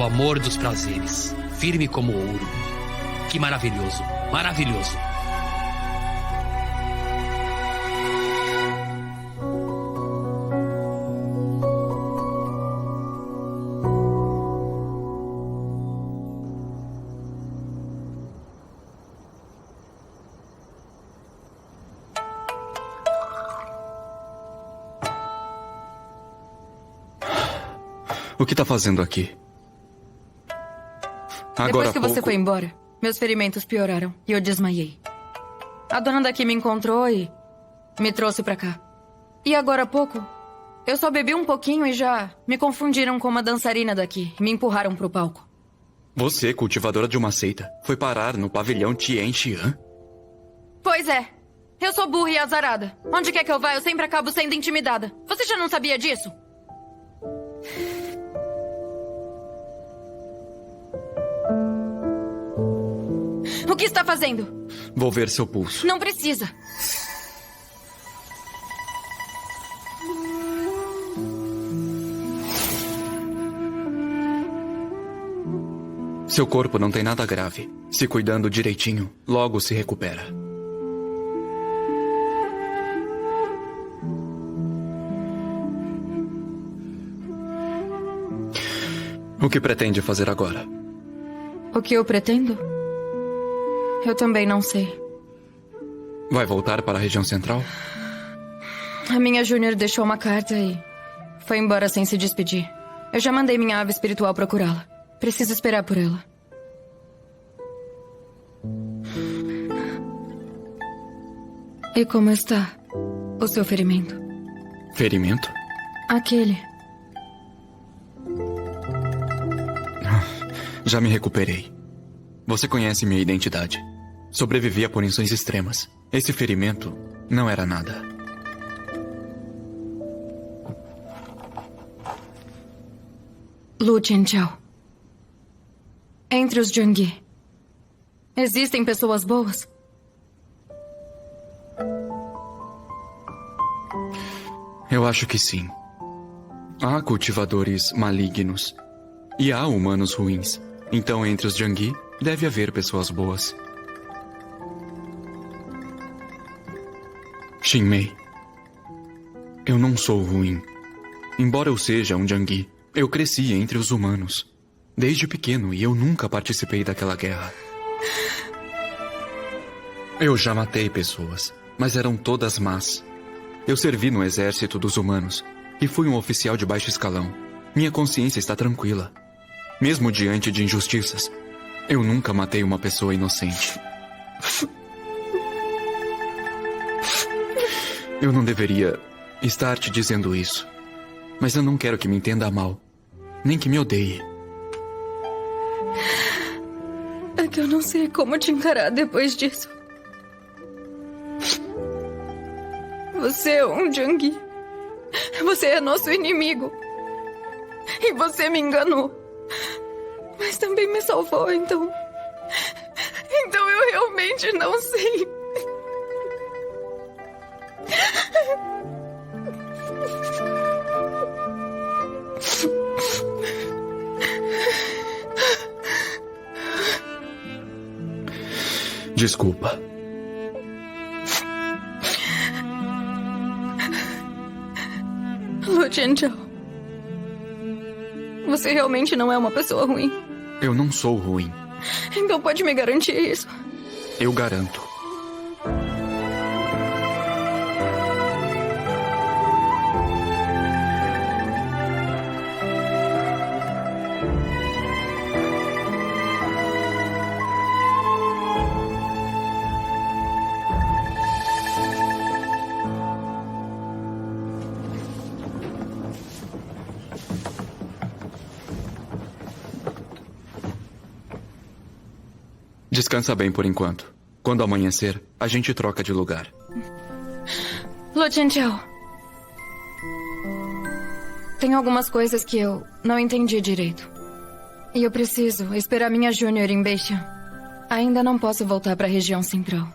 O amor dos prazeres, firme como ouro. Que maravilhoso, maravilhoso. O que tá fazendo aqui? Depois que você foi embora, meus ferimentos pioraram e eu desmaiei. A dona daqui me encontrou e me trouxe pra cá. E agora há pouco, eu só bebi um pouquinho e já me confundiram com uma dançarina daqui. Me empurraram pro palco. Você, cultivadora de uma seita, foi parar no pavilhão Tien Xian? Pois é. Eu sou burra e azarada. Onde quer que eu vá, eu sempre acabo sendo intimidada. Você já não sabia disso? O que está fazendo? Vou ver seu pulso. Não precisa. Seu corpo não tem nada grave. Se cuidando direitinho, logo se recupera. O que pretende fazer agora? O que eu pretendo? Eu também não sei. Vai voltar para a região central? A minha Júnior deixou uma carta e foi embora sem se despedir. Eu já mandei minha ave espiritual procurá-la. Preciso esperar por ela. E como está o seu ferimento? Ferimento? Aquele. Já me recuperei. Você conhece minha identidade. Sobrevivi a punições extremas. Esse ferimento não era nada. Lu Tianchao. Entre os Jiangyi, existem pessoas boas? Eu acho que sim. Há cultivadores malignos. E há humanos ruins. Então, entre os Jiangyi, deve haver pessoas boas. Xinmei, eu não sou ruim. Embora eu seja um Jiangyi, eu cresci entre os humanos. Desde pequeno, e eu nunca participei daquela guerra. Eu já matei pessoas, mas eram todas más. Eu servi no exército dos humanos e fui um oficial de baixo escalão. Minha consciência está tranquila. Mesmo diante de injustiças, eu nunca matei uma pessoa inocente. Eu não deveria estar te dizendo isso, mas eu não quero que me entenda mal, nem que me odeie. É que eu não sei como te encarar depois disso. Você é um Jiangyi. Você é nosso inimigo. E você me enganou. Mas também me salvou, então... Então eu realmente não sei. Desculpa. Lu Tianchao. Você realmente não é uma pessoa ruim. Eu não sou ruim. Então pode me garantir isso? Eu garanto. Descansa bem por enquanto. Quando amanhecer, a gente troca de lugar. Lu Tianchao. Tem algumas coisas que eu não entendi direito. E eu preciso esperar minha Júnior em Beixian. Ainda não posso voltar para a região central.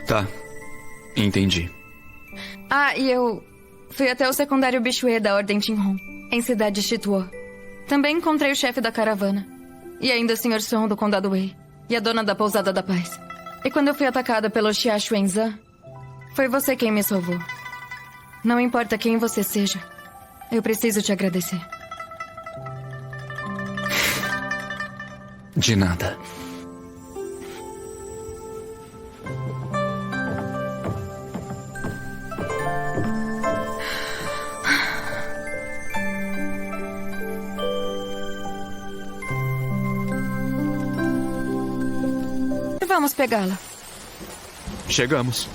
Tá. Entendi. Ah, e eu fui até o secundário Bichuê da Ordem Tinhong, em Cidade Chituo. Também encontrei o chefe da caravana. E ainda o Sr. Song do Condado Wei. E a dona da Pousada da Paz. E quando eu fui atacada pelo Xia Xuanzan, foi você quem me salvou. Não importa quem você seja, eu preciso te agradecer. De nada. Vamos pegá-la. Chegamos.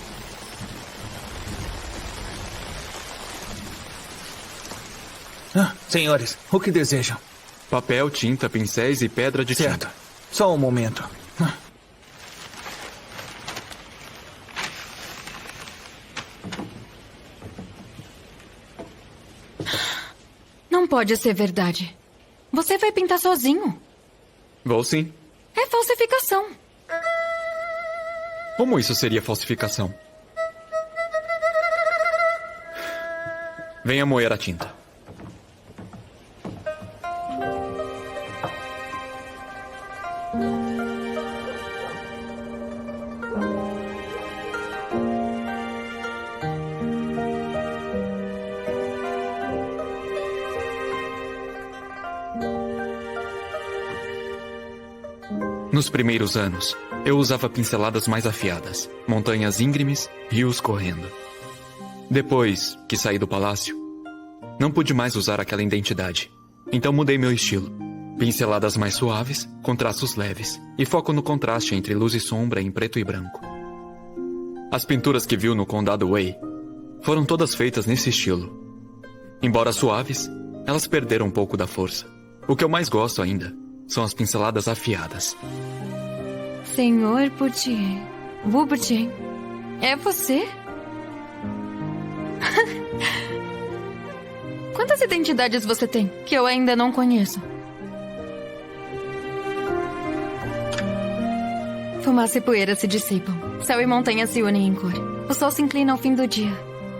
Senhores, o que desejam? Papel, tinta, pincéis e pedra de Certo. tinta. Só um momento. Não pode ser verdade. Você vai pintar sozinho. Vou sim. É falsificação. Como isso seria falsificação? Venha moer a tinta. Nos primeiros anos, eu usava pinceladas mais afiadas, montanhas íngremes, rios correndo. Depois que saí do palácio, não pude mais usar aquela identidade. Então mudei meu estilo. Pinceladas mais suaves, com traços leves, e foco no contraste entre luz e sombra em preto e branco. As pinturas que viu no Condado Wei foram todas feitas nesse estilo. Embora suaves, elas perderam um pouco da força. O que eu mais gosto ainda são as pinceladas afiadas. Senhor Poutier. Wu Poutier. É você? Quantas identidades você tem que eu ainda não conheço? Fumaça e poeira se dissipam. Céu e montanha se unem em cor. O sol se inclina ao fim do dia.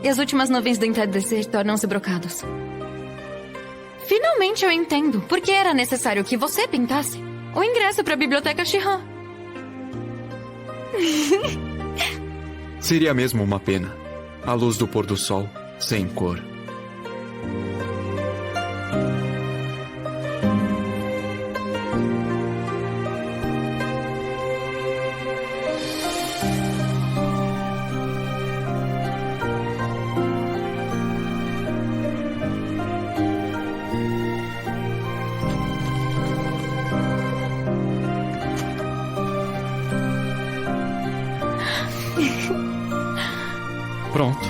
E as últimas nuvens do entardecer tornam-se brocados. Finalmente eu entendo por que era necessário que você pintasse o ingresso para a Biblioteca Shihan. Seria mesmo uma pena. A luz do pôr do sol, sem cor. Pronto.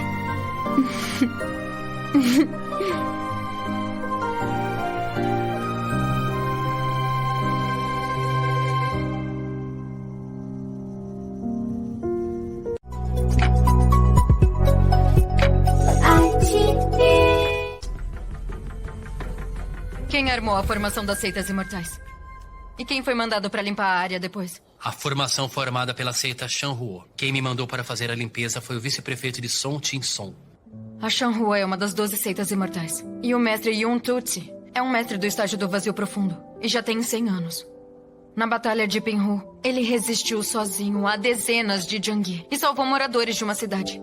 Quem armou a formação das seitas imortais? E quem foi mandado para limpar a área depois? A formação formada pela seita Shanhuo. Quem me mandou para fazer a limpeza foi o vice-prefeito de Song Tin-song. A Shanhuo é uma das 12 seitas imortais. E o mestre Yun Tutsi é um mestre do estágio do vazio profundo. E já tem 100 anos. Na batalha de Pinhu, ele resistiu sozinho a dezenas de Jiangyi e salvou moradores de uma cidade.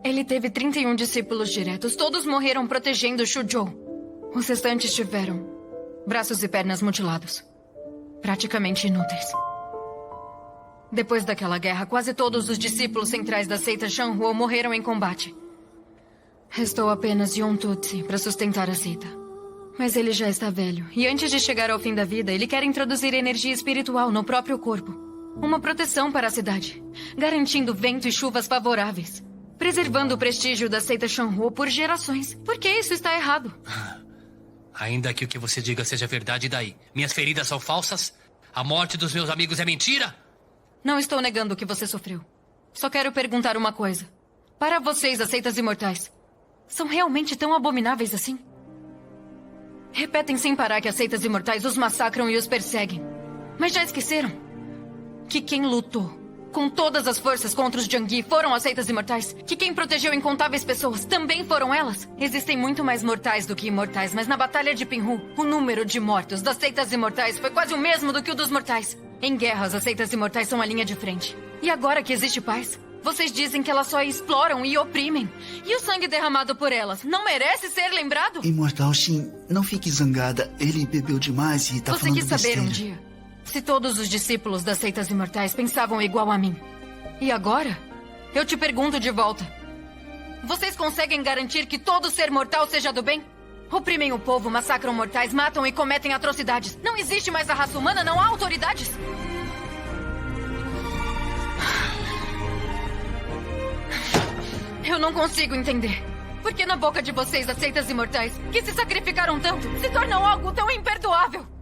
Ele teve 31 discípulos diretos. Todos morreram protegendo Shuzhou. Os restantes tiveram braços e pernas mutilados. Praticamente inúteis. Depois daquela guerra, quase todos os discípulos centrais da seita Shanhuo morreram em combate. Restou apenas Yun Tutsi para sustentar a seita. Mas ele já está velho, e antes de chegar ao fim da vida, ele quer introduzir energia espiritual no próprio corpo. Uma proteção para a cidade, garantindo vento e chuvas favoráveis. Preservando o prestígio da seita Shanhuo por gerações. Por que isso está errado? Ainda que o que você diga seja verdade, daí? Minhas feridas são falsas? A morte dos meus amigos é mentira? Não estou negando o que você sofreu. Só quero perguntar uma coisa. Para vocês, as seitas imortais, são realmente tão abomináveis assim? Repetem sem parar que as seitas imortais os massacram e os perseguem. Mas já esqueceram que quem lutou com todas as forças contra os Jiangyi foram as seitas imortais? Que quem protegeu incontáveis pessoas também foram elas? Existem muito mais mortais do que imortais, mas na Batalha de Pinhu, o número de mortos das seitas imortais foi quase o mesmo do que o dos mortais. Em guerras, as seitas imortais são a linha de frente. E agora que existe paz, vocês dizem que elas só exploram e oprimem. E o sangue derramado por elas não merece ser lembrado? Imortal Shin, não fique zangada. Ele bebeu demais e tá Você falando quis saber besteira. um dia se todos os discípulos das seitas imortais pensavam igual a mim. E agora, eu te pergunto de volta. Vocês conseguem garantir que todo ser mortal seja do bem? Oprimem o povo, massacram mortais, matam e cometem atrocidades. Não existe mais a raça humana, não há autoridades. Eu não consigo entender. Por que na boca de vocês, as seitas imortais, que se sacrificaram tanto, se tornam algo tão imperdoável?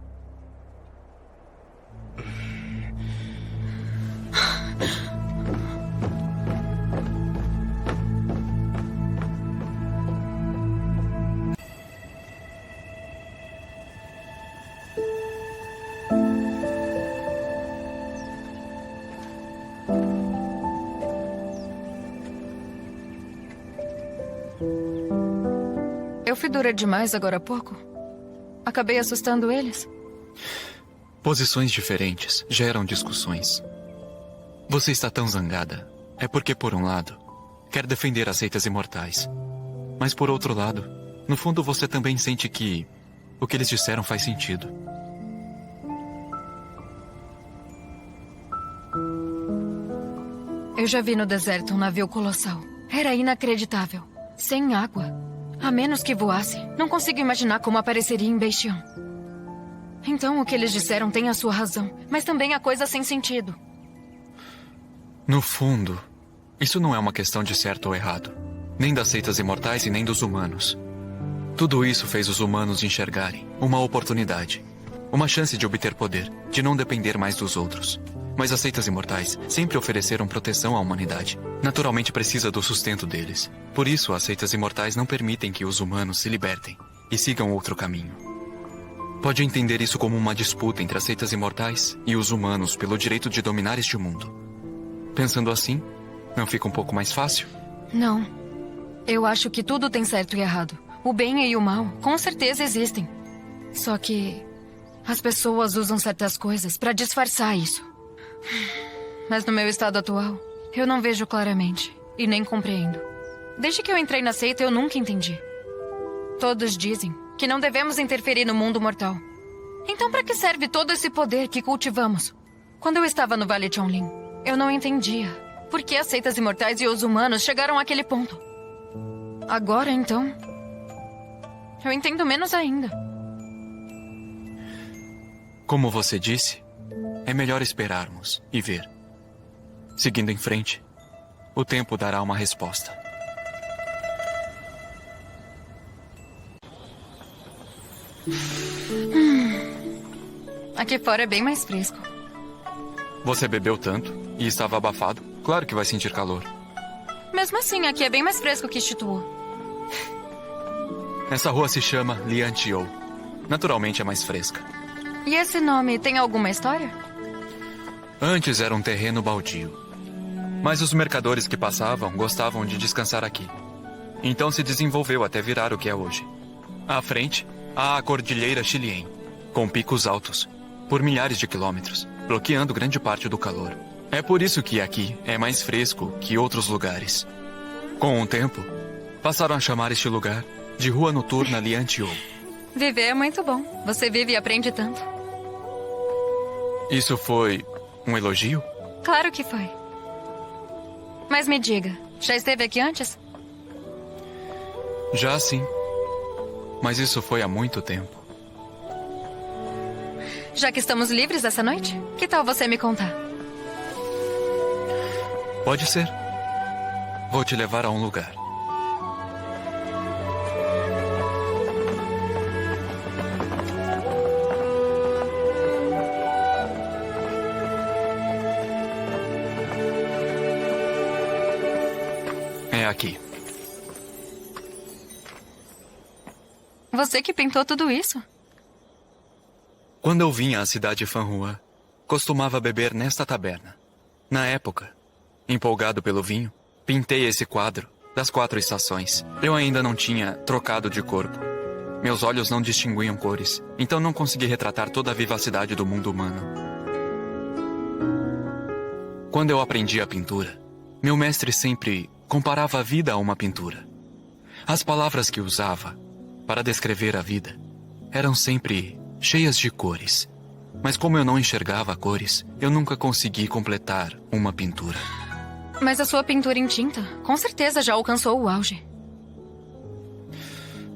Eu fui dura demais agora há pouco. Acabei assustando eles. Posições diferentes geram discussões. Você está tão zangada. É porque, por um lado, quer defender as seitas imortais. Mas, por outro lado, no fundo você também sente que o que eles disseram faz sentido. Eu já vi no deserto um navio colossal. Era inacreditável. Sem água. A menos que voasse. Não consigo imaginar como apareceria em Beixian. Então, o que eles disseram tem a sua razão. Mas também há coisa sem sentido. No fundo, isso não é uma questão de certo ou errado. Nem das seitas imortais e nem dos humanos. Tudo isso fez os humanos enxergarem uma oportunidade. Uma chance de obter poder, de não depender mais dos outros. Mas as seitas imortais sempre ofereceram proteção à humanidade. Naturalmente precisa do sustento deles. Por isso, as seitas imortais não permitem que os humanos se libertem e sigam outro caminho. Pode entender isso como uma disputa entre as seitas imortais e os humanos pelo direito de dominar este mundo. Pensando assim, não fica um pouco mais fácil? Não. Eu acho que tudo tem certo e errado. O bem e o mal, com certeza existem. Só que as pessoas usam certas coisas para disfarçar isso. Mas no meu estado atual, eu não vejo claramente e nem compreendo. Desde que eu entrei na seita, eu nunca entendi. Todos dizem que não devemos interferir no mundo mortal. Então, para que serve todo esse poder que cultivamos? Quando eu estava no Vale Chonlin, eu não entendia por que as seitas imortais e os humanos chegaram àquele ponto. Agora, então, eu entendo menos ainda. Como você disse, é melhor esperarmos e ver. Seguindo em frente, o tempo dará uma resposta. Aqui fora é bem mais fresco. Você bebeu tanto e estava abafado? Claro que vai sentir calor. Mesmo assim, aqui é bem mais fresco que Chituo. Essa rua se chama Lianqiu. Naturalmente é mais fresca. E esse nome tem alguma história? Antes era um terreno baldio. Mas os mercadores que passavam gostavam de descansar aqui. Então se desenvolveu até virar o que é hoje. À frente, há a Cordilheira Xilien, com picos altos, por milhares de quilômetros, bloqueando grande parte do calor. É por isso que aqui é mais fresco que outros lugares. Com o tempo, passaram a chamar este lugar de Rua Noturna Lianqiu. Viver é muito bom. Você vive e aprende tanto. Isso foi um elogio? Claro que foi. Mas me diga, já esteve aqui antes? Já sim. Mas isso foi há muito tempo. Já que estamos livres essa noite, que tal você me contar? Pode ser. Vou te levar a um lugar. É aqui. Você que pintou tudo isso? Quando eu vinha à cidade de Fanhua, costumava beber nesta taberna. Na época, empolgado pelo vinho, pintei esse quadro das 4 estações. Eu ainda não tinha trocado de corpo. Meus olhos não distinguiam cores, então não consegui retratar toda a vivacidade do mundo humano. Quando eu aprendi a pintura, meu mestre sempre comparava a vida a uma pintura. As palavras que usava para descrever a vida eram sempre cheias de cores. Mas como eu não enxergava cores, eu nunca consegui completar uma pintura. Mas a sua pintura em tinta, com certeza já alcançou o auge.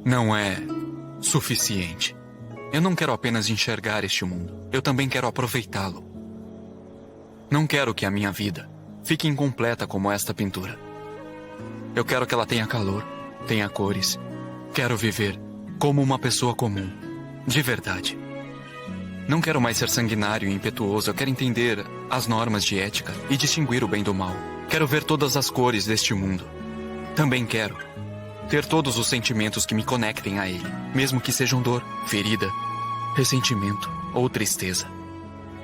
Não é suficiente. Eu não quero apenas enxergar este mundo. Eu também quero aproveitá-lo. Não quero que a minha vida fique incompleta como esta pintura. Eu quero que ela tenha calor, tenha cores. Quero viver como uma pessoa comum, de verdade. Não quero mais ser sanguinário e impetuoso. Eu quero entender as normas de ética e distinguir o bem do mal. Quero ver todas as cores deste mundo. Também quero ter todos os sentimentos que me conectem a ele, mesmo que sejam dor, ferida, ressentimento ou tristeza.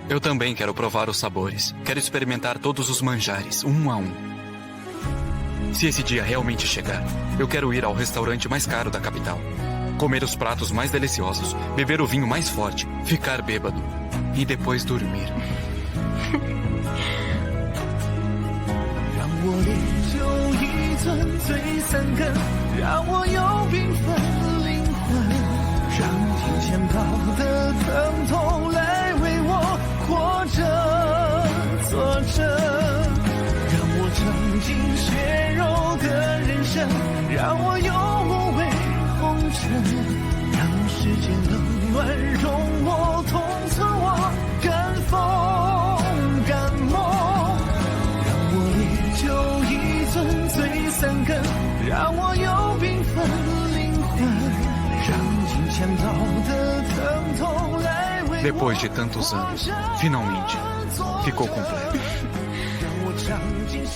Eu também quero provar os sabores. Quero experimentar todos os manjares, um a um. Se esse dia realmente chegar, eu quero ir ao restaurante mais caro da capital, comer os pratos mais deliciosos, beber o vinho mais forte, ficar bêbado e depois dormir. 让我练就一寸最三根，让我有缤纷灵魂，让金钱豹的疼痛来为我活着作证，让我尝尽血肉的人生，让我有无畏红尘，让世间冷暖容我同存我敢风敢梦，让我练就一寸最三根，让我有缤纷灵魂，让金钱豹的疼痛来为我 Depois de tantos anos, finalmente, ficou completo.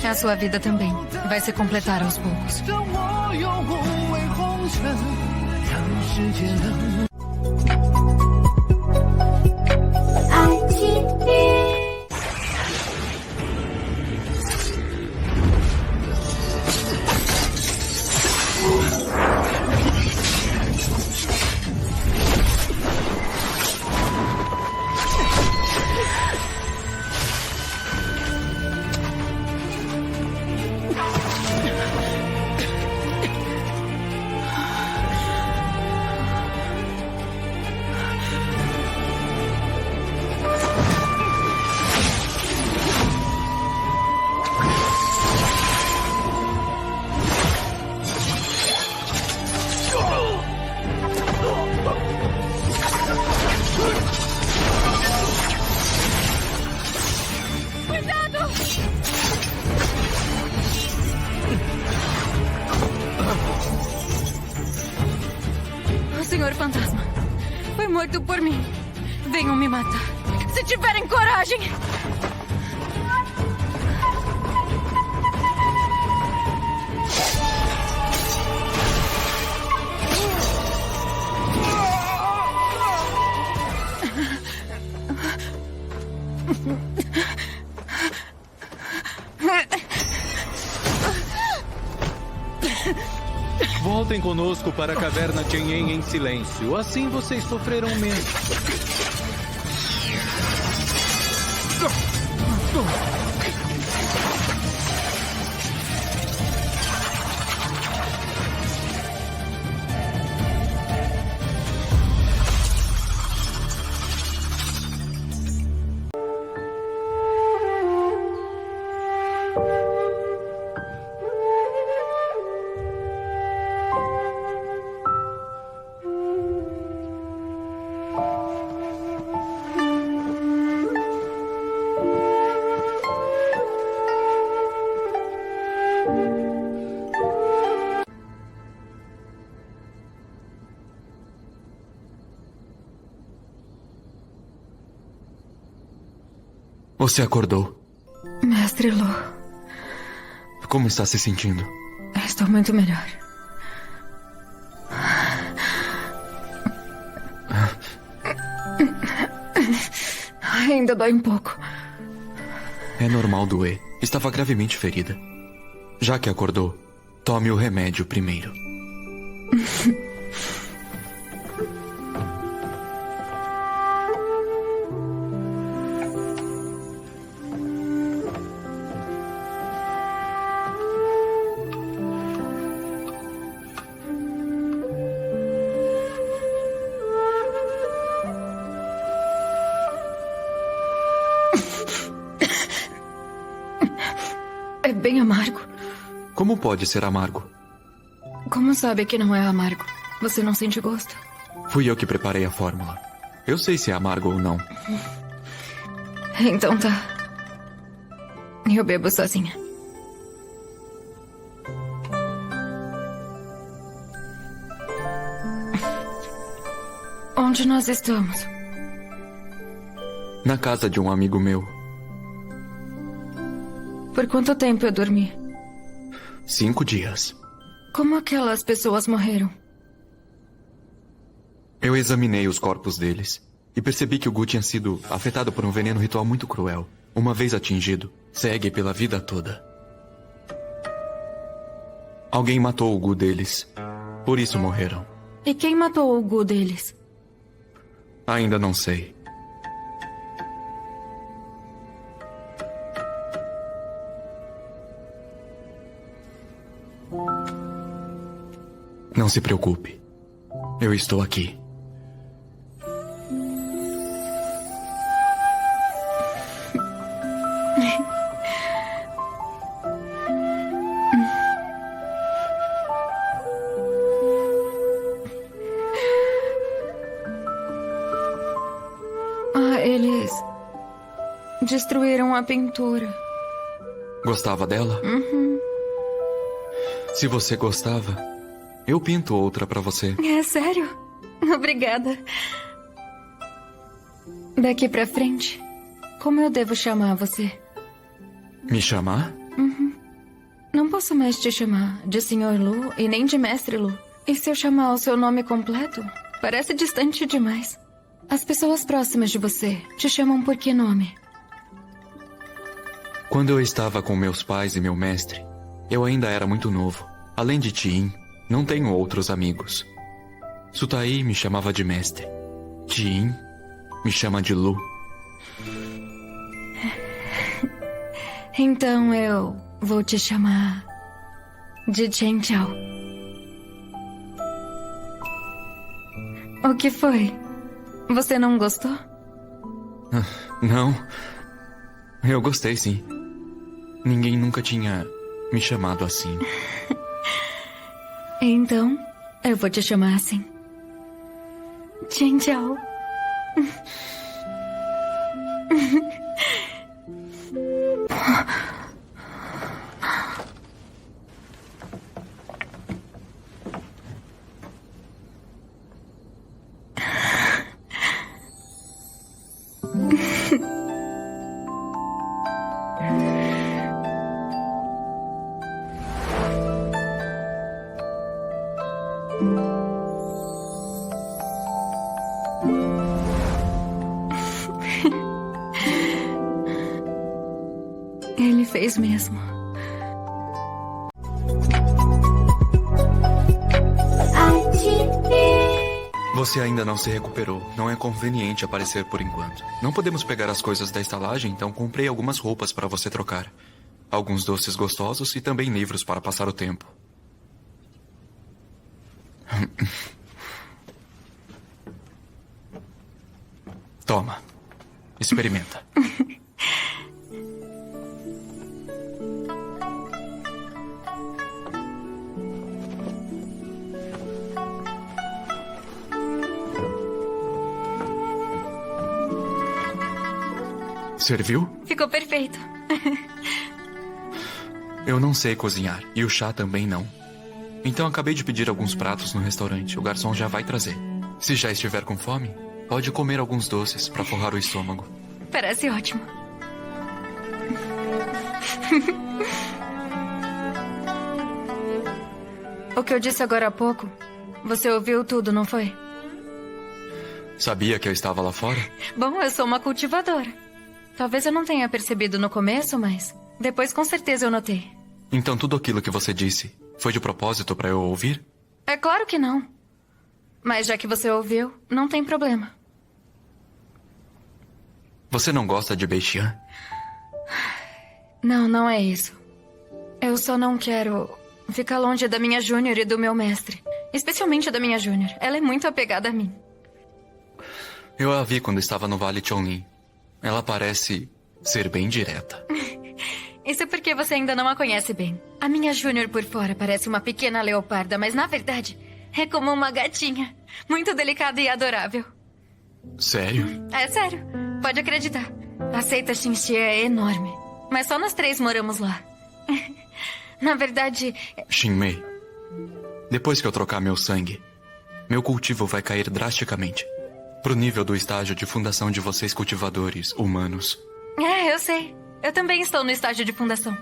A sua vida também vai se completar aos poucos. 让我有无畏红尘，让世间冷。爱情。 O Senhor Fantasma foi morto por mim. Venham me matar. Se tiverem coragem. Voltem conosco para a caverna Tianyin em silêncio. Assim vocês sofrerão menos. Você acordou. Mestre Lu, Como está se sentindo? estou muito melhor. Ainda dói um pouco. É normal doer. Estava gravemente ferida. Já que acordou, tome o remédio primeiro. É bem amargo. Como pode ser amargo? Como sabe que não é amargo? Você não sente gosto? Fui eu que preparei a fórmula. Eu sei se é amargo ou não. Então tá. Eu bebo sozinha. Onde nós estamos? Na casa de um amigo meu. Por quanto tempo eu dormi? 5 dias. Como aquelas pessoas morreram? Eu examinei os corpos deles e percebi que o Gu tinha sido afetado por um veneno ritual muito cruel. Uma vez atingido, segue pela vida toda. Alguém matou o Gu deles. Por isso morreram. E quem matou o Gu deles? Ainda não sei. Não se preocupe. Eu estou aqui. Eles destruíram a pintura. Gostava dela? Se você gostava, eu pinto outra pra você. É sério? Obrigada. Daqui pra frente, como eu devo chamar você? Me chamar? Não posso mais te chamar de Sr. Lu e nem de Mestre Lu. E se eu chamar o seu nome completo? Parece distante demais. As pessoas próximas de você te chamam por que nome? Quando eu estava com meus pais e meu mestre, eu ainda era muito novo. Além de Tien, não tenho outros amigos. Sutai me chamava de mestre. Tien me chama de Lu. Então eu vou te chamar de Chen Chao. O que foi? Você não gostou? Não. Eu gostei, sim. Ninguém nunca tinha me chamado assim. Então, eu vou te chamar assim. Chen Chao. Ele fez mesmo. Você ainda não se recuperou. Não é conveniente aparecer por enquanto. Não podemos pegar as coisas da estalagem, então comprei algumas roupas para você trocar. Alguns doces gostosos e também livros para passar o tempo. Toma. Experimenta. Serviu? Ficou perfeito. Eu não sei cozinhar e o chá também não. Então acabei de pedir alguns pratos no restaurante. O garçom já vai trazer. Se já estiver com fome, pode comer alguns doces para forrar o estômago. Parece ótimo. O que eu disse agora há pouco, você ouviu tudo, não foi? Sabia que eu estava lá fora? Bom, eu sou uma cultivadora. Talvez eu não tenha percebido no começo, mas depois com certeza eu notei. Então tudo aquilo que você disse foi de propósito para eu ouvir? É claro que não. Mas já que você ouviu, não tem problema. Você não gosta de Beixian? Não, não é isso. Eu só não quero ficar longe da minha Júnior e do meu mestre. Especialmente da minha Júnior. Ela é muito apegada a mim. Eu a vi quando estava no Vale Chonlin. Ela parece ser bem direta. Isso é porque você ainda não a conhece bem. A minha Júnior por fora parece uma pequena leoparda, mas na verdade é como uma gatinha. Muito delicada e adorável. Sério? É sério. Pode acreditar. A seita Xinxie é enorme. Mas só nós 3 moramos lá. Na verdade... Xinmei, depois que eu trocar meu sangue, meu cultivo vai cair drasticamente. Pro nível do estágio de fundação de vocês cultivadores humanos. É, eu sei. Eu também estou no estágio de fundação.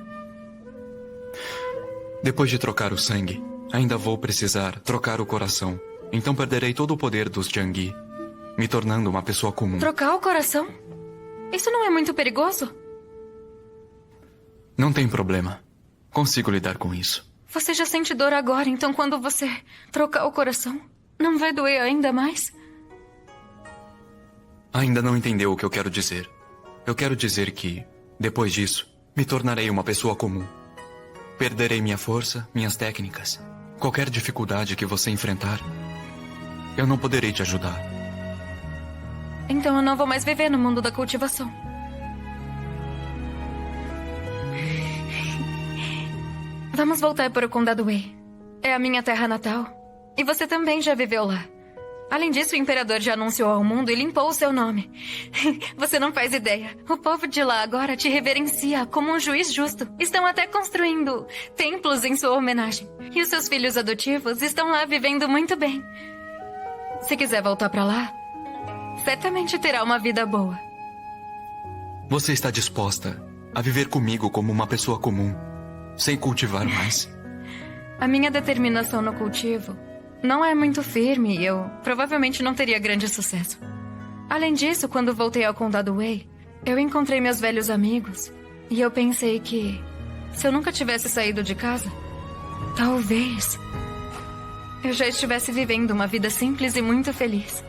Depois de trocar o sangue, ainda vou precisar trocar o coração. Então perderei todo o poder dos Jiangyi, me tornando uma pessoa comum. Trocar o coração? Isso não é muito perigoso? Não tem problema. Consigo lidar com isso. Você já sente dor agora, então quando você trocar o coração, não vai doer ainda mais? Ainda não entendeu o que eu quero dizer. Eu quero dizer que, depois disso, me tornarei uma pessoa comum. Perderei minha força, minhas técnicas. Qualquer dificuldade que você enfrentar, eu não poderei te ajudar. Então eu não vou mais viver no mundo da cultivação. Vamos voltar para o Condado Wei. É a minha terra natal. E você também já viveu lá. Além disso, o imperador já anunciou ao mundo e limpou o seu nome. Você não faz ideia. O povo de lá agora te reverencia como um juiz justo. Estão até construindo templos em sua homenagem. E os seus filhos adotivos estão lá vivendo muito bem. Se quiser voltar para lá, certamente terá uma vida boa. Você está disposta a viver comigo como uma pessoa comum, sem cultivar mais? A minha determinação no cultivo não é muito firme e eu provavelmente não teria grande sucesso. Além disso, quando voltei ao Condado Wei, eu encontrei meus velhos amigos e eu pensei que, se eu nunca tivesse saído de casa, talvez eu já estivesse vivendo uma vida simples e muito feliz.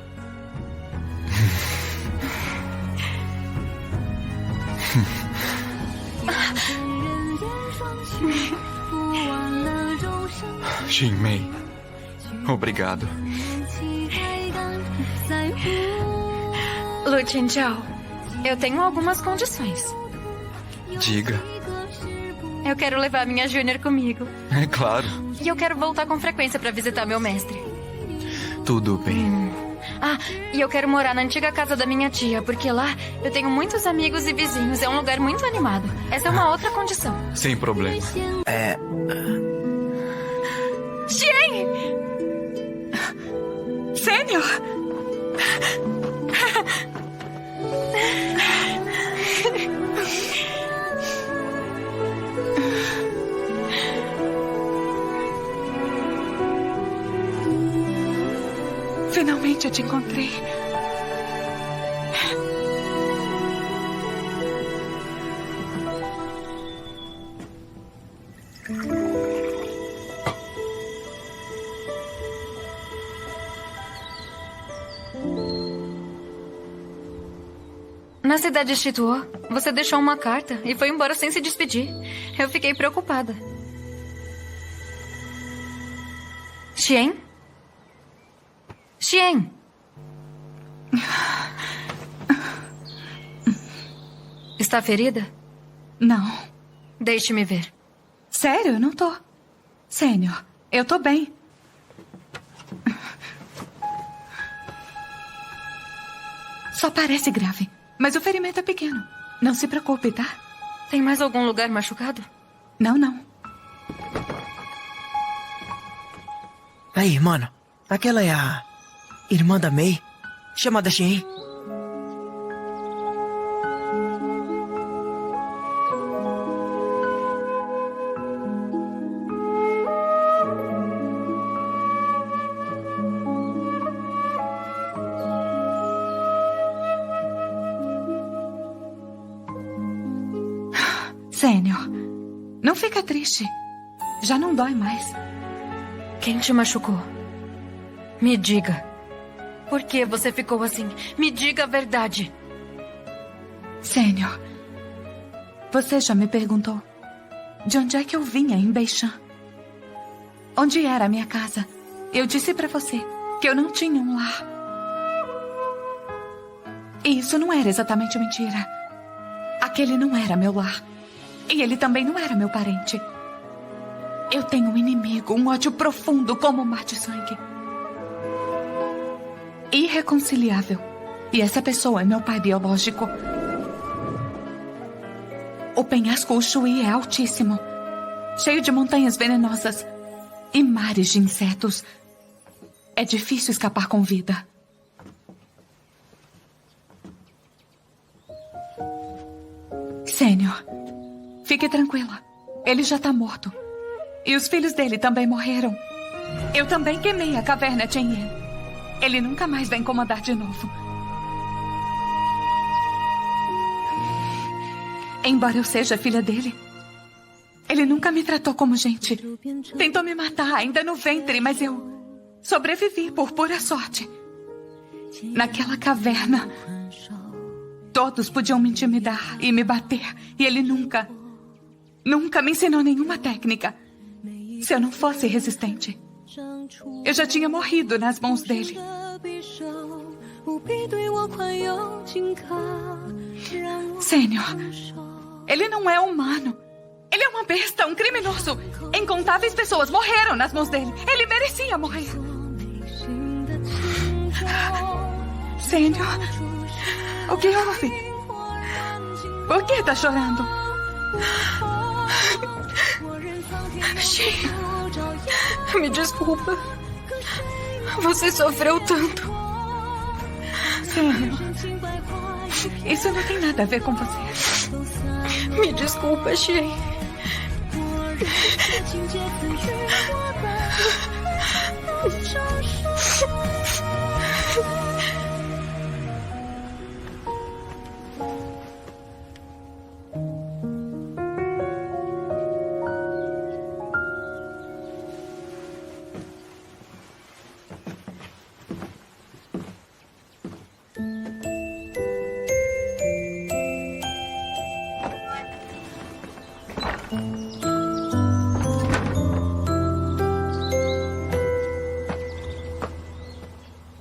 Xinmei, obrigado. Lu Chenchao, eu tenho algumas condições. Diga. Eu quero levar minha Júnior comigo. É claro. E eu quero voltar com frequência para visitar meu mestre. Tudo bem. Ah, e eu quero morar na antiga casa da minha tia, porque lá eu tenho muitos amigos e vizinhos. É um lugar muito animado. Essa é uma outra condição. Sem problema. Xian! Sênior! Finalmente eu te encontrei. Na cidade de Shituo, você deixou uma carta e foi embora sem se despedir. Eu fiquei preocupada. Xian? Xian! Está ferida? Não. Deixe-me ver. Sério, eu não tô. Sênior, eu tô bem. Só parece grave, mas o ferimento é pequeno. Não se preocupe, tá? Tem mais algum lugar machucado? Não, não. Aí, mano. Aquela é a irmã da Mei, chamada Xian. triste. Já não dói mais. Quem te machucou? Me diga. Por que você ficou assim? Me diga a verdade. Sênior, você já me perguntou de onde é que eu vinha em Beishan? Onde era a minha casa? Eu disse pra você que eu não tinha um lar. E isso não era exatamente mentira. Aquele não era meu lar. E ele também não era meu parente. Eu tenho um inimigo, um ódio profundo como o mar de sangue. Irreconciliável. E essa pessoa é meu pai biológico. O penhasco Ushui é altíssimo, cheio de montanhas venenosas e mares de insetos. É difícil escapar com vida. Sênior, fique tranquila. Ele já está morto. E os filhos dele também morreram. Eu também queimei a caverna Chenyen. Ele nunca mais vai incomodar de novo. Embora eu seja filha dele, ele nunca me tratou como gente. Tentou me matar ainda no ventre, mas eu sobrevivi por pura sorte. Naquela caverna, todos podiam me intimidar e me bater. E ele nunca me ensinou nenhuma técnica. Se eu não fosse resistente, eu já tinha morrido nas mãos dele. Sênior, ele não é humano. Ele é uma besta, um criminoso. Incontáveis pessoas morreram nas mãos dele. Ele merecia morrer. Sênior, o que houve? Por que está chorando? Shin, me desculpa. Você sofreu tanto. Sênior, isso não tem nada a ver com você. Me desculpa, Shin.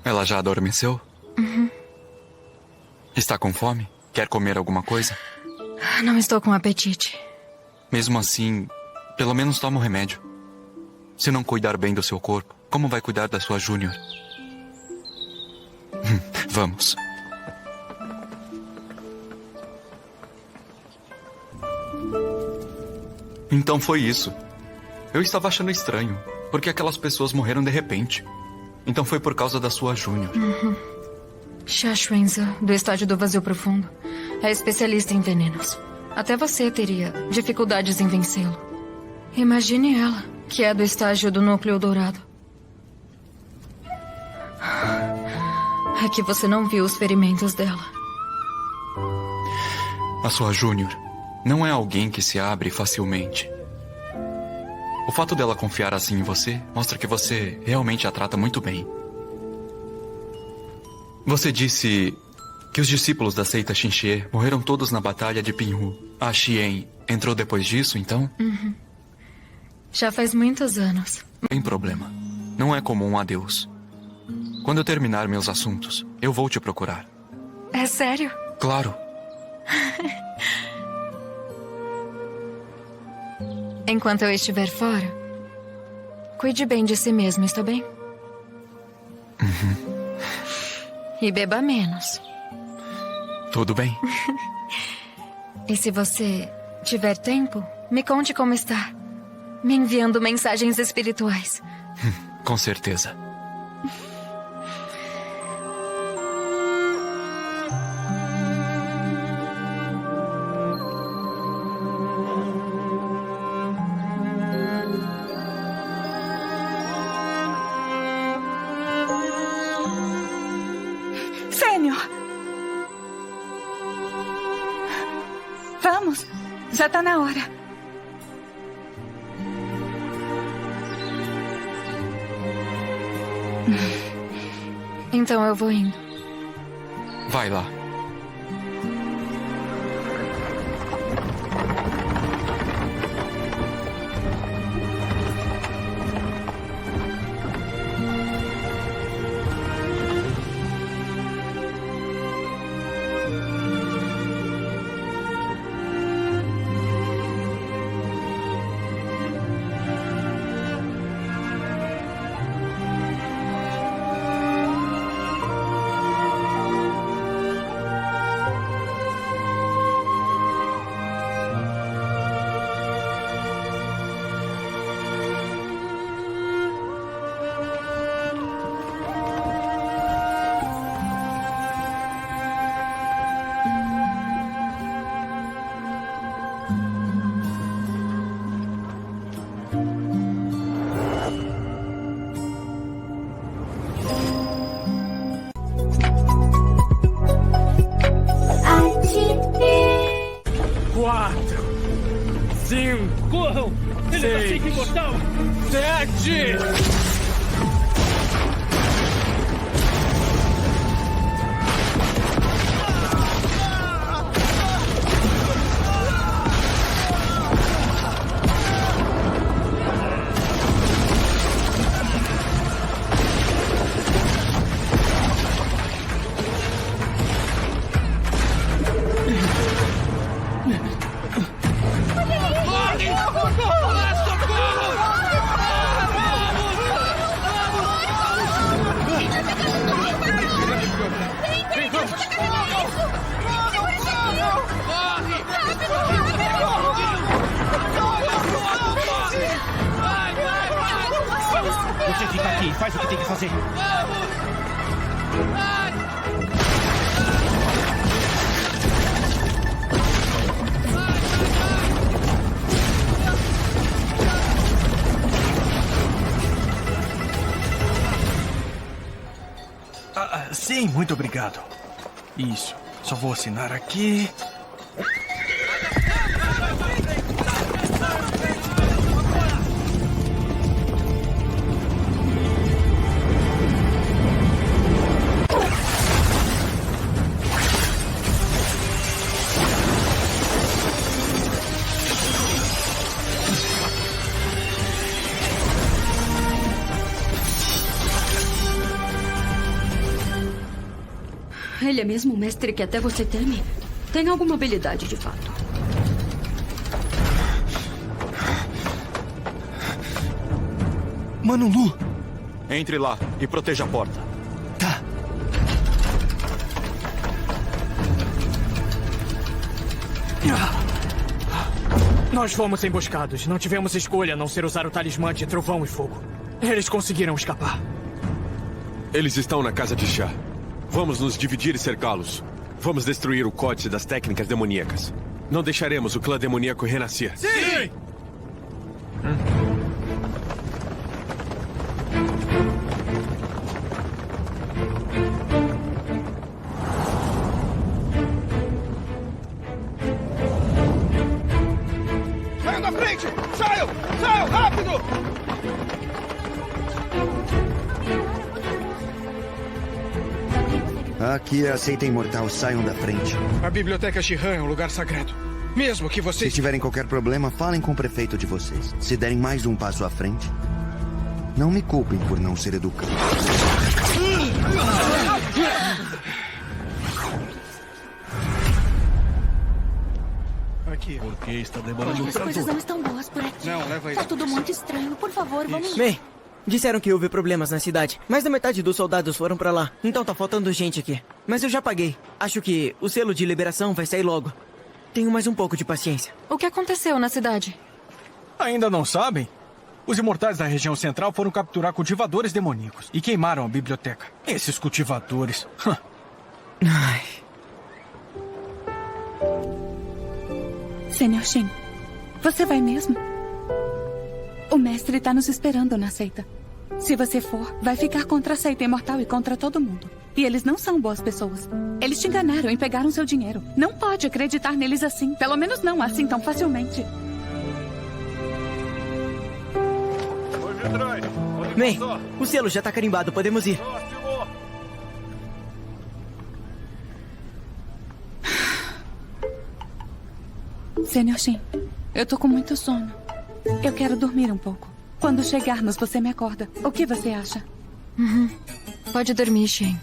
Ela já adormeceu? Uhum. Está com fome? Quer comer alguma coisa? Não estou com apetite. Mesmo assim, pelo menos toma o remédio. Se não cuidar bem do seu corpo, como vai cuidar da sua Júnior? Vamos. Então foi isso. Eu estava achando estranho, porque aquelas pessoas morreram de repente. Então foi por causa da sua Júnior. Xia Xuanzi, do estágio do vazio profundo, é especialista em venenos. Até você teria dificuldades em vencê-lo. Imagine ela, que é do estágio do núcleo dourado. É que você não viu os ferimentos dela. A sua Júnior não é alguém que se abre facilmente. O fato dela confiar assim em você mostra que você realmente a trata muito bem. Você disse que os discípulos da seita Xinxie morreram todos na batalha de Pinhu. A Xian entrou depois disso, então? Uhum. Já faz muitos anos. Não tem problema. Não é comum um adeus. Quando eu terminar meus assuntos, eu vou te procurar. É sério? Claro. Enquanto eu estiver fora, cuide bem de si mesmo, está bem? Uhum. E beba menos. Tudo bem. E se você tiver tempo, me conte como está. Me enviando mensagens espirituais. Com certeza. Sênior! Vamos, já está na hora. Então eu vou indo. Vai lá. Corram! Ele está sempre imortal! 7! Você fica aqui, faz o que tem que fazer. Sim, muito obrigado. Isso. Só vou assinar aqui. Ele é mesmo o mestre que até você teme? Tem alguma habilidade, de fato. Mano Lu! Entre lá e proteja a porta. Tá. Nós fomos emboscados. Não tivemos escolha a não ser usar o talismã de trovão e fogo. Eles conseguiram escapar. Eles estão na casa de chá. Vamos nos dividir e cercá-los. Vamos destruir o códice das técnicas demoníacas. Não deixaremos o clã demoníaco renascer. Sim! Saiam da frente! Saiam! Saiam! Rápido! Aqui é a seita imortal, saiam da frente. A biblioteca Shihan é um lugar sagrado. Mesmo que vocês... Se tiverem qualquer problema, falem com o prefeito de vocês. Se derem mais um passo à frente, não me culpem por não ser educado. Aqui. Por que está demorando As coisas não estão boas por aqui. Não, leva isso. Tá tudo muito estranho. Por favor, vamos... May, disseram que houve problemas na cidade. Mais da metade dos soldados foram pra lá. Então tá faltando gente aqui. Mas eu já paguei. Acho que o selo de liberação vai sair logo. Tenho mais um pouco de paciência. O que aconteceu na cidade? Ainda não sabem? Os imortais da região central foram capturar cultivadores demoníacos e queimaram a biblioteca. Esses cultivadores... Ai... Senhor Shin, você vai mesmo? O mestre tá nos esperando na seita. Se você for, vai ficar contra a seita imortal e contra todo mundo. E eles não são boas pessoas. Eles te enganaram e pegaram seu dinheiro. Não pode acreditar neles assim. Pelo menos não assim tão facilmente. Oi, Viltrai. Onde Mei, o selo já tá carimbado, podemos ir. Senhor Shin, eu tô com muito sono. Eu quero dormir um pouco. Quando chegarmos, você me acorda. O que você acha? Pode dormir, Shen.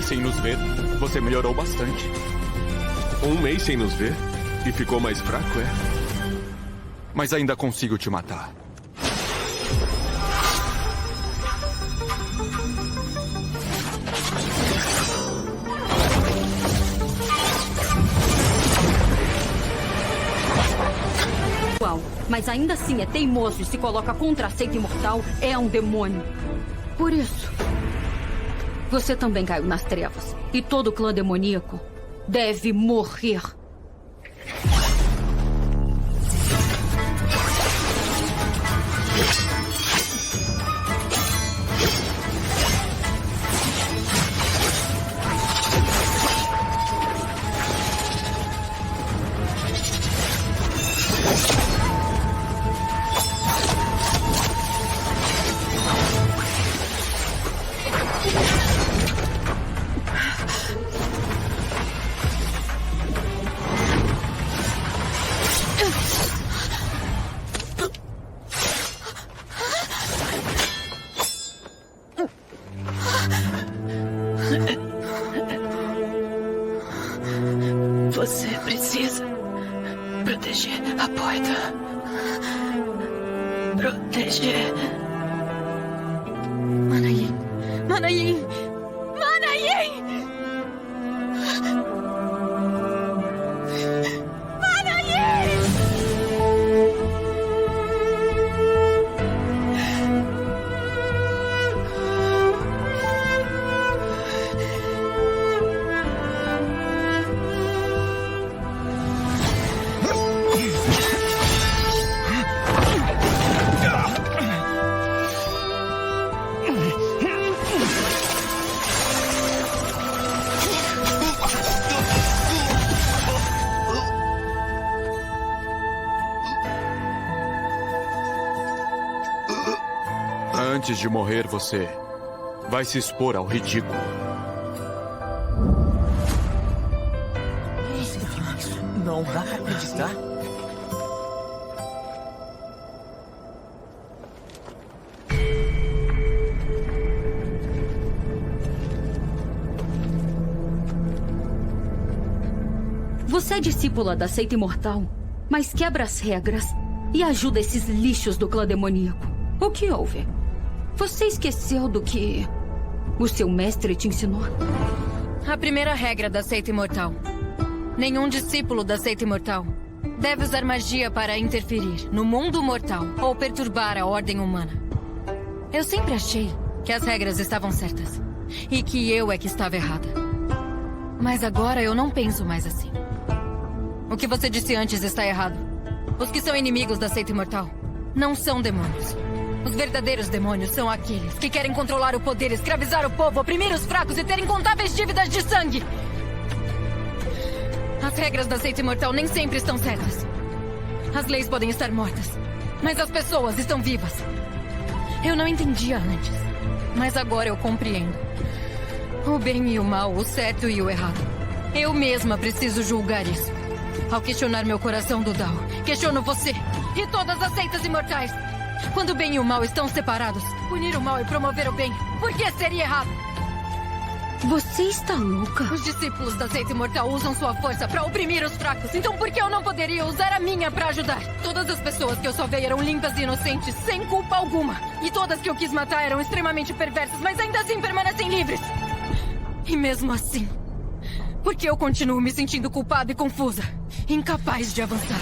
Sem nos ver, você melhorou bastante. Um mês sem nos ver? E ficou mais fraco, é? Mas ainda consigo te matar. Mas ainda assim é teimoso e se coloca contra a seita imortal, é um demônio. Por isso, você também caiu nas trevas. E todo clã demoníaco deve morrer. Você precisa proteger a porta. Proteger. Manayin! Manayin! Manayin! Antes de morrer, você vai se expor ao ridículo. Não dá pra acreditar. Você é discípula da seita imortal, mas quebra as regras e ajuda esses lixos do clã demoníaco. O que houve? Você esqueceu do que o seu mestre te ensinou? A primeira regra da seita imortal. Nenhum discípulo da seita imortal deve usar magia para interferir no mundo mortal ou perturbar a ordem humana. Eu sempre achei que as regras estavam certas e que eu é que estava errada. Mas agora eu não penso mais assim. O que você disse antes está errado. Os que são inimigos da seita imortal não são demônios. Os verdadeiros demônios são aqueles que querem controlar o poder, escravizar o povo, oprimir os fracos e ter incontáveis dívidas de sangue. As regras da seita imortal nem sempre estão certas. As leis podem estar mortas, mas as pessoas estão vivas. Eu não entendia antes, mas agora eu compreendo. O bem e o mal, o certo e o errado. Eu mesma preciso julgar isso. Ao questionar meu coração do Dao, questiono você e todas as seitas imortais. Quando o bem e o mal estão separados, unir o mal e promover o bem, por que seria errado? Você está louca? Os discípulos da seita imortal usam sua força para oprimir os fracos. Então por que eu não poderia usar a minha para ajudar? Todas as pessoas que eu salvei eram limpas e inocentes, sem culpa alguma. E todas que eu quis matar eram extremamente perversas, mas ainda assim permanecem livres. E mesmo assim, por que eu continuo me sentindo culpada e confusa? Incapaz de avançar.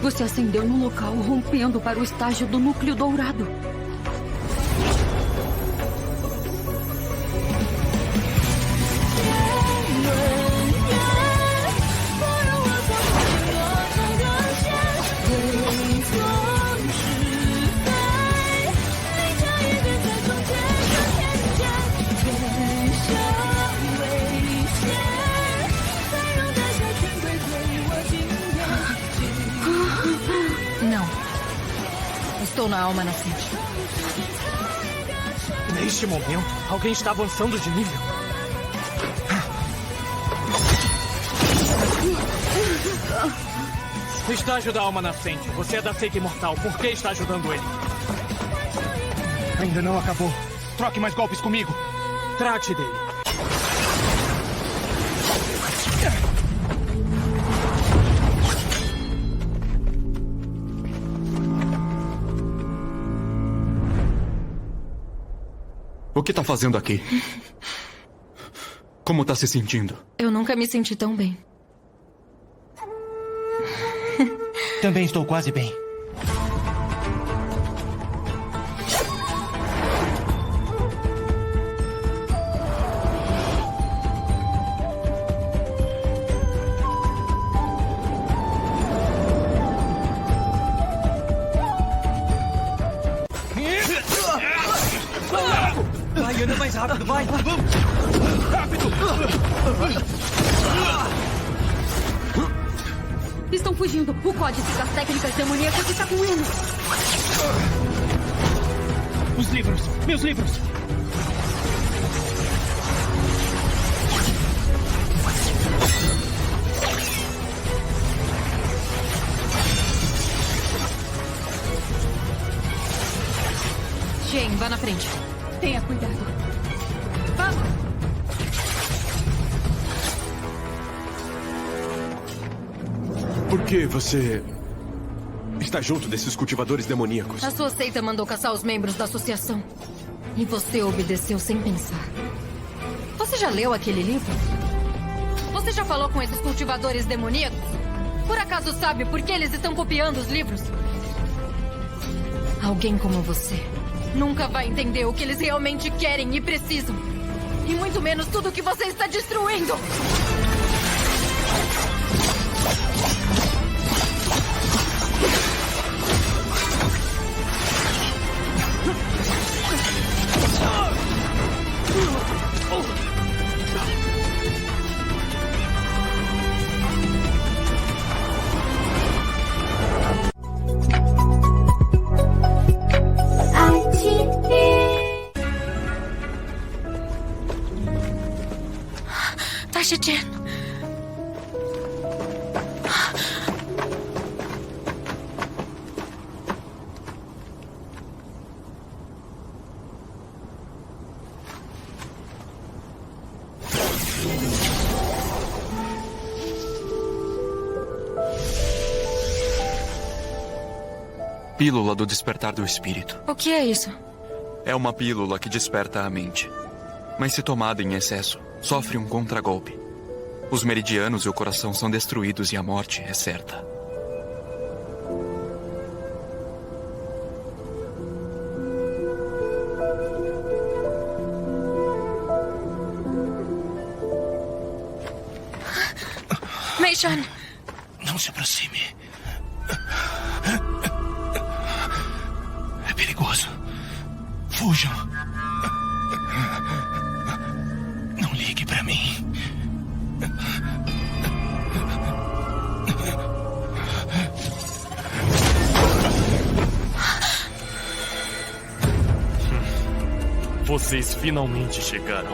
Você acendeu no local, rompendo para o estágio do núcleo dourado. Estou na alma nascente. Neste momento, alguém está avançando de nível. Estágio da alma nascente. Você é da seita imortal. Por que está ajudando ele? Ainda não acabou. Troque mais golpes comigo. Trate dele. O que tá fazendo aqui? Como tá se sentindo? Eu nunca me senti tão bem. Também estou quase bem. Vai, anda mais rápido, vai! Vamos! Rápido! Estão fugindo. O códice das técnicas demoníacas está com eles. Os livros! Meus livros! Shen, vá na frente. Tenha cuidado. Vamos! Por que você está junto desses cultivadores demoníacos? A sua seita mandou caçar os membros da associação. E você obedeceu sem pensar. Você já leu aquele livro? Você já falou com esses cultivadores demoníacos? Por acaso sabe por que eles estão copiando os livros? Alguém como você nunca vai entender o que eles realmente querem e precisam. E muito menos tudo o que você está destruindo. Tashi-chan. Pílula do despertar do espírito. O que é isso? É uma pílula que desperta a mente. Mas se tomada em excesso, sofre um contragolpe. Os meridianos e o coração são destruídos e a morte é certa. Mei-chan. Não se aproxime. É perigoso. Fujam. Não ligue pra mim. Vocês finalmente chegaram.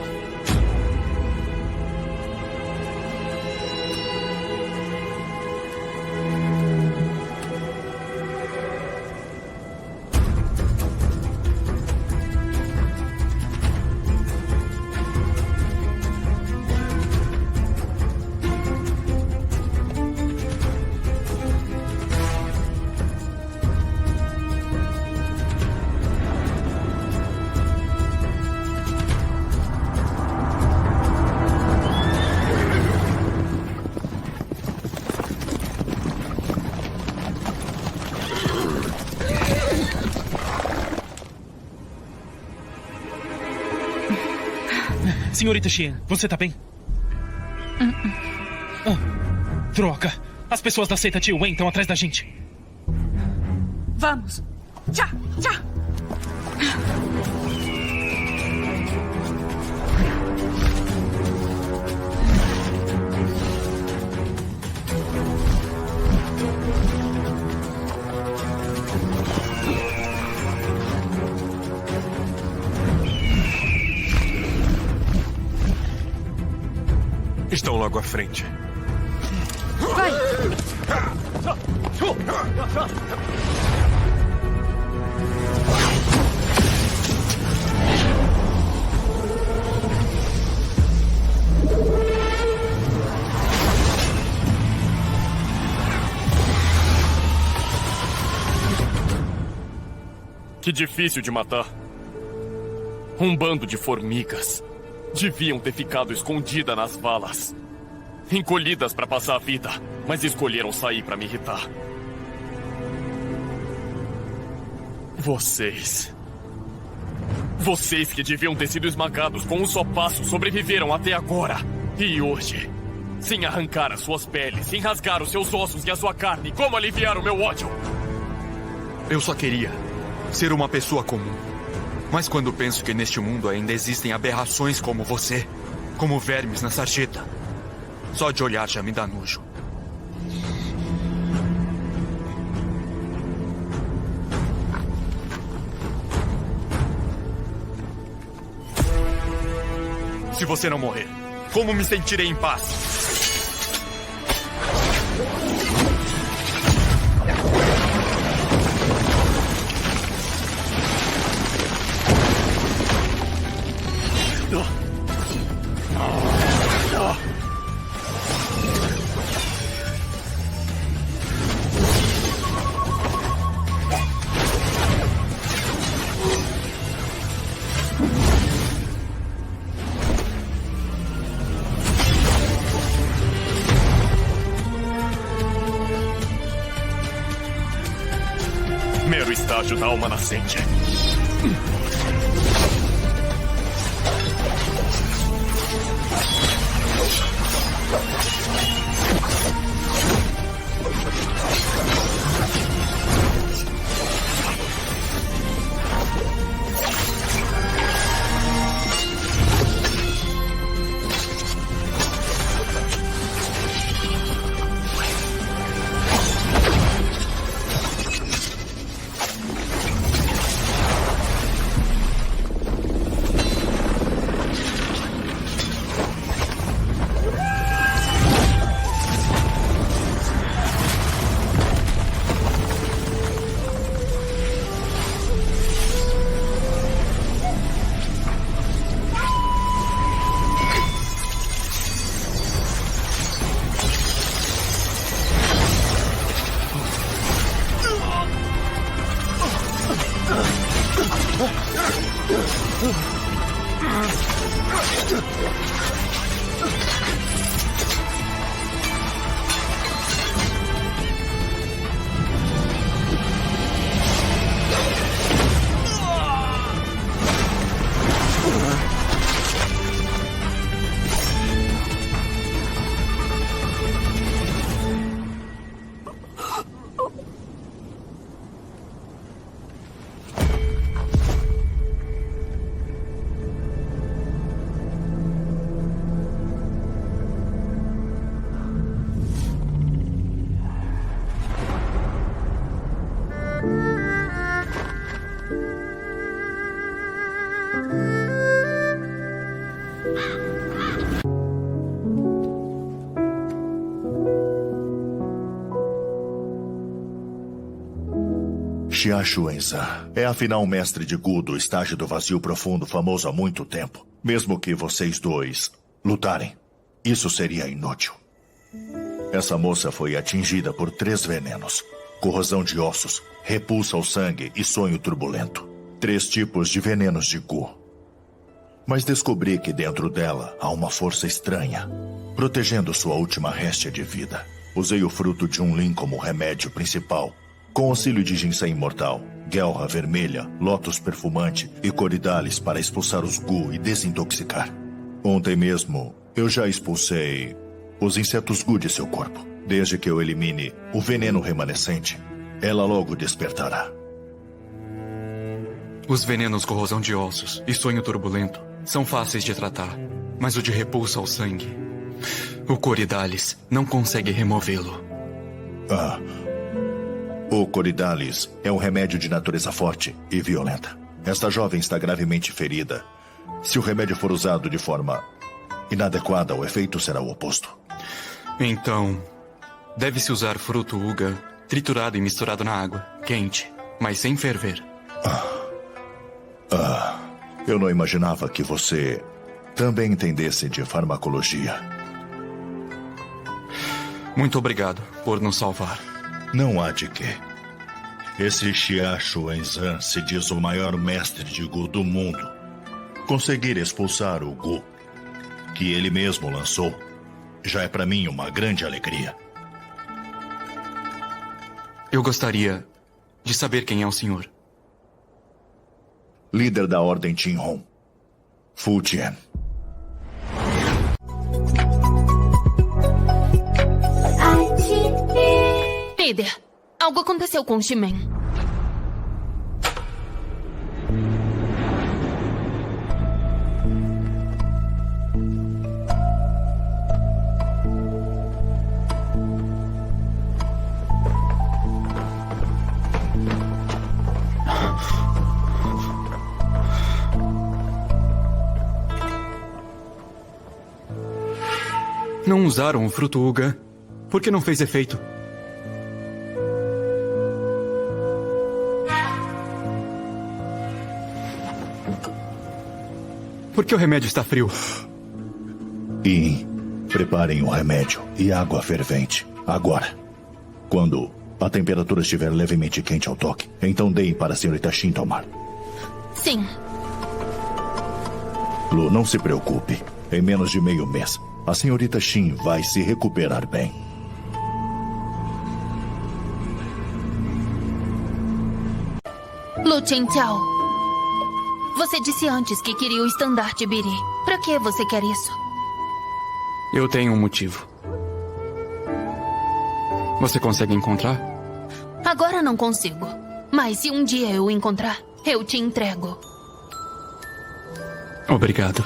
Senhorita Xian, você tá bem? Droga! As pessoas da seita Tio Wen estão atrás da gente. Vamos. Tchá, tchá. Estão logo à frente. Vai! Que difícil de matar. Um bando de formigas. Deviam ter ficado escondidas nas valas. Encolhidas para passar a vida, mas escolheram sair para me irritar. Vocês que deviam ter sido esmagados com um só passo sobreviveram até agora. E hoje, sem arrancar as suas peles, sem rasgar os seus ossos e a sua carne, como aliviar o meu ódio? Eu só queria ser uma pessoa comum. Mas quando penso que neste mundo ainda existem aberrações como você, como vermes na sarjeta, só de olhar já me dá nojo. Se você não morrer, como me sentirei em paz? Mero estágio da alma nascente. Xia Xuanzan é afinal um mestre de Gu do estágio do vazio profundo famoso há muito tempo. Mesmo que vocês dois lutarem, isso seria inútil. Essa moça foi atingida por 3 venenos: corrosão de ossos, repulsa ao sangue e sonho turbulento. 3 tipos de venenos de Gu. Mas descobri que dentro dela há uma força estranha, protegendo sua última réstia de vida. Usei o fruto de Junlin como remédio principal, com auxílio de ginseng imortal, guelra vermelha, lótus perfumante e coridalis para expulsar os Gu e desintoxicar. Ontem mesmo, eu já expulsei os insetos Gu de seu corpo. Desde que eu elimine o veneno remanescente, ela logo despertará. Os venenos corrosão de ossos e sonho turbulento são fáceis de tratar, mas o de repulsa ao sangue, o coridalis, não consegue removê-lo. O coridalis é um remédio de natureza forte e violenta. Esta jovem está gravemente ferida. Se o remédio for usado de forma inadequada, o efeito será o oposto. Então, deve-se usar fruto uga triturado e misturado na água, quente, mas sem ferver. Eu não imaginava que você também entendesse de farmacologia. Muito obrigado por nos salvar. Não há de quê. Esse Xia Xuanzan se diz o maior mestre de Gu do mundo. Conseguir expulsar o Gu, que ele mesmo lançou, já é para mim uma grande alegria. Eu gostaria de saber quem é o senhor. Líder da Ordem Qinghong, Fu Jian. Líder, algo aconteceu com o Ximen. Não usaram o fruto uga. Por que não fez efeito? Por que o remédio está frio? Preparem o remédio e água fervente. Agora. Quando a temperatura estiver levemente quente ao toque, então deem para a senhorita Xin tomar. Sim. Lu, não se preocupe. Em menos de meio mês, a senhorita Xin vai se recuperar bem. Lu Chenqiao, você disse antes que queria o estandarte Biri. Pra que você quer isso? Eu tenho um motivo. Você consegue encontrar? Agora não consigo. Mas se um dia eu o encontrar, eu te entrego. Obrigado.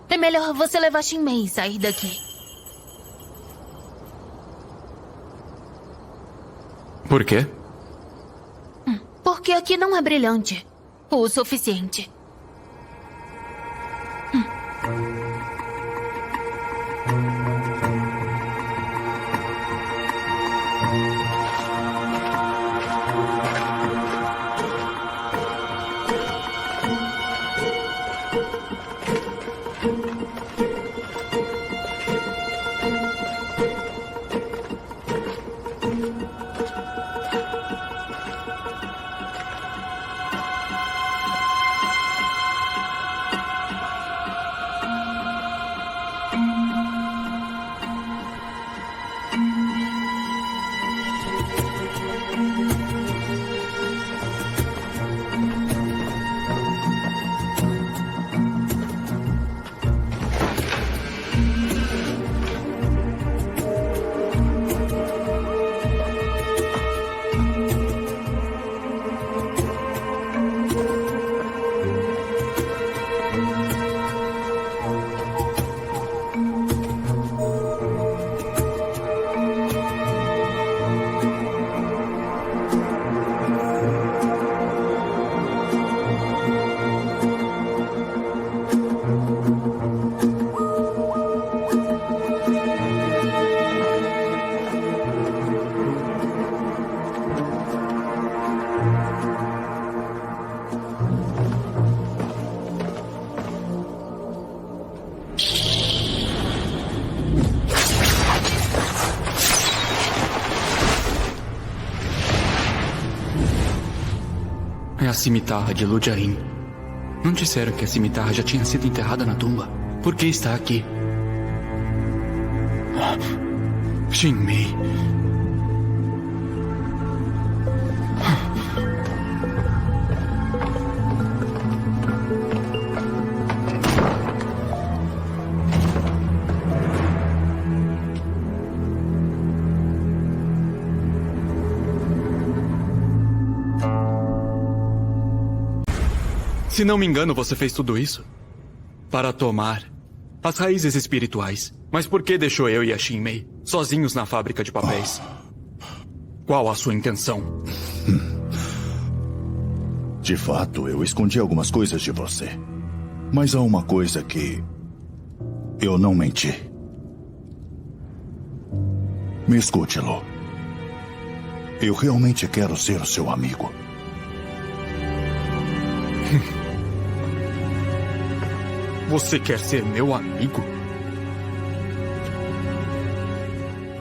É melhor você levar Xinmei e sair daqui. Por quê? Porque aqui não é brilhante o suficiente. É a cimitarra de Lujain. Não disseram que a cimitarra já tinha sido enterrada na tumba? Por que está aqui? Xinmei. Se não me engano, você fez tudo isso para tomar as raízes espirituais. Mas por que deixou eu e a Xinmei sozinhos na fábrica de papéis? Qual a sua intenção? De fato, eu escondi algumas coisas de você. Mas há uma coisa que eu não menti. Me escute, Lu. Eu realmente quero ser o seu amigo. Você quer ser meu amigo?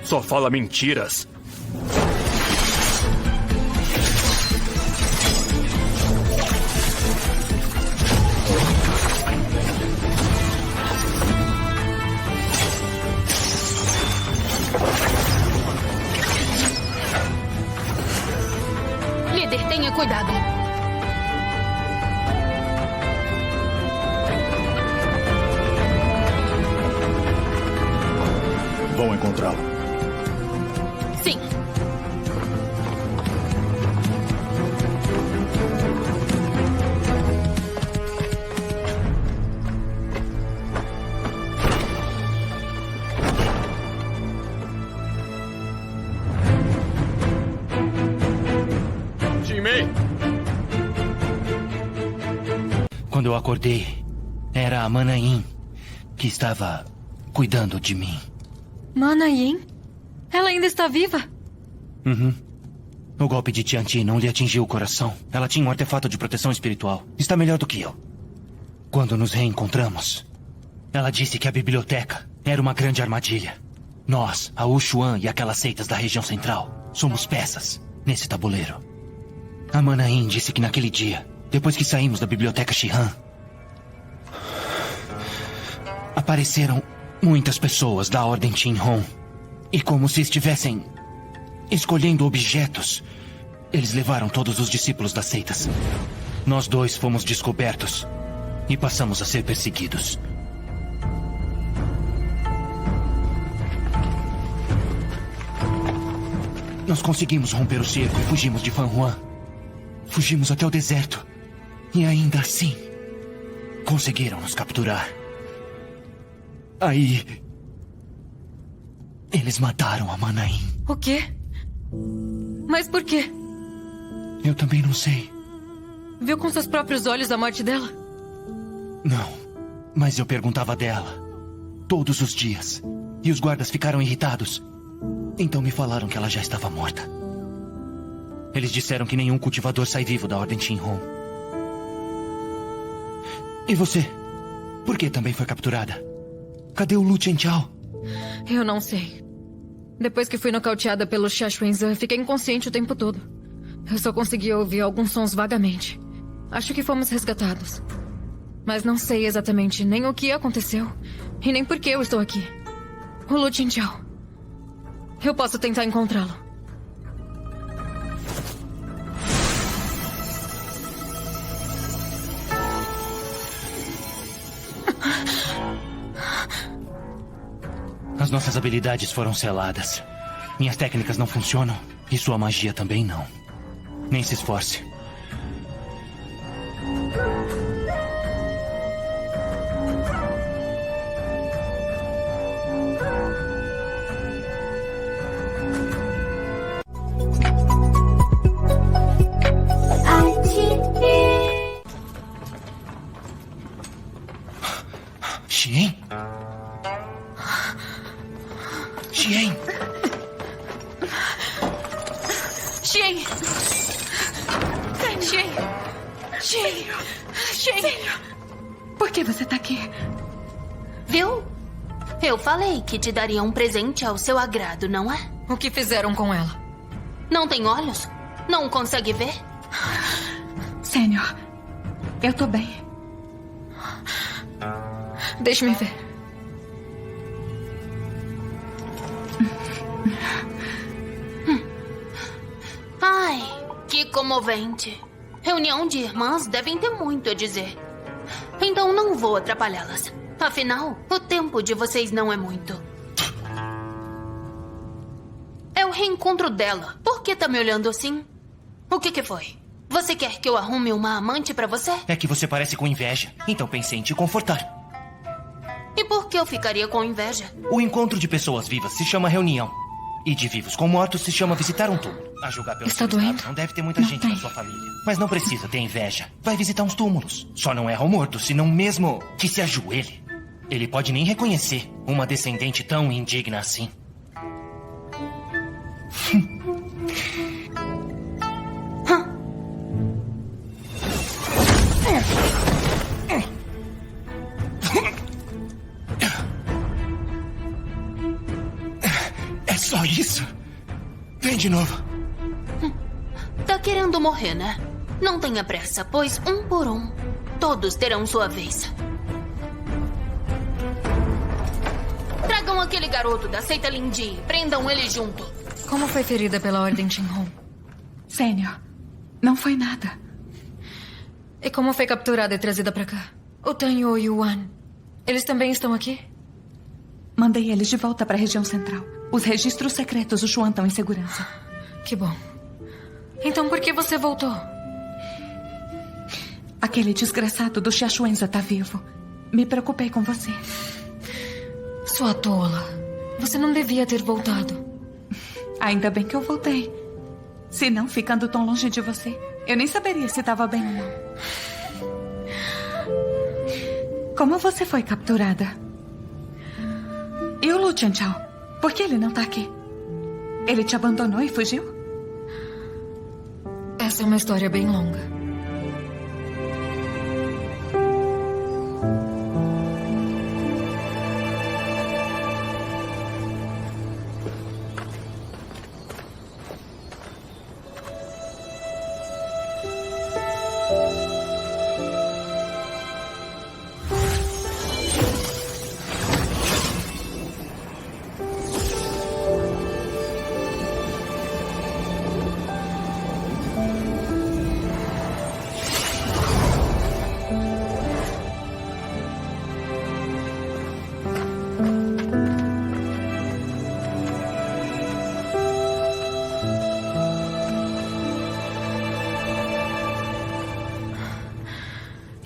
Só fala mentiras. Líder, tenha cuidado. Vão encontrá-lo. Sim. Xinmei! Quando eu acordei, era a Mana Yin que estava cuidando de mim. Mana Yin? Ela ainda está viva? Uhum. O golpe de Tianti não lhe atingiu o coração. Ela tinha um artefato de proteção espiritual. Está melhor do que eu. Quando nos reencontramos, ela disse que a biblioteca era uma grande armadilha. Nós, a Wushuan e aquelas seitas da região central, somos peças nesse tabuleiro. A Mana Yin disse que naquele dia, depois que saímos da biblioteca Shihan, apareceram muitas pessoas da Ordem Qinghong. E como se estivessem escolhendo objetos, eles levaram todos os discípulos das seitas. Nós dois fomos descobertos e passamos a ser perseguidos. Nós conseguimos romper o cerco e fugimos de Fanhuan. Fugimos até o deserto. E ainda assim, conseguiram nos capturar. Aí, eles mataram a Mana Yin. O quê? Mas por quê? Eu também não sei. Viu com seus próprios olhos a morte dela? Não, mas eu perguntava dela todos os dias. E os guardas ficaram irritados. Então me falaram que ela já estava morta. Eles disseram que nenhum cultivador sai vivo da Ordem Qinghong. E você? Por que também foi capturada? Cadê o Lu Chenchao? Eu não sei. Depois que fui nocauteada pelo Xia Xuanzan, fiquei inconsciente o tempo todo. Eu só conseguia ouvir alguns sons vagamente. Acho que fomos resgatados. Mas não sei exatamente nem o que aconteceu e nem por que eu estou aqui. O Lu Chenchao. Eu posso tentar encontrá-lo. As nossas habilidades foram seladas. Minhas técnicas não funcionam e sua magia também não. Nem se esforce. Xian? Xian! Xian! Xian! Xian! Xian! Por que você tá aqui? Viu? Eu falei que te daria um presente ao seu agrado, não é? O que fizeram com ela? Não tem olhos? Não consegue ver? Senhor, eu tô bem. Deixe-me ver. Ai, que comovente. Reunião de irmãs devem ter muito a dizer. Então não vou atrapalhá-las. Afinal, o tempo de vocês não é muito. É o reencontro dela. Por que tá me olhando assim? O que foi? Você quer que eu arrume uma amante pra você? É que você parece com inveja. Então pensei em te confortar. E por que eu ficaria com inveja? O encontro de pessoas vivas se chama reunião. E de vivos com mortos se chama visitar um túmulo. A julgar pelo Está doendo? Não deve ter muita gente na sua família. Mas não precisa ter inveja. Vai visitar uns túmulos. Só não erra o morto, senão mesmo que se ajoelhe. Ele pode nem reconhecer uma descendente tão indigna assim. É só isso? Vem de novo. Tá querendo morrer, né? Não tenha pressa, pois um por um, todos terão sua vez. Tragam aquele garoto da seita Lindi e prendam ele junto. Como foi ferida pela Ordem Shinhong? Senhor, não foi nada. E como foi capturada e trazida pra cá? O Tan e o Yuan, eles também estão aqui? Mandei eles de volta pra região central. Os registros secretos do Xuan estão em segurança. Que bom. Então por que você voltou? Aquele desgraçado do Xiaxuenza tá vivo. Me preocupei com você. Sua tola. Você não devia ter voltado. Ainda bem que eu voltei. Se não, ficando tão longe de você, eu nem saberia se estava bem ou não. Como você foi capturada? E o Lu Chanchao? Por que ele não tá aqui? Ele te abandonou e fugiu? Essa é uma história bem longa.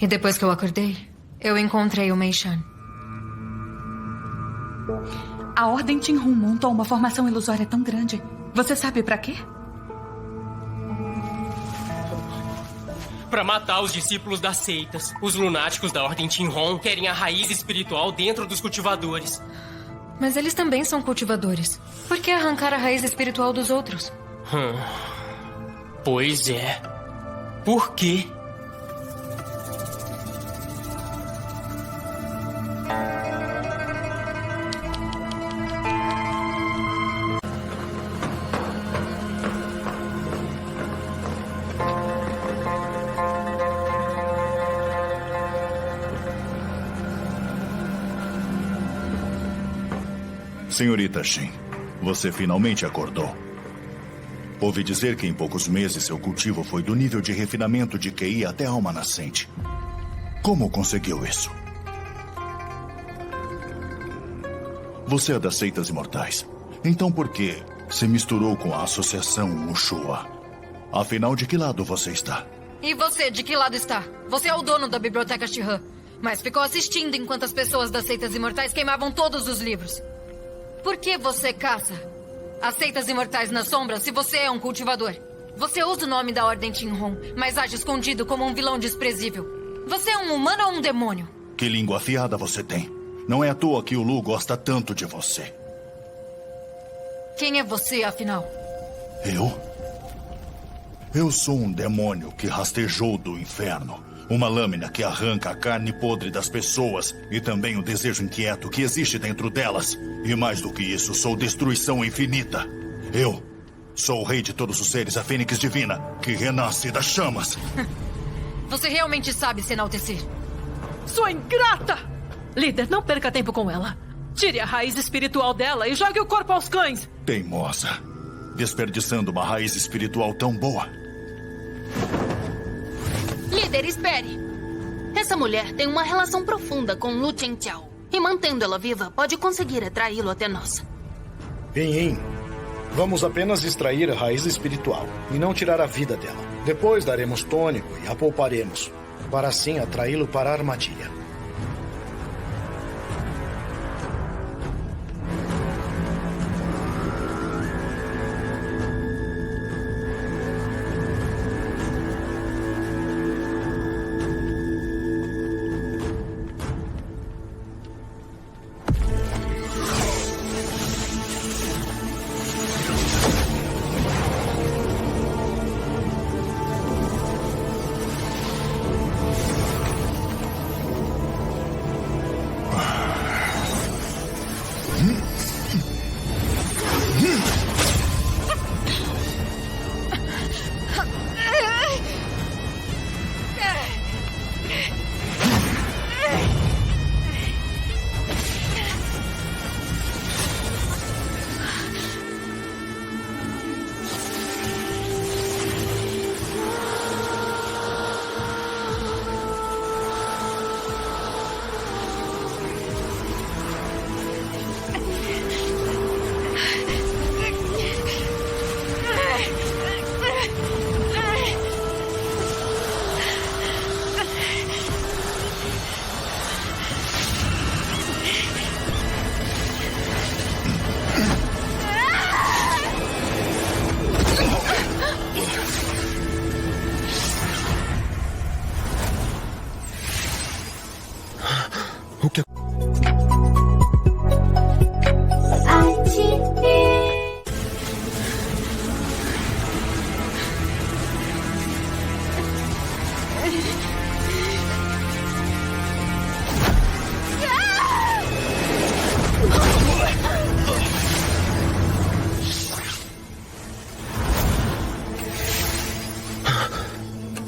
E depois que eu acordei, eu encontrei o Mei Shan. A Ordem Qinghun montou uma formação ilusória tão grande. Você sabe pra quê? Pra matar os discípulos das seitas. Os lunáticos da Ordem Qinghun querem a raiz espiritual dentro dos cultivadores. Mas eles também são cultivadores. Por que arrancar a raiz espiritual dos outros? Pois é. Por quê? Senhorita Shin, você finalmente acordou. Ouvi dizer que em poucos meses seu cultivo foi do nível de refinamento de QI até alma nascente. Como conseguiu isso? Você é das seitas imortais. Então por que se misturou com a associação Wuxua? Afinal, de que lado você está? E você, de que lado está? Você é o dono da Biblioteca Shihan, mas ficou assistindo enquanto as pessoas das seitas imortais queimavam todos os livros. Por que você caça as seitas imortais nas sombras se você é um cultivador? Você usa o nome da Ordem Qinghun, mas age escondido como um vilão desprezível. Você é um humano ou um demônio? Que língua afiada você tem. Não é à toa que o Lu gosta tanto de você. Quem é você, afinal? Eu? Eu sou um demônio que rastejou do inferno. Uma lâmina que arranca a carne podre das pessoas e também o desejo inquieto que existe dentro delas. E mais do que isso, sou destruição infinita. Eu sou o rei de todos os seres, a Fênix Divina, que renasce das chamas. Você realmente sabe se enaltecer. Sua ingrata! Líder, não perca tempo com ela. Tire a raiz espiritual dela e jogue o corpo aos cães. Teimosa. Desperdiçando uma raiz espiritual tão boa. Líder, espere. Essa mulher tem uma relação profunda com Lu Chengqiao. E mantendo ela viva, pode conseguir atraí-lo até nós. Yin, vamos apenas extrair a raiz espiritual e não tirar a vida dela. Depois daremos tônico e a pouparemos, para assim atraí-lo para a armadilha.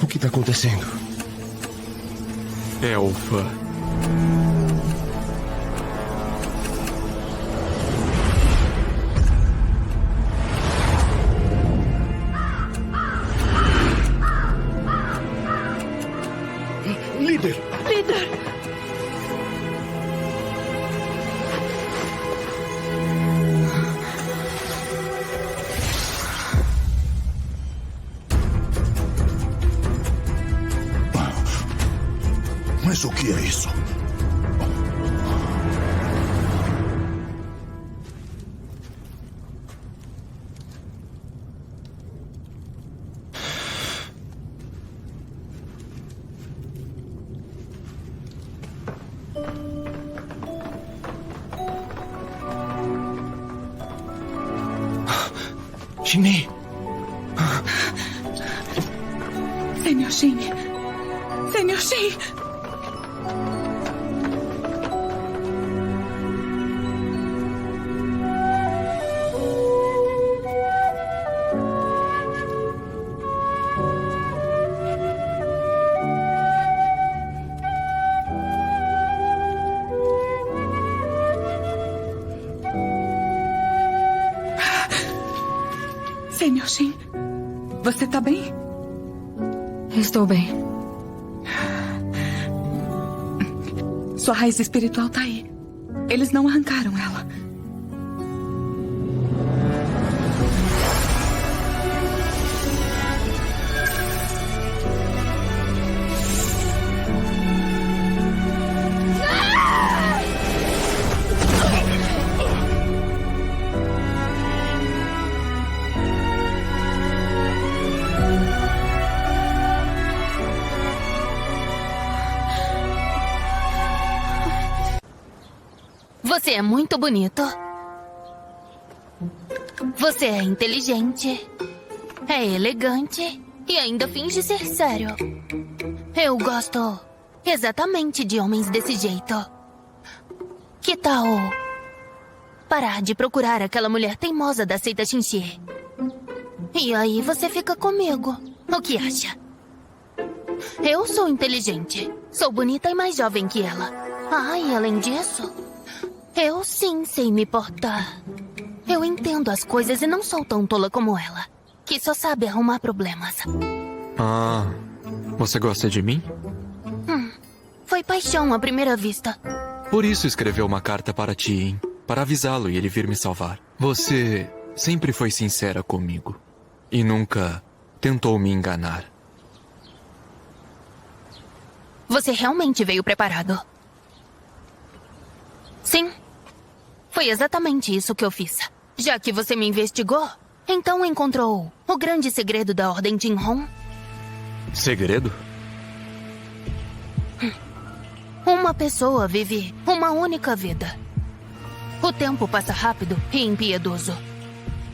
O que está acontecendo? Elfa. Líder! Líder! Mas o que é isso? Xingmei! Senhor Xin! Senhor Xin! Senhor Xin, você tá bem? Estou bem. Sua raiz espiritual tá aí. Eles não arrancaram ela. Você é muito bonito. Você é inteligente. É elegante. E ainda finge ser sério. Eu gosto exatamente de homens desse jeito. Que tal parar de procurar aquela mulher teimosa da seita Xinxie? E aí você fica comigo. O que acha? Eu sou inteligente. Sou bonita e mais jovem que ela. Ah, e além disso, eu sim sei me portar. Eu entendo as coisas e não sou tão tola como ela, que só sabe arrumar problemas. Ah, você gosta de mim? Foi paixão à primeira vista. Por isso escreveu uma carta para Tien, para avisá-lo e ele vir me salvar. Você sempre foi sincera comigo e nunca tentou me enganar. Você realmente veio preparado? Sim. Foi exatamente isso que eu fiz. Já que você me investigou, então encontrou o grande segredo da Ordem Tinhon? Segredo? Uma pessoa vive uma única vida. O tempo passa rápido e impiedoso.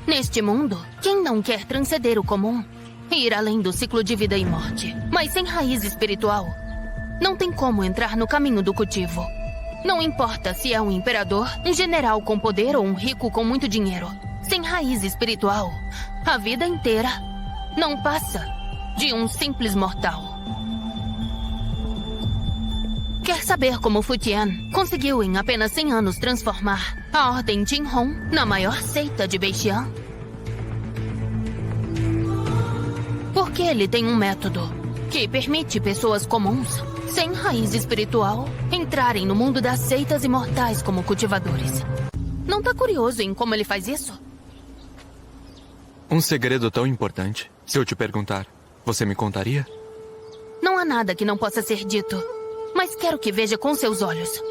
Neste mundo, quem não quer transcender o comum e ir além do ciclo de vida e morte? Mas sem raiz espiritual, não tem como entrar no caminho do cultivo. Não importa se é um imperador, um general com poder ou um rico com muito dinheiro. Sem raiz espiritual, a vida inteira não passa de um simples mortal. Quer saber como Fu Tian conseguiu em apenas 100 anos transformar a Ordem Tinhon na maior seita de Beixian? Porque ele tem um método que permite pessoas comuns, sem raiz espiritual, entrarem no mundo das seitas imortais como cultivadores. Não tá curioso em como ele faz isso? Um segredo tão importante. Se eu te perguntar, você me contaria? Não há nada que não possa ser dito. Mas quero que veja com seus olhos.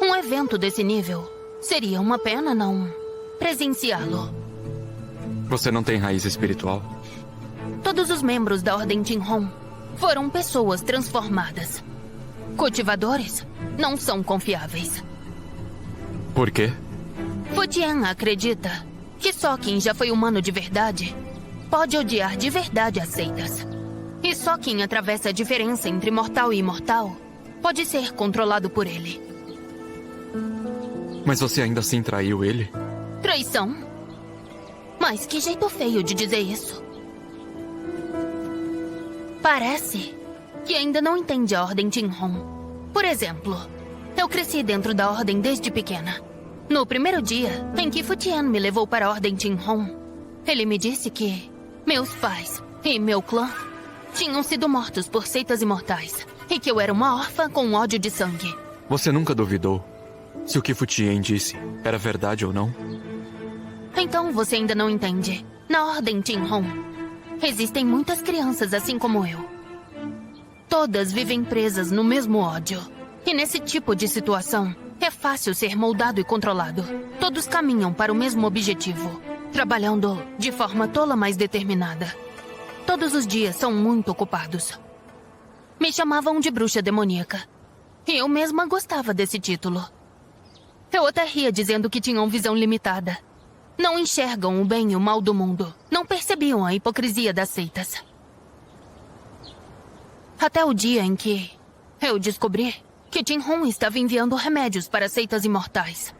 Um evento desse nível seria uma pena não presenciá-lo. Você não tem raiz espiritual? Todos os membros da Ordem Tinhon foram pessoas transformadas. Cultivadores não são confiáveis. Por quê? Fu Tian acredita que só quem já foi humano de verdade pode odiar de verdade as seitas. E só quem atravessa a diferença entre mortal e imortal pode ser controlado por ele. Mas você ainda assim traiu ele? Traição? Mas que jeito feio de dizer isso. Parece que ainda não entende a Ordem Tinhon. Por exemplo, eu cresci dentro da Ordem desde pequena. No primeiro dia em que Fu Tian me levou para a Ordem Tinhon, ele me disse que meus pais e meu clã tinham sido mortos por seitas imortais e que eu era uma órfã com ódio de sangue. Você nunca duvidou se o que Fu Tian disse era verdade ou não? Então você ainda não entende. Na Ordem Tinhon, existem muitas crianças assim como eu. Todas vivem presas no mesmo ódio. E nesse tipo de situação, é fácil ser moldado e controlado. Todos caminham para o mesmo objetivo, trabalhando de forma tola, mas determinada. Todos os dias são muito ocupados. Me chamavam de bruxa demoníaca. E eu mesma gostava desse título. Eu até ria dizendo que tinham visão limitada. Não enxergam o bem e o mal do mundo. Não percebiam a hipocrisia das seitas. Até o dia em que eu descobri que Tinhon estava enviando remédios para seitas imortais.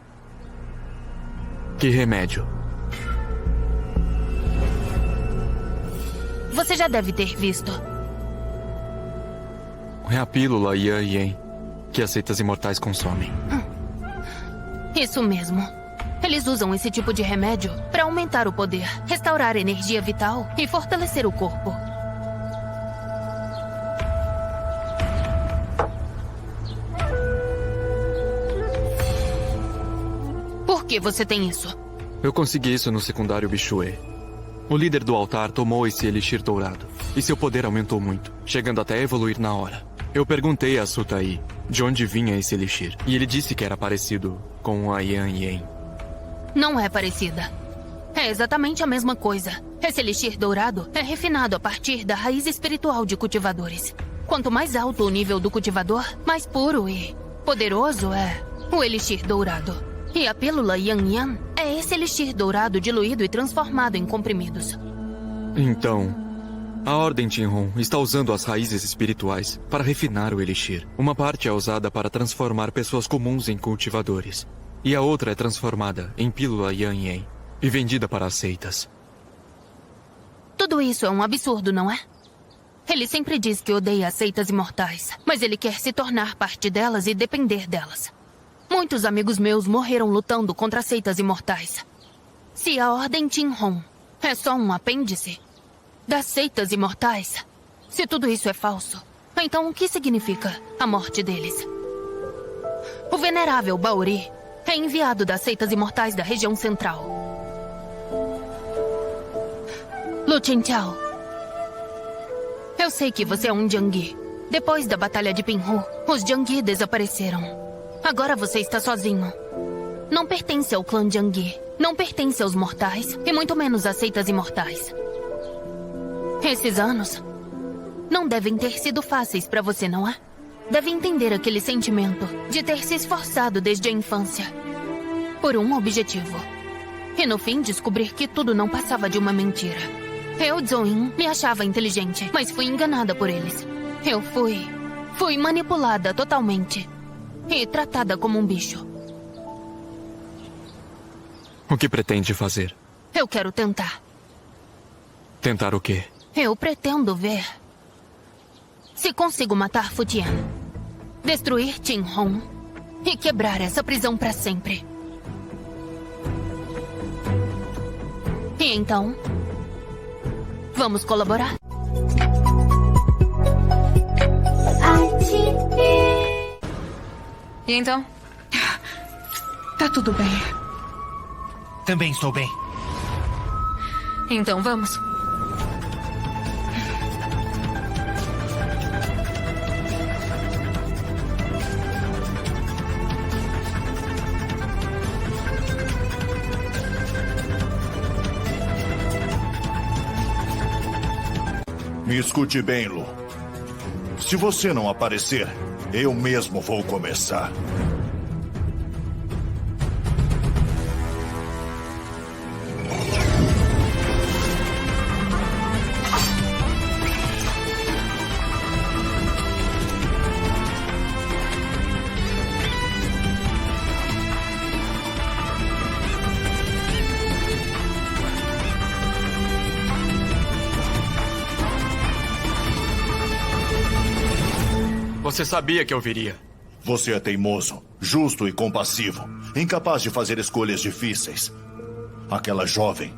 Que remédio? Você já deve ter visto. É a pílula Yan Yan que as seitas imortais consomem. Isso mesmo. Eles usam esse tipo de remédio para aumentar o poder, restaurar a energia vital e fortalecer o corpo. Por que você tem isso? Eu consegui isso no secundário Bichue. O líder do altar tomou esse elixir dourado e seu poder aumentou muito, chegando até a evoluir na hora. Eu perguntei a Sutai de onde vinha esse elixir e ele disse que era parecido com a Yan Yan. Não é parecida. É exatamente a mesma coisa. Esse elixir dourado é refinado a partir da raiz espiritual de cultivadores. Quanto mais alto o nível do cultivador, mais puro e poderoso é o elixir dourado. E a pílula Yan Yan é esse elixir dourado diluído e transformado em comprimidos. Então, a Ordem Tinhon está usando as raízes espirituais para refinar o elixir. Uma parte é usada para transformar pessoas comuns em cultivadores. E a outra é transformada em pílula Yan Yan e vendida para as seitas. Tudo isso é um absurdo, não é? Ele sempre diz que odeia as seitas imortais, mas ele quer se tornar parte delas e depender delas. Muitos amigos meus morreram lutando contra as seitas imortais. Se a Ordem Tinhon é só um apêndice das seitas imortais, se tudo isso é falso, então o que significa a morte deles? O venerável Baori é enviado das seitas imortais da região central. Lu Chenchao, eu sei que você é um Jiangyi. Depois da Batalha de Pinhu, os Jiangyi desapareceram. Agora você está sozinho. Não pertence ao clã Jiangyi, não pertence aos mortais e muito menos às seitas imortais. Esses anos não devem ter sido fáceis para você, não é? Deve entender aquele sentimento de ter se esforçado desde a infância por um objetivo. E no fim descobrir que tudo não passava de uma mentira. Eu, Zoin, me achava inteligente, mas fui enganada por eles. Eu fui manipulada totalmente e tratada como um bicho. O que pretende fazer? Eu quero tentar. Tentar o quê? Eu pretendo ver se consigo matar Fu Tian, destruir Tinhon e quebrar essa prisão para sempre. E então, vamos colaborar? E então? Tá tudo bem. Também estou bem. Então vamos. Me escute bem, Lu. Se você não aparecer, eu mesmo vou começar. Você sabia que eu viria. Você é teimoso, justo e compassivo, incapaz de fazer escolhas difíceis. Aquela jovem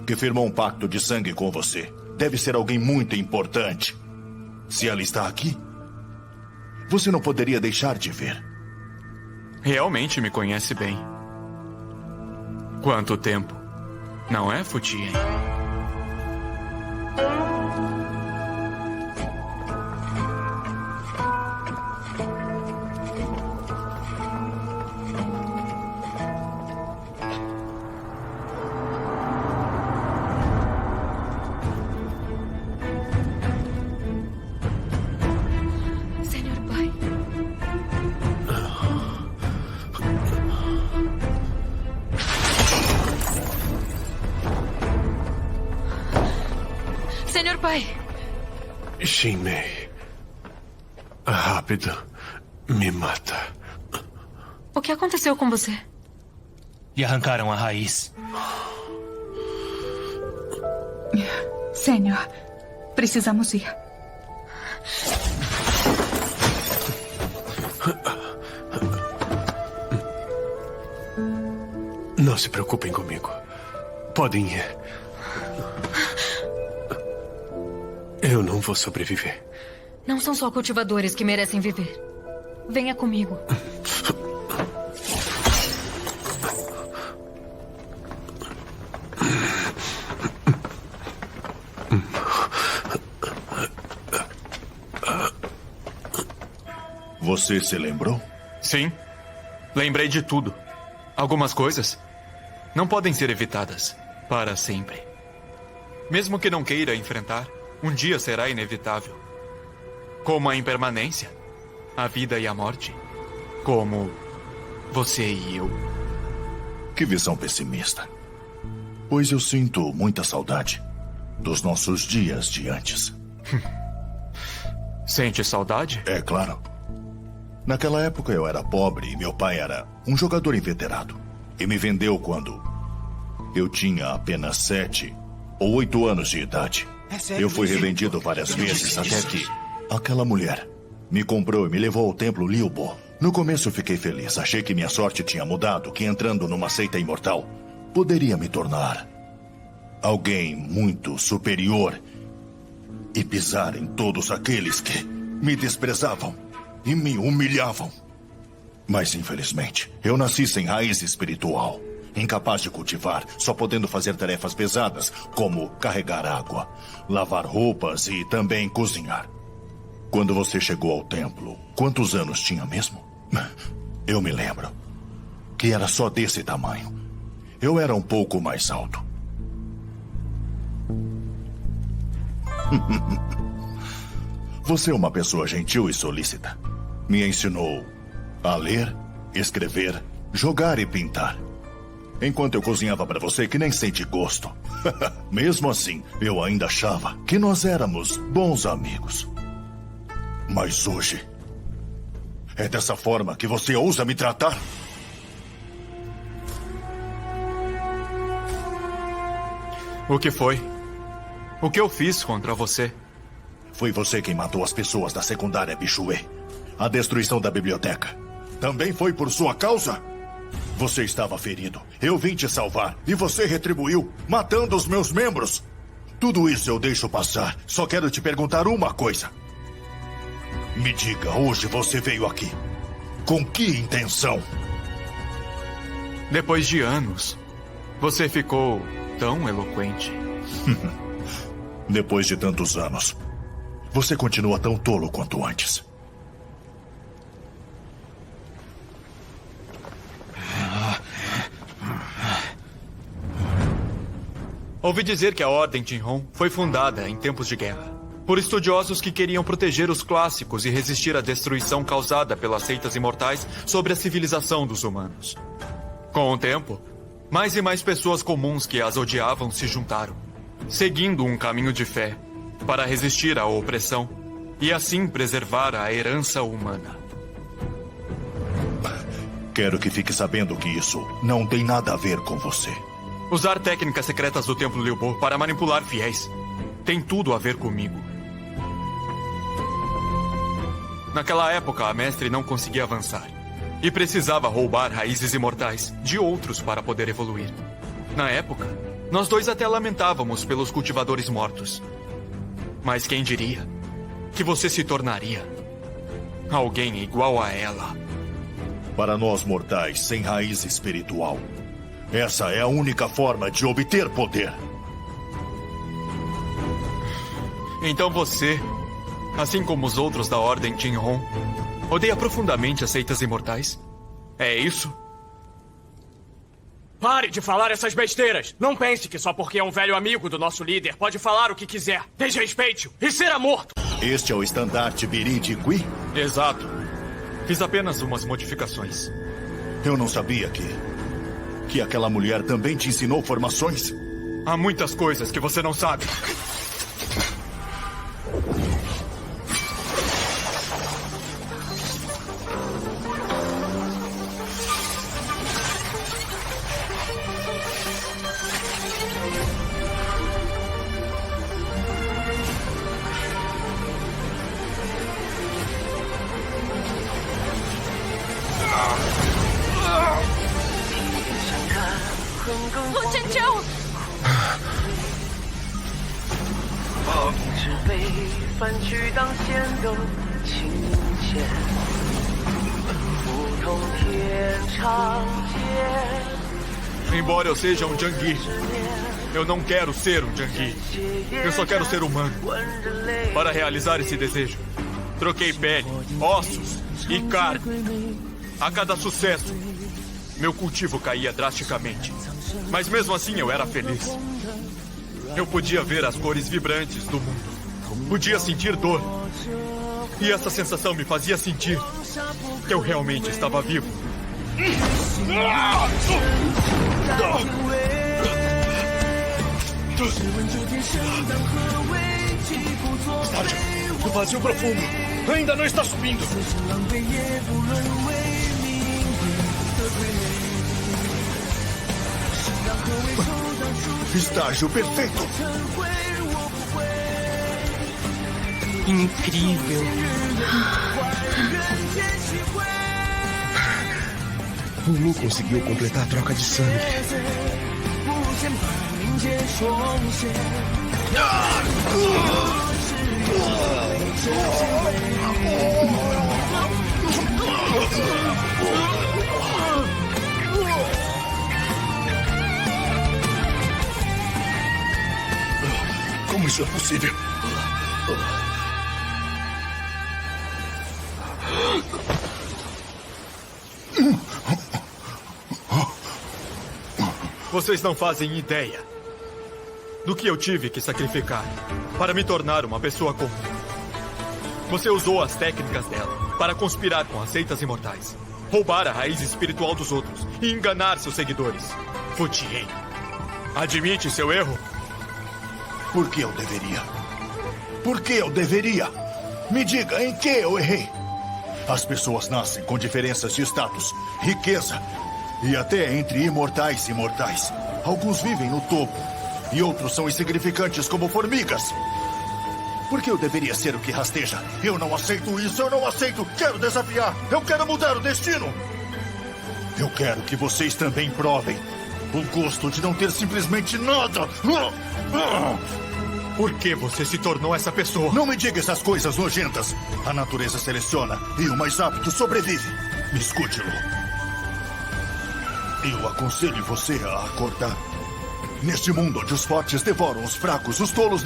que firmou um pacto de sangue com você deve ser alguém muito importante. Se ela está aqui, você não poderia deixar de ver. Realmente me conhece bem. Quanto tempo? Não é, Fu Tian? Senhor Pai. Xinmei. Rápido. Me mata. O que aconteceu com você? E arrancaram a raiz. Senhor, precisamos ir. Não se preocupem comigo. Podem ir. Eu não vou sobreviver. Não são só cultivadores que merecem viver. Venha comigo. Você se lembrou? Sim. Lembrei de tudo. Algumas coisas não podem ser evitadas para sempre. Mesmo que não queira enfrentar, um dia será inevitável. Como a impermanência, a vida e a morte. Como você e eu. Que visão pessimista. Pois eu sinto muita saudade dos nossos dias de antes. Sente saudade? É claro. Naquela época eu era pobre e meu pai era um jogador inveterado. E me vendeu quando eu tinha apenas 7 ou 8 anos de idade. Eu fui revendido várias vezes até que aquela mulher me comprou e me levou ao templo Liubo. No começo eu fiquei feliz. Achei que minha sorte tinha mudado, que entrando numa seita imortal poderia me tornar alguém muito superior e pisar em todos aqueles que me desprezavam e me humilhavam. Mas, infelizmente, eu nasci sem raiz espiritual, incapaz de cultivar, só podendo fazer tarefas pesadas, como carregar água, lavar roupas e também cozinhar. Quando você chegou ao templo, quantos anos tinha mesmo? Eu me lembro que era só desse tamanho. Eu era um pouco mais alto. Você é uma pessoa gentil e solícita. Me ensinou a ler, escrever, jogar e pintar. Enquanto eu cozinhava para você que nem sente gosto. Mesmo assim, eu ainda achava que nós éramos bons amigos. Mas hoje, é dessa forma que você ousa me tratar? O que foi? O que eu fiz contra você? Foi você quem matou as pessoas da secundária Bichuê. A destruição da biblioteca também foi por sua causa? Você estava ferido. Eu vim te salvar e você retribuiu, matando os meus membros. Tudo isso eu deixo passar. Só quero te perguntar uma coisa. Me diga, hoje você veio aqui. Com que intenção? Depois de anos, você ficou tão eloquente. Depois de tantos anos, você continua tão tolo quanto antes. Ouvi dizer que a Ordem Jinhong foi fundada em tempos de guerra por estudiosos que queriam proteger os clássicos e resistir à destruição causada pelas seitas imortais sobre a civilização dos humanos. Com o tempo, mais e mais pessoas comuns que as odiavam se juntaram, seguindo um caminho de fé para resistir à opressão e assim preservar a herança humana. Quero que fique sabendo que isso não tem nada a ver com você. Usar técnicas secretas do Templo Liubo para manipular fiéis tem tudo a ver comigo. Naquela época, a mestre não conseguia avançar e precisava roubar raízes imortais de outros para poder evoluir. Na época, nós dois até lamentávamos pelos cultivadores mortos. Mas quem diria que você se tornaria alguém igual a ela? Para nós mortais sem raiz espiritual, essa é a única forma de obter poder. Então você, assim como os outros da Ordem Jinhong, odeia profundamente as seitas imortais? É isso? Pare de falar essas besteiras! Não pense que só porque é um velho amigo do nosso líder pode falar o que quiser. Desrespeite-o e será morto! Este é o estandarte Biri de Gui? Exato. Fiz apenas umas modificações. Eu não sabia que aquela mulher também te ensinou formações? Há muitas coisas que você não sabe. Embora eu seja um Jiangyi, eu não quero ser um Jiangyi. Eu só quero ser humano. Para realizar esse desejo, troquei pele, ossos e carne. A cada sucesso, meu cultivo caía drasticamente. Mas mesmo assim eu era feliz. Eu podia ver as cores vibrantes do mundo. Podia sentir dor. E essa sensação me fazia sentir que eu realmente estava vivo. Estágio, o vazio profundo ainda não está subindo. Estágio perfeito. incrível. O Lu conseguiu completar a troca de sangue. Como isso é possível? Vocês não fazem ideia do que eu tive que sacrificar para me tornar uma pessoa comum. Você usou as técnicas dela para conspirar com as seitas imortais, roubar a raiz espiritual dos outros e enganar seus seguidores. Fu Tien, admite seu erro? Por que eu deveria? Por que eu deveria? Me diga, em que eu errei? As pessoas nascem com diferenças de status, riqueza e até entre imortais e mortais. Alguns vivem no topo e outros são insignificantes como formigas. Por que eu deveria ser o que rasteja? Eu não aceito isso, eu não aceito. Quero desafiar, eu quero mudar o destino. Eu quero que vocês também provem o gosto de não ter simplesmente nada. Por que você se tornou essa pessoa? Não me diga essas coisas nojentas. A natureza seleciona e o mais apto sobrevive. Me escute, Lu. Eu aconselho você a acordar. Neste mundo onde os fortes devoram os fracos, os tolos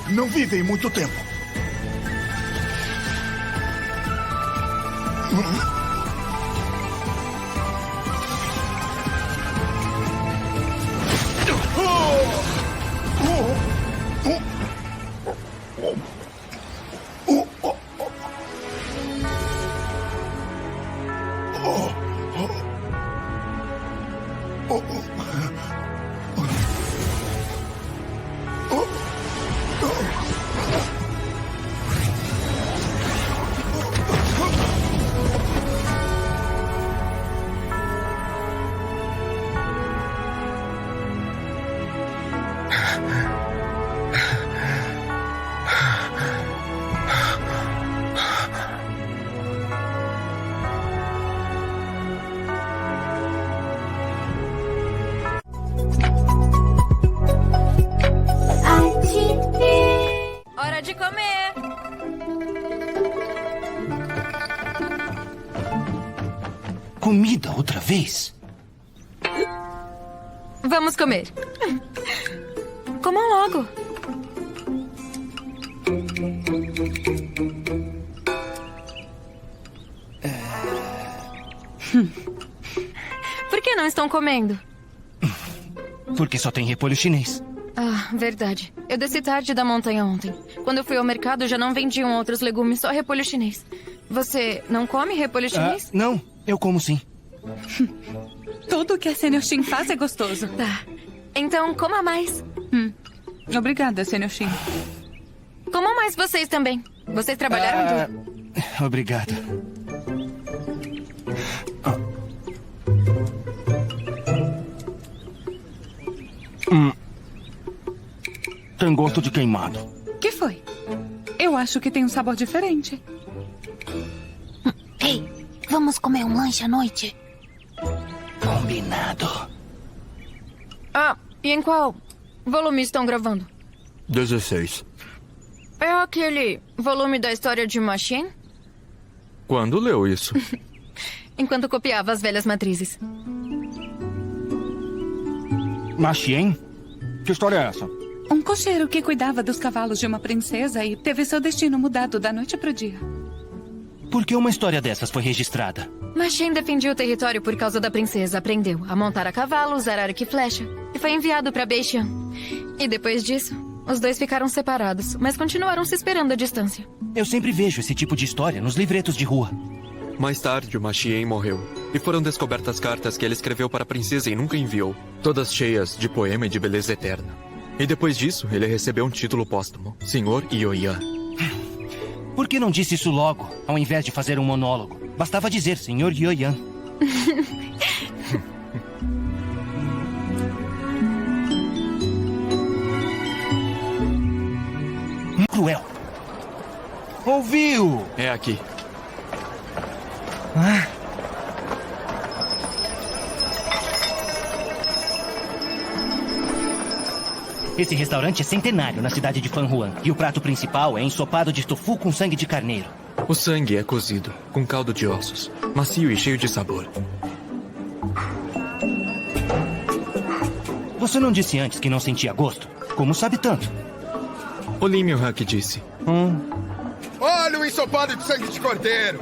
não vivem muito tempo. Hora de comer! Comida outra vez? Vamos comer. Comam logo. Por que não estão comendo? Porque só tem repolho chinês. Ah, verdade. Eu desci tarde da montanha ontem. Quando eu fui ao mercado, já não vendiam outros legumes, só repolho chinês. Você não come repolho chinês? Não, eu como sim. Tudo que a Sr. Shin faz é gostoso. Tá. Então, coma mais. Obrigada, Sr. Shin. Comam mais vocês também. Vocês trabalharam duro. Obrigado. Tem gosto de queimado. Que foi? Eu acho que tem um sabor diferente. Ei, vamos comer um lanche à noite? Combinado. Ah, e em qual volume estão gravando? 16. É aquele volume da história de Machien? Quando leu isso? Enquanto copiava as velhas matrizes. Machien? Que história é essa? Um cocheiro que cuidava dos cavalos de uma princesa e teve seu destino mudado da noite pro dia. Por que uma história dessas foi registrada? Machien defendia o território por causa da princesa. Aprendeu a montar a cavalo, usar arco e flecha. E foi enviado pra Beixian. E depois disso, os dois ficaram separados, mas continuaram se esperando à distância. Eu sempre vejo esse tipo de história nos livretos de rua. Mais tarde, o Machien morreu. E foram descobertas cartas que ele escreveu para a princesa e nunca enviou. Todas cheias de poema e de beleza eterna. E depois disso, ele recebeu um título póstumo. Senhor Ioyan. Por que não disse isso logo, ao invés de fazer um monólogo? Bastava dizer, Senhor Ioyan. Cruel. Ouviu? É aqui. Esse restaurante é centenário na cidade de Fanhuan. E o prato principal é ensopado de tofu com sangue de carneiro. O sangue é cozido, com caldo de ossos. Macio e cheio de sabor. Você não disse antes que não sentia gosto? Como sabe tanto? O Lee Myung-hak disse. Olha o ensopado de sangue de cordeiro!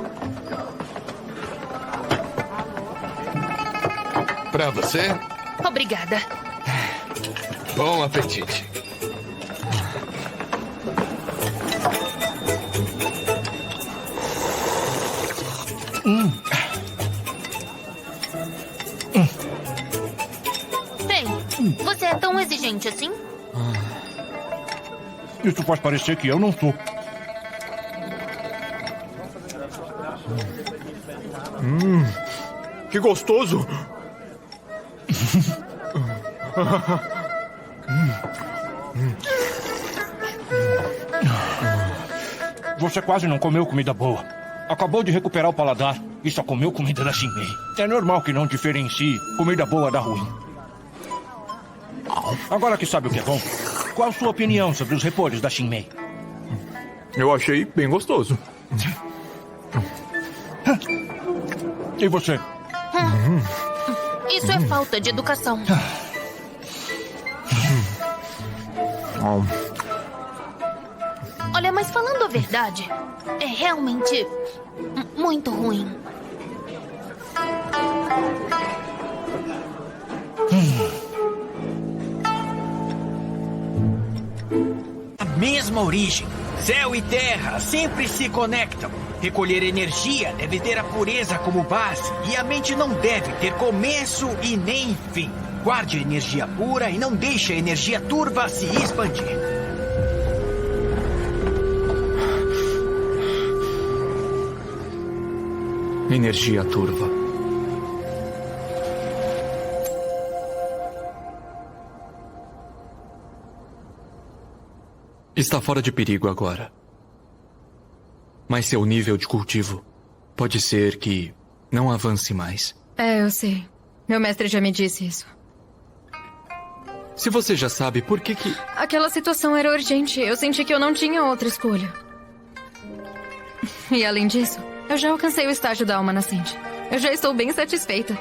Pra você? Obrigada. Bom apetite. Ei, você é tão exigente assim? Isso faz parecer que eu não sou. Que gostoso! Você quase não comeu comida boa. Acabou de recuperar o paladar e só comeu comida da Xinmei. É normal que não diferencie comida boa da ruim. Agora que sabe o que é bom, qual a sua opinião sobre os repolhos da Xinmei? Eu achei bem gostoso. E você? Isso é falta de educação. Olha, mas falando a verdade, é realmente muito ruim. A mesma origem. Céu e terra sempre se conectam. Recolher energia deve ter a pureza como base. E a mente não deve ter começo e nem fim. Guarde a energia pura e não deixe a energia turva se expandir. Energia turva. Está fora de perigo agora. Mas seu nível de cultivo pode ser que não avance mais. É, eu sei. Meu mestre já me disse isso. Se você já sabe, por que que... Aquela situação era urgente. Eu senti que eu não tinha outra escolha. E além disso, eu já alcancei o estágio da alma nascente. Eu já estou bem satisfeita.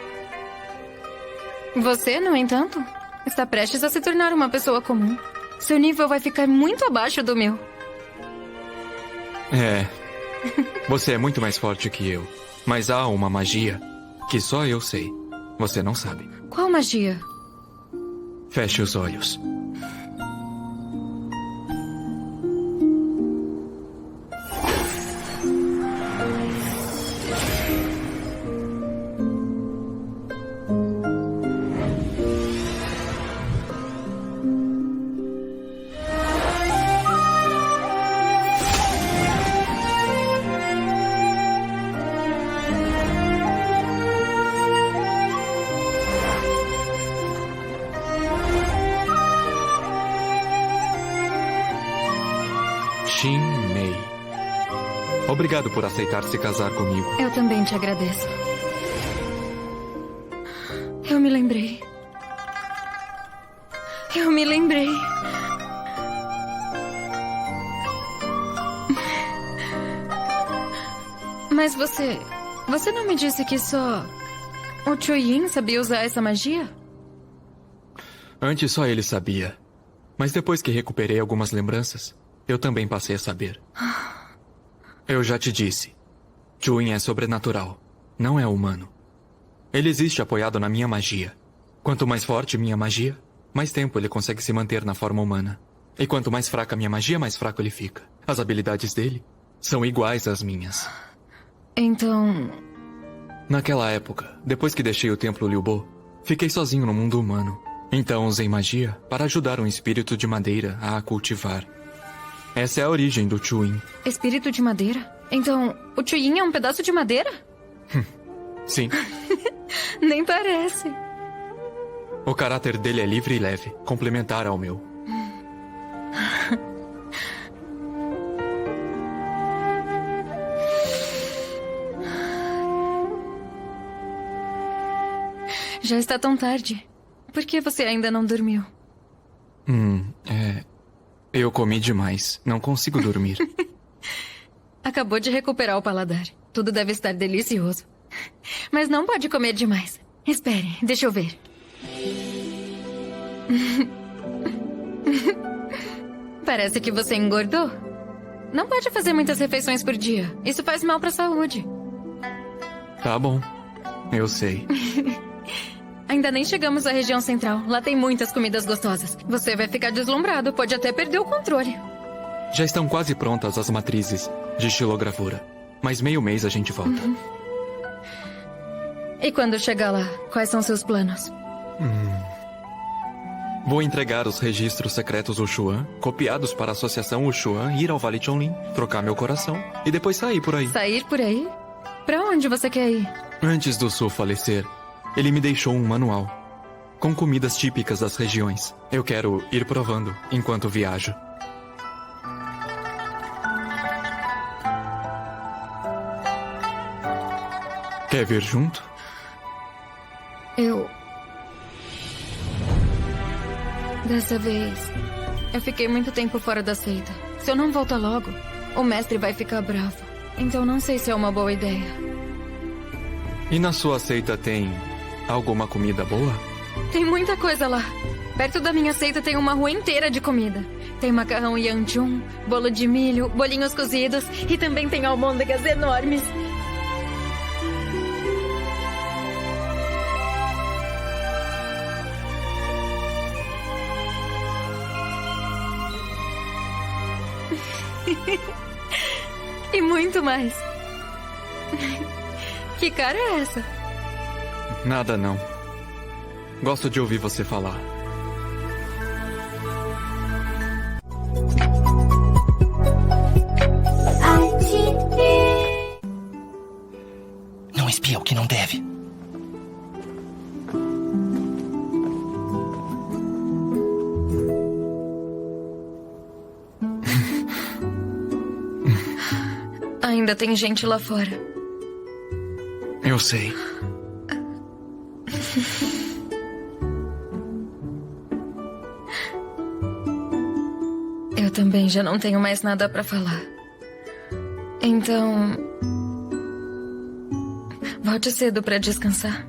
Você, no entanto, está prestes a se tornar uma pessoa comum. Seu nível vai ficar muito abaixo do meu. É. Você é muito mais forte que eu. Mas há uma magia que só eu sei. Você não sabe. Qual magia? Feche os olhos. Xinmei. Obrigado por aceitar se casar comigo. Eu também te agradeço. Eu me lembrei. Eu me lembrei. Mas você não me disse que só o Chuyin sabia usar essa magia? Antes só ele sabia. Mas depois que recuperei algumas lembranças, eu também passei a saber. Eu já te disse. Chuyin é sobrenatural. Não é humano. Ele existe apoiado na minha magia. Quanto mais forte minha magia, mais tempo ele consegue se manter na forma humana. E quanto mais fraca minha magia, mais fraco ele fica. As habilidades dele são iguais às minhas. Então... Naquela época, depois que deixei o templo Liubo, fiquei sozinho no mundo humano. Então usei magia para ajudar um espírito de madeira a a cultivar. Essa é a origem do Chuyin. Espírito de madeira? Então, o Chuyin é um pedaço de madeira? Sim. Nem parece. O caráter dele é livre e leve, complementar ao meu. Já está tão tarde. Por que você ainda não dormiu? Eu comi demais. Não consigo dormir. Acabou de recuperar o paladar. Tudo deve estar delicioso. Mas não pode comer demais. Espere, deixa eu ver. Parece que você engordou. Não pode fazer muitas refeições por dia. Isso faz mal para a saúde. Tá bom. Eu sei. Ainda nem chegamos à região central. Lá tem muitas comidas gostosas. Você vai ficar deslumbrado. Pode até perder o controle. Já estão quase prontas as matrizes de estilogravura. Mais meio mês a gente volta. E quando chegar lá, quais são seus planos? Vou entregar os registros secretos Ushuan, copiados para a Associação Ushuan, ir ao Vale Chonlin, trocar meu coração e depois sair por aí. Sair por aí? Pra onde você quer ir? Antes do Sul falecer, ele me deixou um manual com comidas típicas das regiões. Eu quero ir provando enquanto viajo. Quer vir junto? Dessa vez, eu fiquei muito tempo fora da seita. Se eu não voltar logo, o mestre vai ficar bravo. Então não sei se é uma boa ideia. E na sua seita tem alguma comida boa? Tem muita coisa lá. Perto da minha seita tem uma rua inteira de comida. Tem macarrão yanjun, bolo de milho, bolinhos cozidos e também tem almôndegas enormes. E muito mais. Que cara é essa? Nada não. Gosto de ouvir você falar. Não espia o que não deve. Ainda tem gente lá fora. Eu sei. Eu também já não tenho mais nada pra falar. Então, volte cedo pra descansar.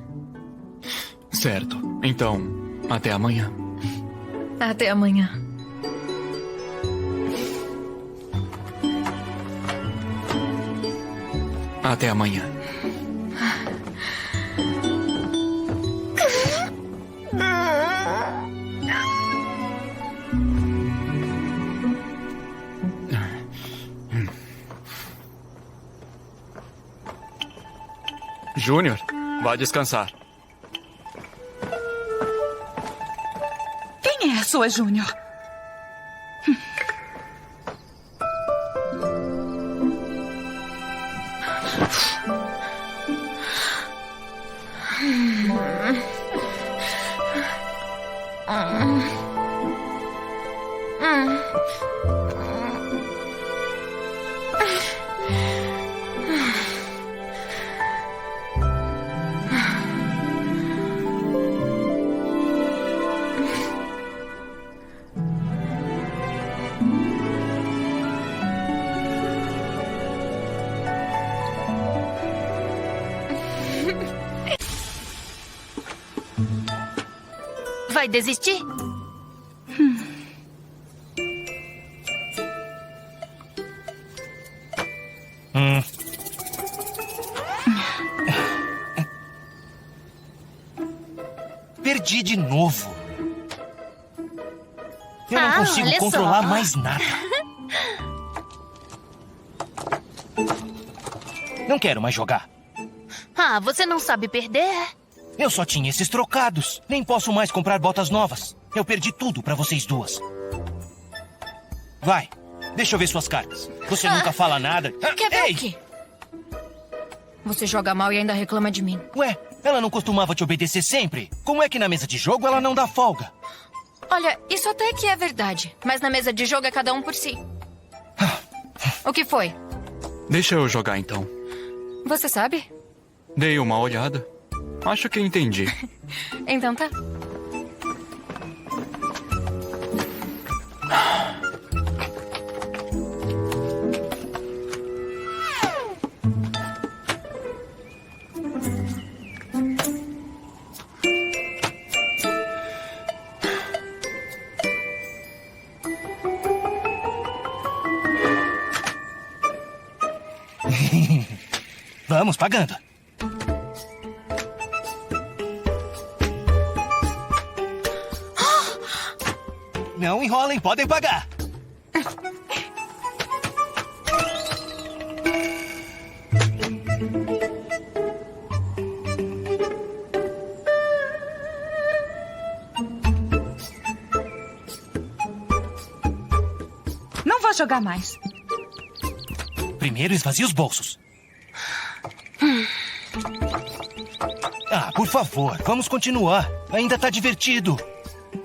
Certo. Então, até amanhã. Até amanhã. Até amanhã. Júnior, vá descansar. Quem é a sua Júnior? Vai desistir? Perdi de novo. Eu não consigo controlar mais nada. Não quero mais jogar. Ah, você não sabe perder? Eu só tinha esses trocados. Nem posso mais comprar botas novas. Eu perdi tudo pra vocês duas. Vai, deixa eu ver suas cartas. Você nunca fala nada. Quer ver o quê? Você joga mal e ainda reclama de mim. Ué, ela não costumava te obedecer sempre? Como é que na mesa de jogo ela não dá folga? Olha, isso até que é verdade. Mas na mesa de jogo é cada um por si. O que foi? Deixa eu jogar então. Você sabe? Dei uma olhada. Acho que entendi. Então tá. Vamos, pagando. Não enrolem, podem pagar. Não vou jogar mais. Primeiro esvazie os bolsos. Ah, por favor, vamos continuar. Ainda tá divertido.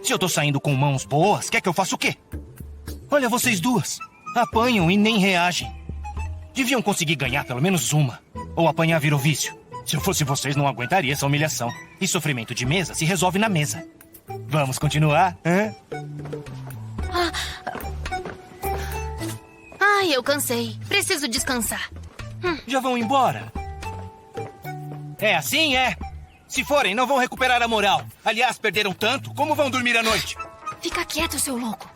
Se eu tô saindo com mãos boas, quer que eu faça o quê? Olha vocês duas. Apanham e nem reagem. Deviam conseguir ganhar pelo menos uma. Ou apanhar virou vício. Se eu fosse vocês, não aguentaria essa humilhação. E sofrimento de mesa se resolve na mesa. Vamos continuar, hã? Ai, eu cansei. Preciso descansar. Já vão embora? É assim, é? Se forem, não vão recuperar a moral. Aliás, perderam tanto, como vão dormir à noite? Fica quieto, seu louco.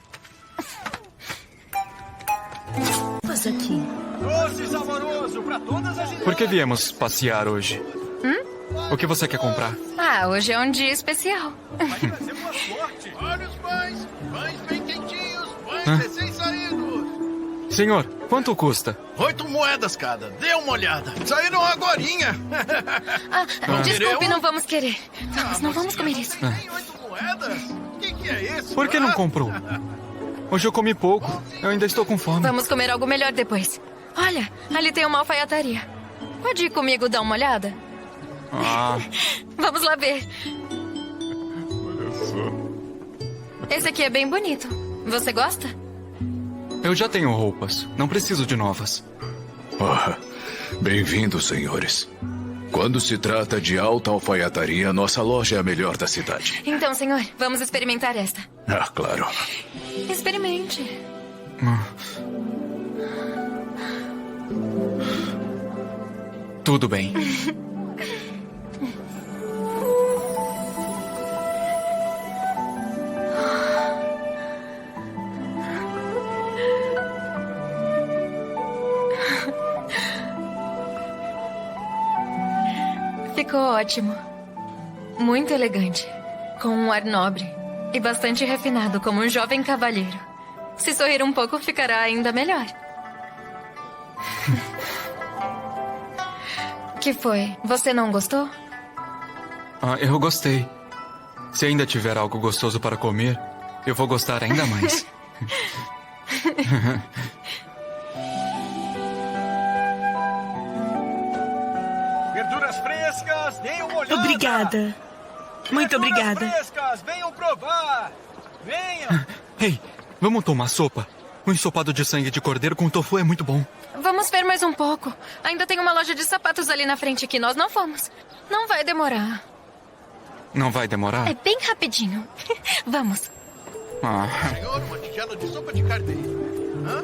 Mas aqui. Doce saboroso pra todas as... Por que viemos passear hoje? O que você quer comprar? Ah, hoje é um dia especial. Olha os pães. Pães bem quentinhos. Pães Hã? recém-saídos. Senhor, quanto custa? 8 moedas cada. Dê uma olhada. Saíram agorinha. Desculpe, não vamos querer. Vamos, não vamos comer isso. Moedas? Que é isso? Por que não comprou? Hoje eu comi pouco. Eu ainda estou com fome. Vamos comer algo melhor depois. Olha, ali tem uma alfaiataria. Pode ir comigo dar uma olhada? Ah, Vamos lá ver. olha só. Esse aqui é bem bonito. Você gosta? Eu já tenho roupas. Não preciso de novas. Bem-vindos, senhores. Quando se trata de alta alfaiataria, nossa loja é a melhor da cidade. Então, senhor, vamos experimentar esta. Ah, claro. Experimente. Tudo bem. Ficou ótimo. Muito elegante. Com um ar nobre. E bastante refinado, como um jovem cavalheiro. Se sorrir um pouco, ficará ainda melhor. Que foi? Você não gostou? Ah, eu gostei. Se ainda tiver algo gostoso para comer, eu vou gostar ainda mais. Verduras frescas, deem uma olhada. Obrigada. Muito obrigada. Verduras frescas, venham provar. Venham. Ei, vamos tomar sopa? Um ensopado de sangue de cordeiro com tofu é muito bom. Vamos ver mais um pouco. Ainda tem uma loja de sapatos ali na frente que nós não fomos. Não vai demorar. Não vai demorar? É bem rapidinho. Vamos. Ah. Senhor, uma tigela de sopa de carneiro. Hã?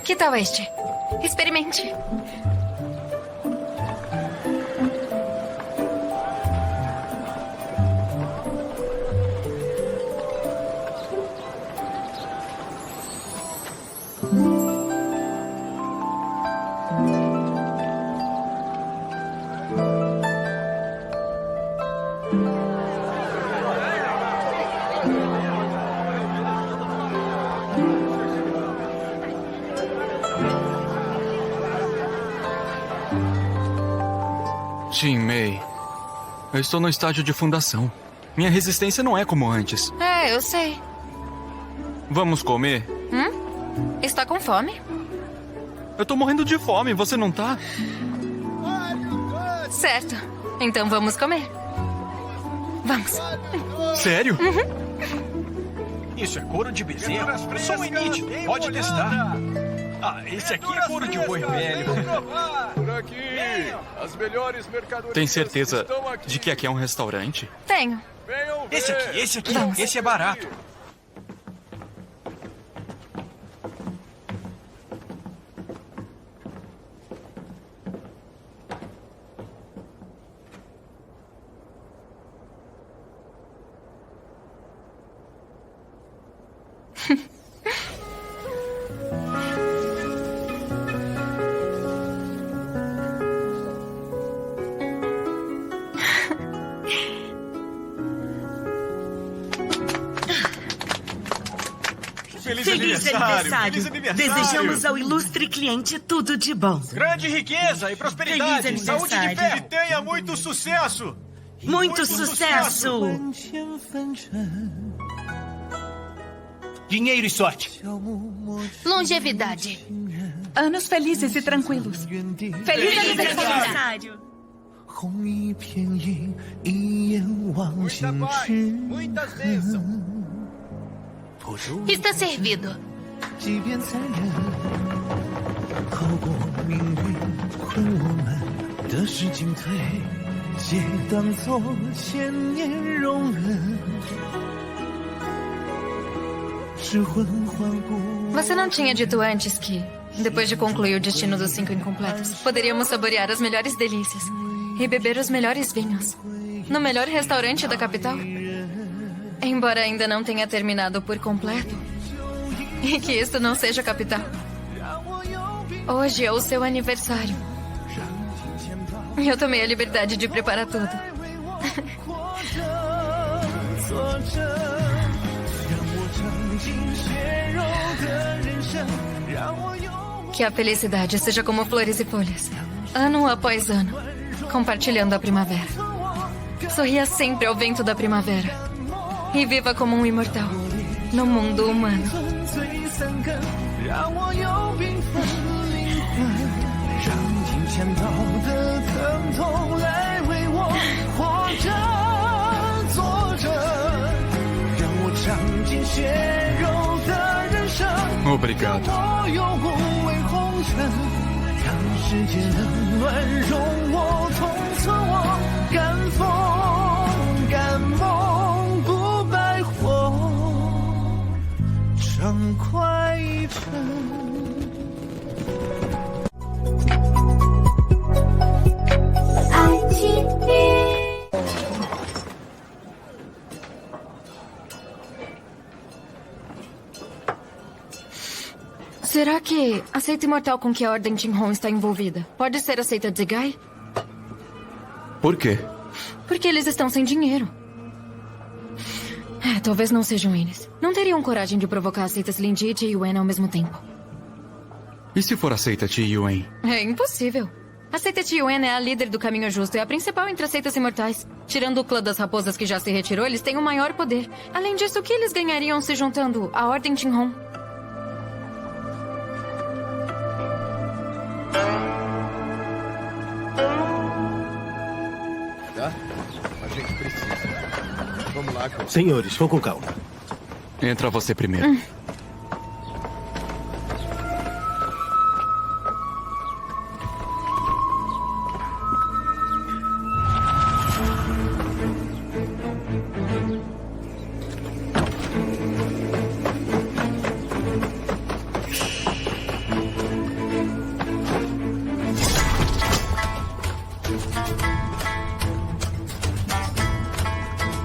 Que tal este? Experimente. Jin Mei, eu estou no estágio de fundação. Minha resistência não é como antes. É, eu sei. Vamos comer? Está com fome? Eu tô morrendo de fome, você não tá? Certo. Então vamos comer. Vamos. Sério? Isso é couro de bezerro. Som é nítido. Pode testar. Esse aqui é couro de boi velho. Por aqui. As melhores mercadorias. Tem certeza estão aqui. de que aqui é um restaurante? Tenho. Venham ver. Esse aqui, Vamos. esse é barato. Feliz aniversário! Desejamos ao ilustre cliente tudo de bom. Grande riqueza e prosperidade. Feliz Saúde de aniversário. pé. E tenha muito sucesso. Muito sucesso! Dinheiro e sorte. Longevidade. Anos felizes e tranquilos. Feliz aniversário! 红一片云，一眼望尽世。 Muitas bênçãos. Está servido. 即便残忍，好过命运困我们的是进退，皆当作千年容忍。是魂换故。 Você não tinha dito antes que, depois de concluir o destino dos 5 incompletos, poderíamos saborear as melhores delícias e beber os melhores vinhos no melhor restaurante da capital? Embora ainda não tenha terminado por completo. E que isso não seja capital. Hoje é o seu aniversário. E eu tomei a liberdade de preparar tudo. Que a felicidade seja como flores e folhas, ano após ano, compartilhando a primavera. Sorria sempre ao vento da primavera. E viva como um imortal no mundo humano. Obrigado. 世界冷暖容我同存我感风不败火畅快一程 Será que a seita imortal com que a Ordem Tinhon está envolvida pode ser a seita Zegai? Por quê? Porque eles estão sem dinheiro. Talvez não sejam eles. Não teriam coragem de provocar as seitas Lindi e Tiyuan ao mesmo tempo. E se for aceita Tiyuan? É impossível. A seita Tiyuan é a líder do caminho justo e a principal entre as seitas imortais. Tirando o clã das raposas que já se retirou, eles têm o maior poder. Além disso, o que eles ganhariam se juntando à Ordem Tinhon? Tá? A gente precisa. Vamos lá, Cole. Senhores, vão com calma. Entra você primeiro.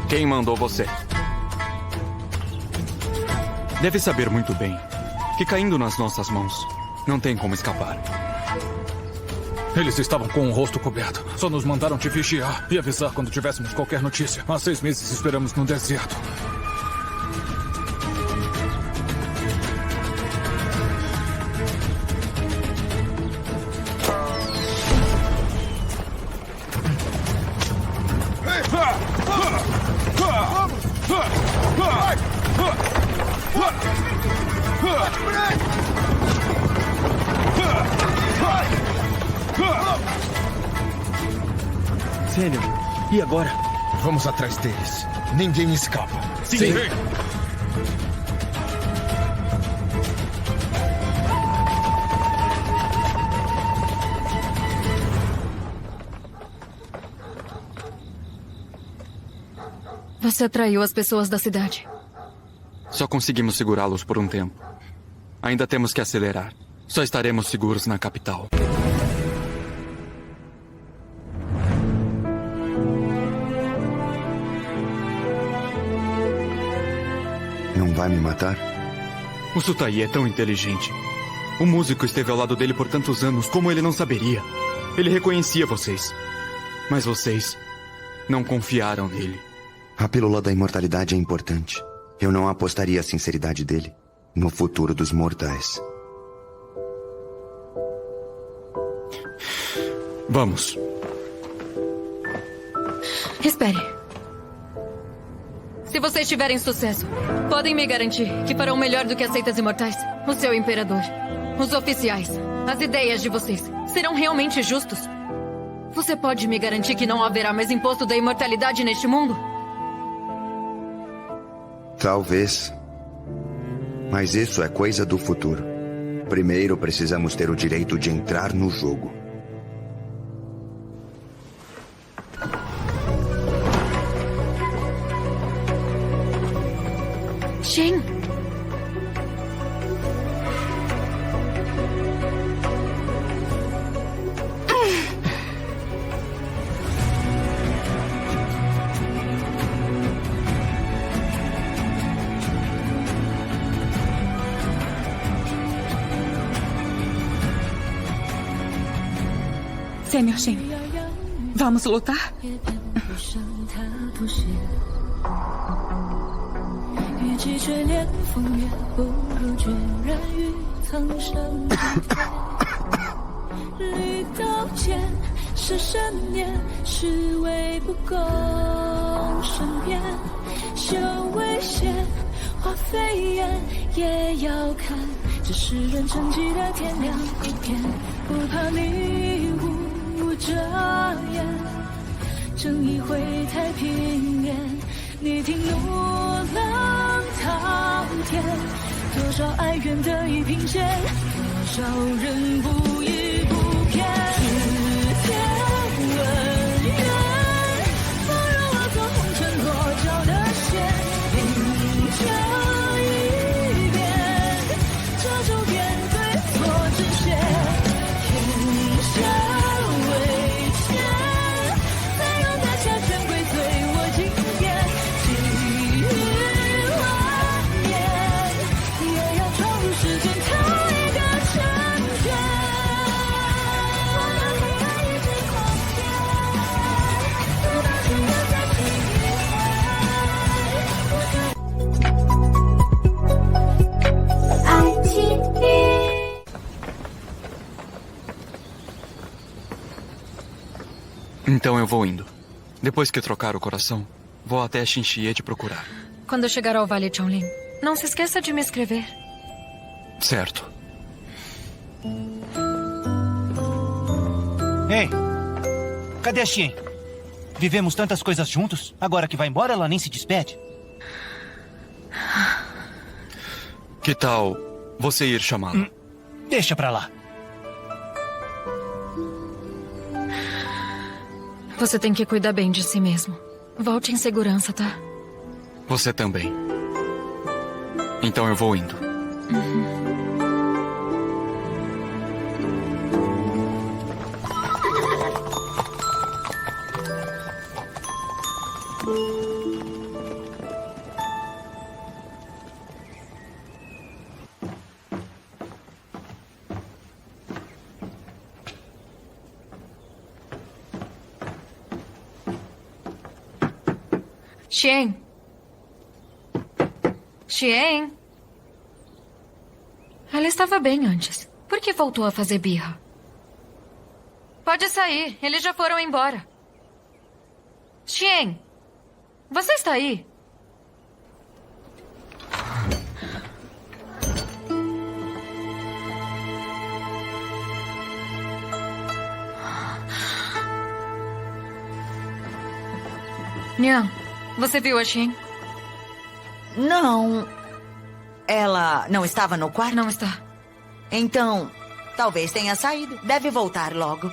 Quem mandou você? Deve saber muito bem que caindo nas nossas mãos, não tem como escapar. Eles estavam com o rosto coberto. Só nos mandaram te vigiar e avisar quando tivéssemos qualquer notícia. Há 6 meses esperamos no deserto. Sênior, e agora? Vamos atrás deles. Ninguém escapa. Sim. Você atraiu as pessoas da cidade. Só conseguimos segurá-los por um tempo. Ainda temos que acelerar. Só estaremos seguros na capital. Não vai me matar? O Sutai é tão inteligente. O músico esteve ao lado dele por tantos anos, como ele não saberia? Ele reconhecia vocês. Mas vocês não confiaram nele. A pílula da imortalidade é importante. Eu não apostaria a sinceridade dele no futuro dos mortais. Vamos. Espere. Se vocês tiverem sucesso, podem me garantir que farão melhor do que as seitas imortais? O seu imperador, os oficiais, as ideias de vocês serão realmente justos? Você pode me garantir que não haverá mais imposto da imortalidade neste mundo? Talvez. Mas isso é coisa do futuro. Primeiro precisamos ter o direito de entrar no jogo. Shen. Senhor Shen, vamos lutar? 与其决裂风月，不如决然于苍生绿刀剑是神念，是为不共身边，修为险，化飞燕，也要看这世人成绩的天亮一片，不怕迷雾遮掩，正义会太平原，你听怒浪滔天，多少哀怨得以平息，多少人不依不偏，指天文渊，放任我做红尘落脚的线，凌这一边，这就变对错之线，天下为先，再让大家权贵随我今天，际遇万年，也要闯入世间讨一个成全。我的黑暗一直狂变，直到心留在爱情里。 Então eu vou indo. Depois que trocar o coração, vou até Xinxie te procurar. Quando chegar ao Vale Chonlin, não se esqueça de me escrever. Certo. Ei, cadê a Xian? Vivemos tantas coisas juntos. Agora que vai embora, ela nem se despede. Que tal você ir chamá-la? Deixa pra lá. Você tem que cuidar bem de si mesmo. Volte em segurança, tá? Você também. Então eu vou indo. Xian. Xian. Ela estava bem antes. Por que voltou a fazer birra? Pode sair. Eles já foram embora. Xian. Você está aí? Nian. Você viu a Xian? Não. Ela não estava no quarto? Não está. Então, talvez tenha saído. Deve voltar logo.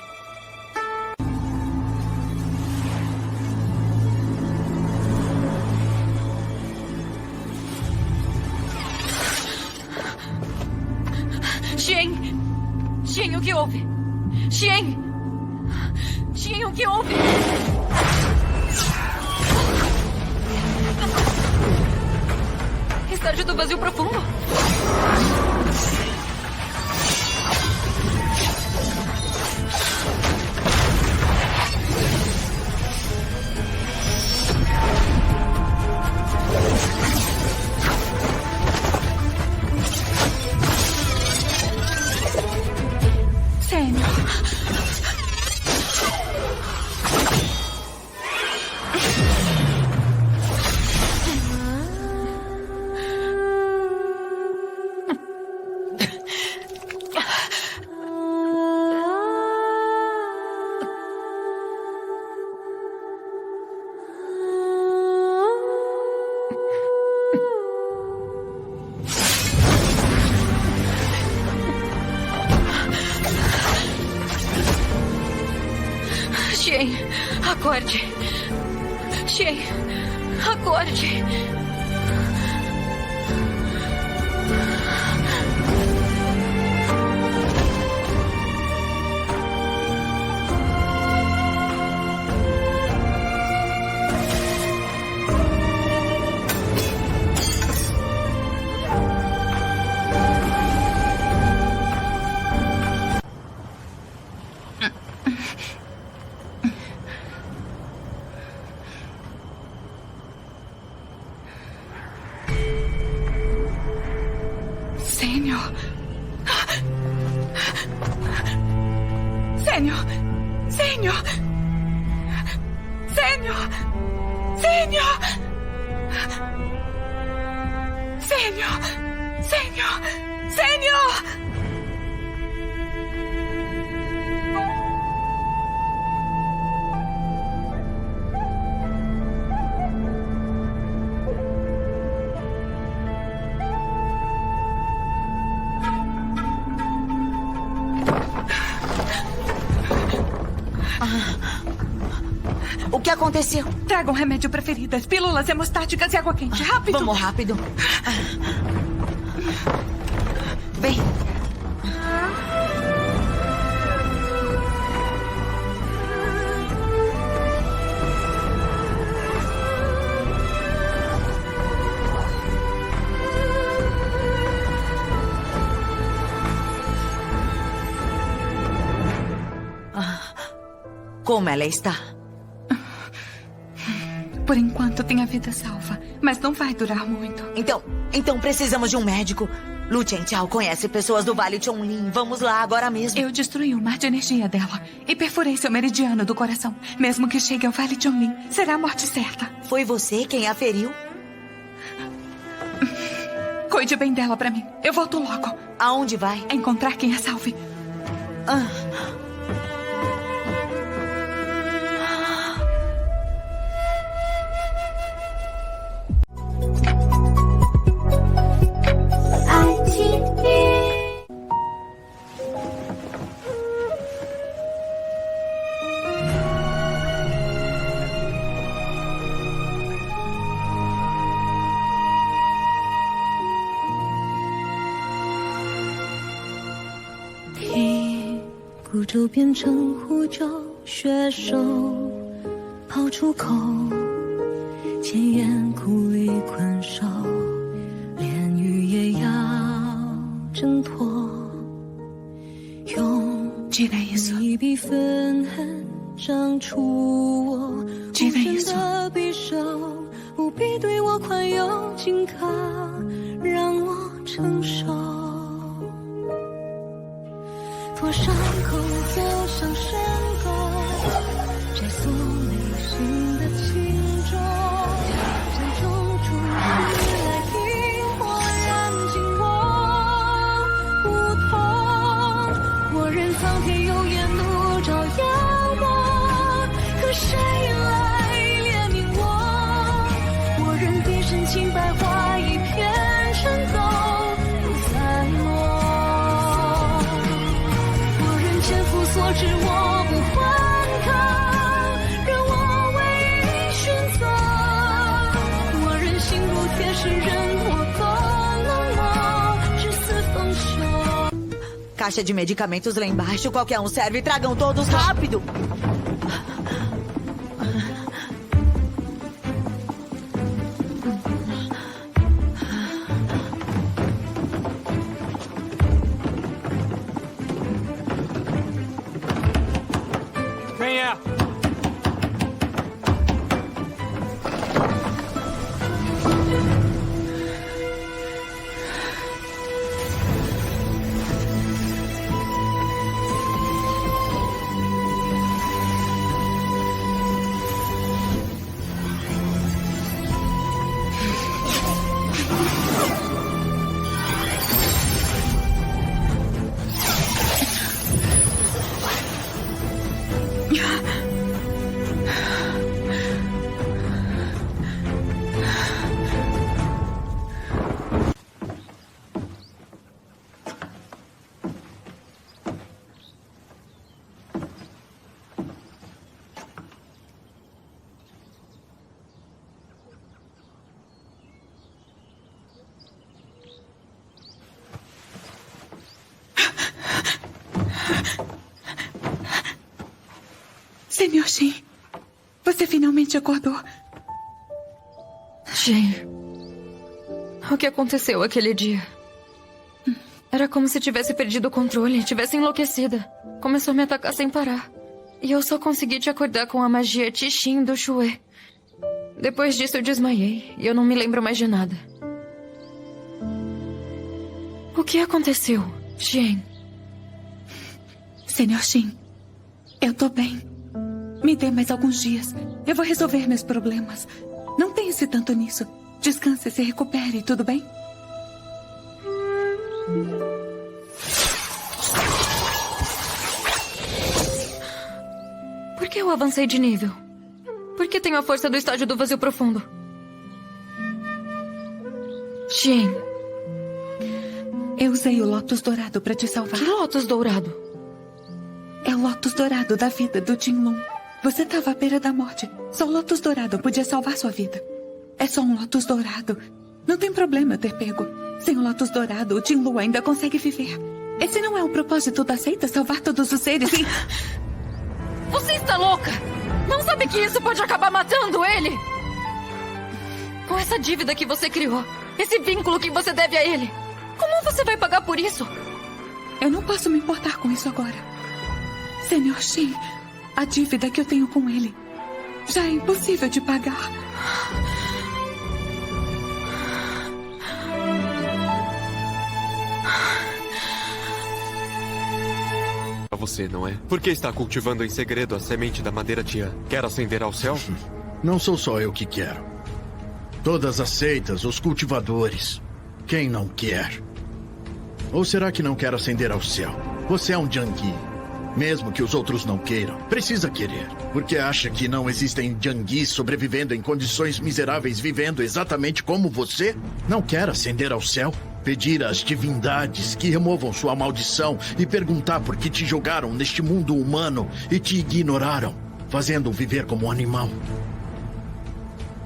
Xian, o que houve? Xian, o que houve? Estágio do vazio profundo? Acorde. Xian, acorde. O que aconteceu? Traga um remédio preferido, as pílulas hemostáticas e água quente. Rápido! Vamos rápido. Vem. Como ela está? Por enquanto tem a vida salva, mas não vai durar muito. Então precisamos de um médico. Lu Chen-Chao conhece pessoas do Vale Chonlin. Vamos lá agora mesmo. Eu destruí o mar de energia dela e perfurei seu meridiano do coração. Mesmo que chegue ao Vale Chonlin, será a morte certa. Foi você quem a feriu? Cuide bem dela pra mim. Eu volto logo. Aonde vai? Encontrar quem a salve. P 孤舟变成湖舟，雪手抛出口，千言苦里困守，连雨也要挣脱。用一笔愤恨长出我无声的匕首，不必对我宽宥，尽可让我承受。多伤口走向深沟，摘锁内心的情衷，将种出日来冰火燃尽我不痛。我任苍天有眼怒照耀我，可谁来怜悯我？我任笛声轻百花一片尘垢不散落。千夫所指，我不还抗，任我为 caixa de medicamentos lá embaixo. Qualquer um serve. Tragam todos rápido. Venha! Senhor Shin, você finalmente acordou. Shin, o que aconteceu aquele dia? Era como se tivesse perdido o controle, tivesse enlouquecida. Começou a me atacar sem parar. E eu só consegui te acordar com a magia Tishin do Shue. Depois disso eu desmaiei e eu não me lembro mais de nada. O que aconteceu, Shin? Senhor Shin, eu tô bem. Me dê mais alguns dias. Eu vou resolver meus problemas. Não pense tanto nisso. Descanse e se recupere, tudo bem? Por que eu avancei de nível? Por que tenho a força do estágio do vazio profundo? Shin. Eu usei o Lótus Dourado pra te salvar. Que Lótus Dourado? É o Lótus Dourado da vida do Jinlong. Você estava à beira da morte. Só o Lótus Dourado podia salvar sua vida. É só um Lótus Dourado. Não tem problema eu ter pego. Sem o Lótus Dourado, o Jinlu ainda consegue viver. Esse não é o propósito da seita, salvar todos os seres e... Você está louca? Não sabe que isso pode acabar matando ele? Com essa dívida que você criou, esse vínculo que você deve a ele, como você vai pagar por isso? Eu não posso me importar com isso agora. Senhor Shin, a dívida que eu tenho com ele já é impossível de pagar. Pra você, não é? Por que está cultivando em segredo a semente da madeira Tian? Quer ascender ao céu? Não sou só eu que quero. Todas as seitas, os cultivadores. Quem não quer? Ou será que não quer ascender ao céu? Você é um Jiangyi. Mesmo que os outros não queiram, precisa querer. Porque acha que não existem Jiangyis sobrevivendo em condições miseráveis, vivendo exatamente como você? Não quer ascender ao céu? Pedir às divindades que removam sua maldição e perguntar por que te jogaram neste mundo humano e te ignoraram, fazendo viver como um animal.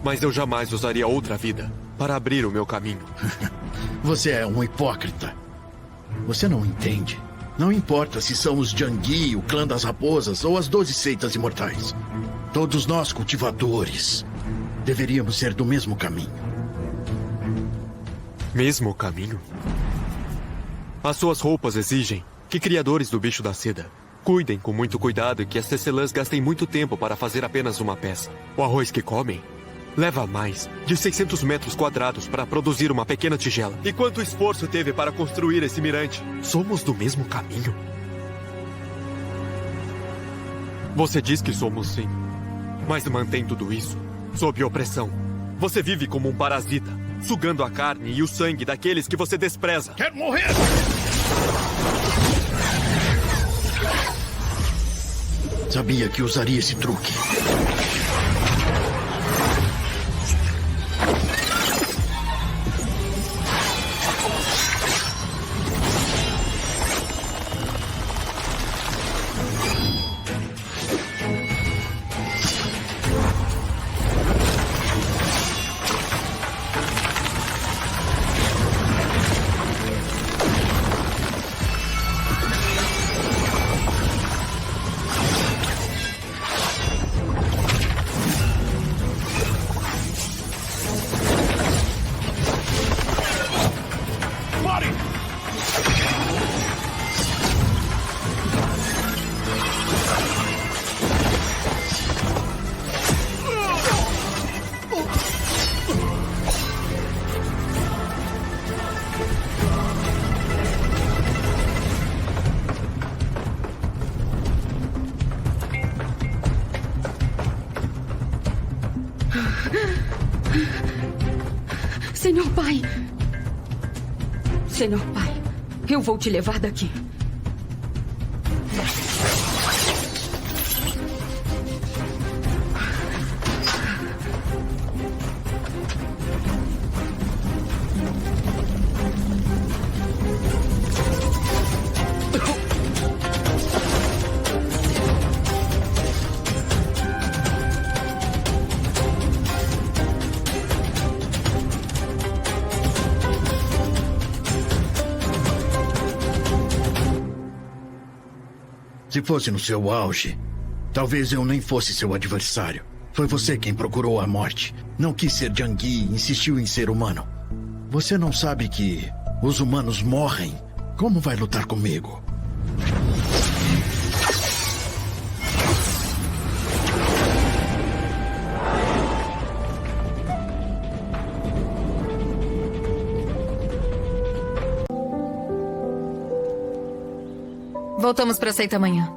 Mas eu jamais usaria outra vida para abrir o meu caminho. Você é um hipócrita. Você não entende. Não importa se são os Jiangyi, o clã das raposas ou as 12 seitas imortais. Todos nós, cultivadores, deveríamos ser do mesmo caminho. Mesmo caminho? As suas roupas exigem que criadores do bicho da seda cuidem com muito cuidado e que as tecelãs gastem muito tempo para fazer apenas uma peça. O arroz que comem leva mais de 600 metros quadrados para produzir uma pequena tigela. E quanto esforço teve para construir esse mirante? Somos do mesmo caminho? Você diz que somos sim, mas mantém tudo isso sob opressão. Você vive como um parasita, sugando a carne e o sangue daqueles que você despreza. Quer morrer? Sabia que usaria esse truque. Senhor Pai! Senhor Pai, eu vou te levar daqui. Se fosse no seu auge, talvez eu nem fosse seu adversário. Foi você quem procurou a morte. Não quis ser Jiang Yi e insistiu em ser humano. Você não sabe que os humanos morrem? Como vai lutar comigo? Voltamos pra seita amanhã.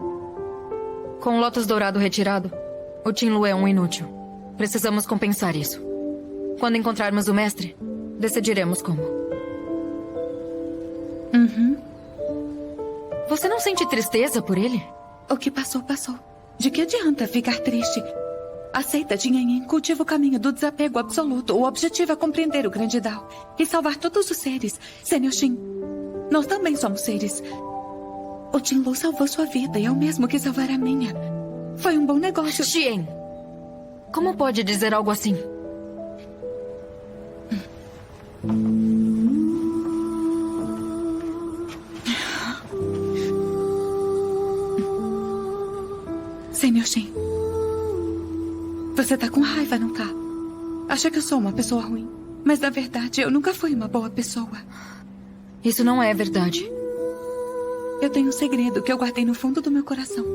Com o Lotus Dourado retirado, o Qinlu é um inútil. Precisamos compensar isso. Quando encontrarmos o mestre, decidiremos como. Você não sente tristeza por ele? O que passou, passou. De que adianta ficar triste? A seita de Yanyin cultiva o caminho do desapego absoluto. O objetivo é compreender o grande Dao e salvar todos os seres. Senhor Xin, nós também somos seres. O Qinlu salvou sua vida e é o mesmo que salvar a minha. Foi um bom negócio. Xian, como pode dizer algo assim? Senhor Xin, você tá com raiva, não tá? Acha que eu sou uma pessoa ruim. Mas na verdade, eu nunca fui uma boa pessoa. Isso não é verdade. Eu tenho um segredo que eu guardei no fundo do meu coração.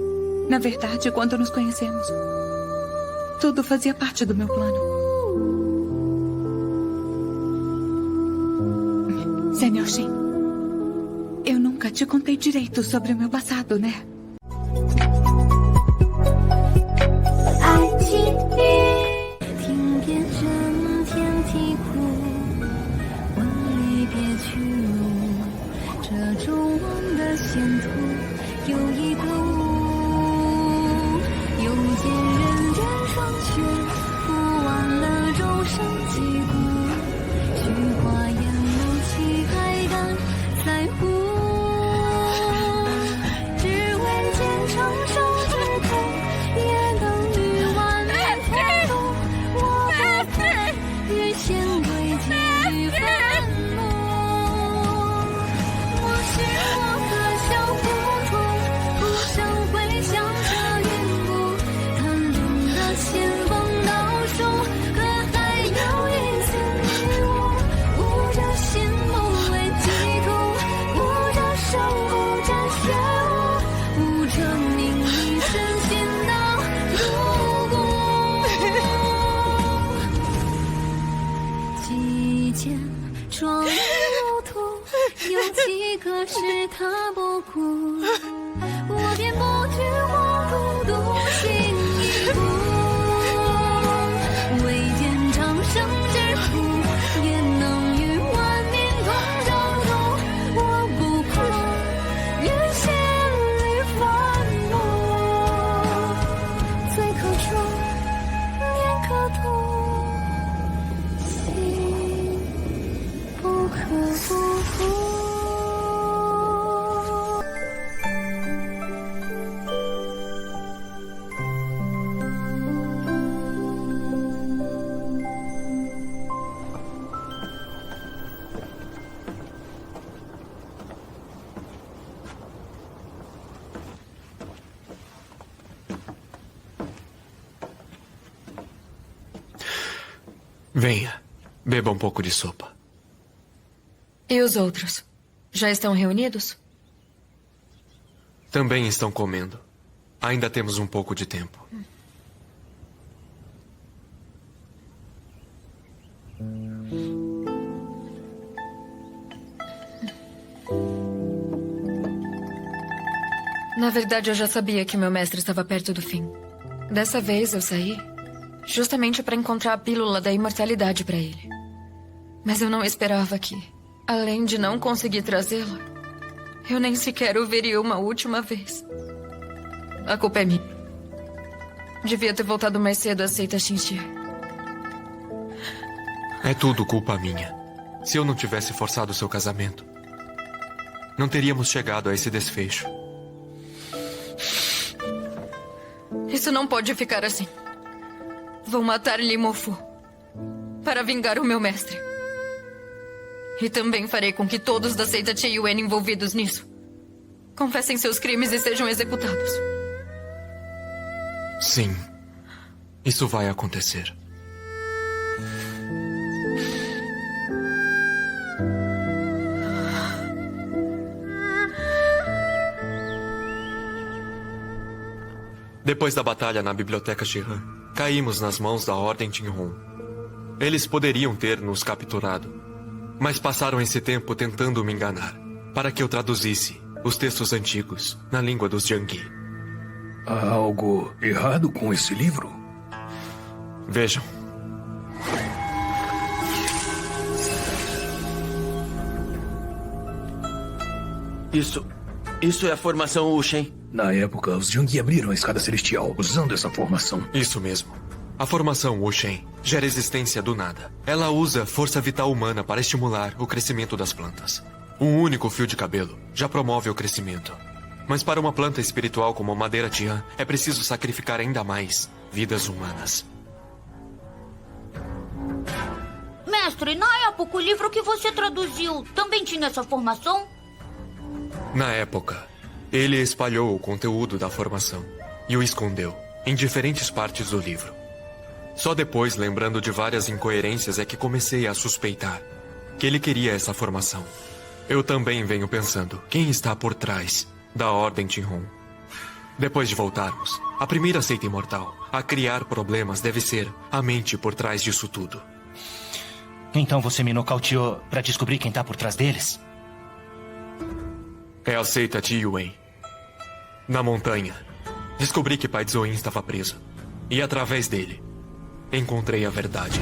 Na verdade, quando nos conhecemos, tudo fazia parte do meu plano. Senhor Xin, eu nunca te contei direito sobre o meu passado, né? Venha, beba um pouco de sopa. E os outros? Já estão reunidos? Também estão comendo. Ainda temos um pouco de tempo. Na verdade, eu já sabia que meu mestre estava perto do fim. Dessa vez eu saí justamente para encontrar a pílula da imortalidade para ele. Mas eu não esperava que, além de não conseguir trazê-la, eu nem sequer o veria uma última vez. A culpa é minha. Devia ter voltado mais cedo à seita Xinxie. É tudo culpa minha. Se eu não tivesse forçado seu casamento, não teríamos chegado a esse desfecho. Isso não pode ficar assim. Vou matar Limofu para vingar o meu mestre. E também farei com que todos da seita Chiyuan envolvidos nisso confessem seus crimes e sejam executados. Sim, isso vai acontecer. Depois da batalha na Biblioteca Shihan, caímos nas mãos da Ordem Tinhon. Eles poderiam ter nos capturado, mas passaram esse tempo tentando me enganar, para que eu traduzisse os textos antigos na língua dos Jiangyi. Há algo errado com esse livro? Vejam. Isso é a formação Ushen. Na época, os Jiangyi abriram a escada celestial usando essa formação. Isso mesmo. A formação Ushen gera existência do nada. Ela usa força vital humana para estimular o crescimento das plantas. Um único fio de cabelo já promove o crescimento. Mas para uma planta espiritual como a madeira Tian, é preciso sacrificar ainda mais vidas humanas. Mestre, na época, o livro que você traduziu também tinha essa formação? Na época, ele espalhou o conteúdo da formação e o escondeu em diferentes partes do livro. Só depois, lembrando de várias incoerências, é que comecei a suspeitar que ele queria essa formação. Eu também venho pensando quem está por trás da Ordem Tinhon. Depois de voltarmos, a primeira seita imortal a criar problemas deve ser a mente por trás disso tudo. Então você me nocauteou para descobrir quem tá por trás deles? É a seita Chiyuan. Na montanha, descobri que Pai Zoin estava preso. E através dele, encontrei a verdade.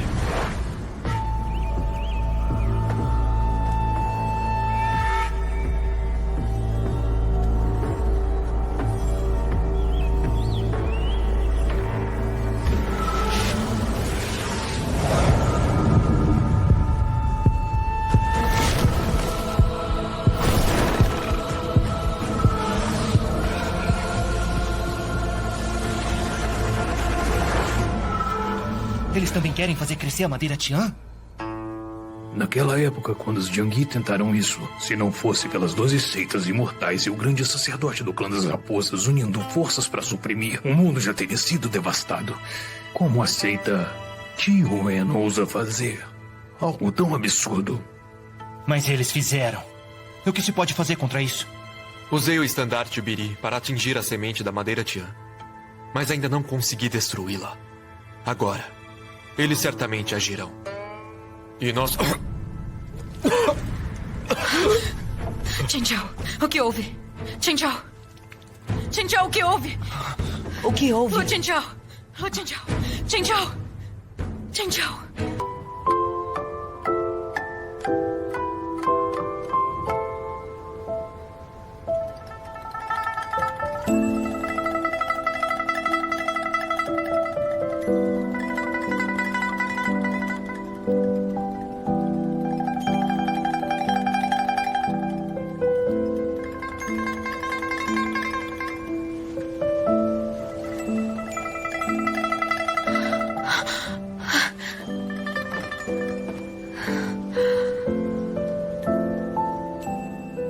Eles também querem fazer crescer a madeira Tian? Naquela época, quando os Jiangyi tentaram isso, se não fosse pelas 12 seitas imortais e o grande sacerdote do clã das raposas unindo forças para suprimir, o mundo já teria sido devastado. Como a seita Chiyuan ousa fazer algo tão absurdo? Mas eles fizeram. E o que se pode fazer contra isso? Usei o estandarte Biri para atingir a semente da madeira Tian, mas ainda não consegui destruí-la. Agora, eles certamente agirão. E nós... Chenchao, o que houve? Chenchao! Chenchao, o que houve? O que houve? Oh, Chenchao! Oh, Chenchao! Chenchao! Chenchao!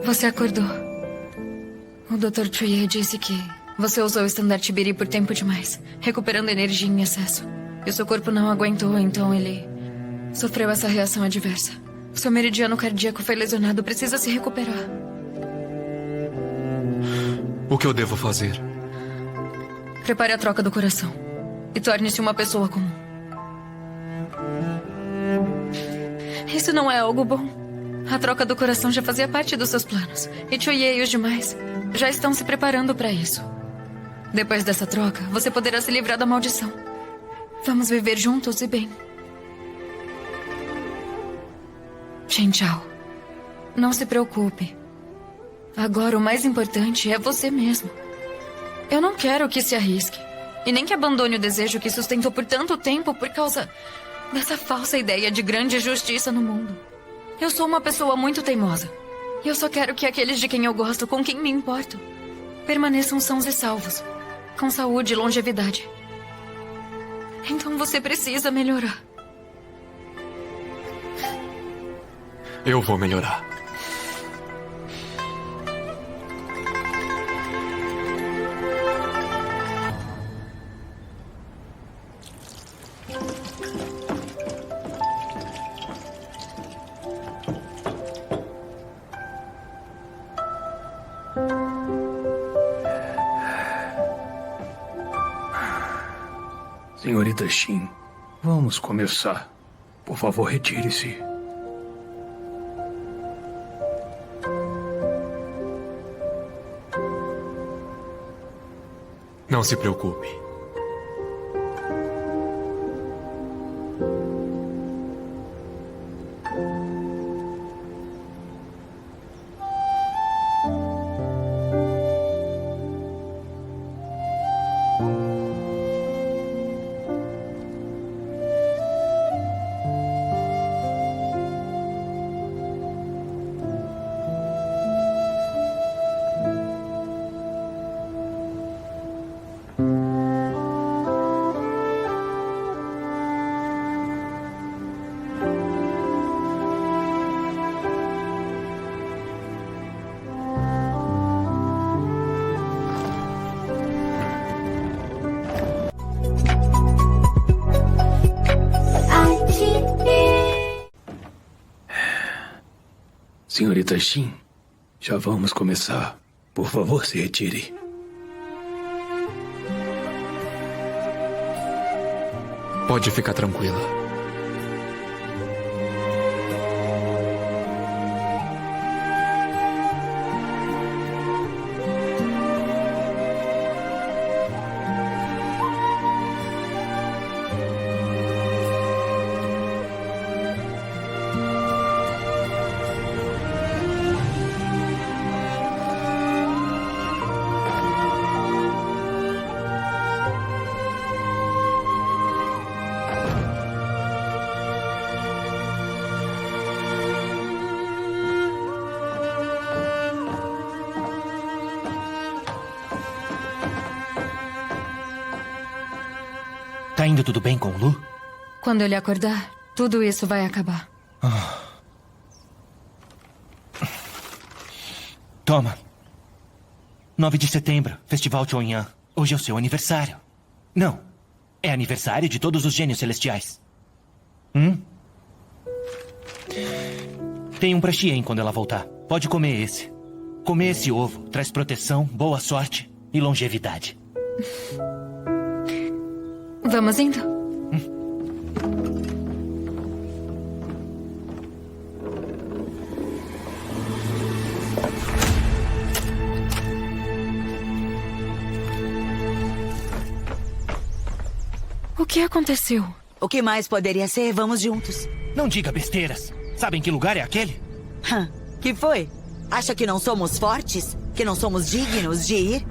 Você acordou. O Dr. Chuye disse que você usou o estandarte Biri por tempo demais, recuperando energia em excesso. E o seu corpo não aguentou, então ele sofreu essa reação adversa. Seu meridiano cardíaco foi lesionado, precisa se recuperar. O que eu devo fazer? Prepare a troca do coração e torne-se uma pessoa comum. Isso não é algo bom. A troca do coração já fazia parte dos seus planos. E Chuye e os demais já estão se preparando para isso. Depois dessa troca, você poderá se livrar da maldição. Vamos viver juntos e bem. Chen Chao, não se preocupe. Agora o mais importante é você mesmo. Eu não quero que se arrisque. E nem que abandone o desejo que sustentou por tanto tempo por causa dessa falsa ideia de grande justiça no mundo. Eu sou uma pessoa muito teimosa. E eu só quero que aqueles de quem eu gosto, com quem me importo, permaneçam sãos e salvos, com saúde e longevidade. Então você precisa melhorar. Eu vou melhorar. Senhorita Xin, vamos começar. Por favor, retire-se. Não se preocupe. Senhorita Xin, já vamos começar. Por favor, se retire. Pode ficar tranquila. Tá indo tudo bem com o Lu? Quando ele acordar, tudo isso vai acabar. Toma. 9 de setembro, Festival Chonyan. Hoje é o seu aniversário. Não, é aniversário de todos os gênios celestiais. Tem um pra Xian quando ela voltar. Pode comer esse. Comer esse ovo traz proteção, boa sorte e longevidade. Vamos indo? O que aconteceu? O que mais poderia ser? Vamos juntos. Não diga besteiras. Sabem que lugar é aquele? Que foi? Acha que não somos fortes? Que não somos dignos de ir?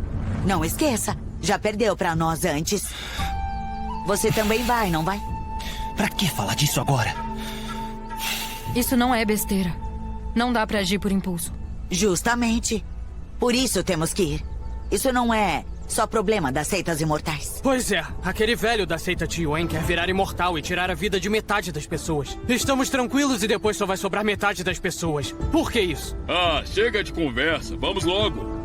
Não esqueça, já perdeu pra nós antes. Você também vai, não vai? Pra que falar disso agora? Isso não é besteira. Não dá pra agir por impulso. Justamente. Por isso temos que ir. Isso não é só problema das seitas imortais. Pois é, aquele velho da seita Tiyuan quer virar imortal e tirar a vida de metade das pessoas. Estamos tranquilos e depois só vai sobrar metade das pessoas. Por que isso? Ah, chega de conversa. Vamos logo.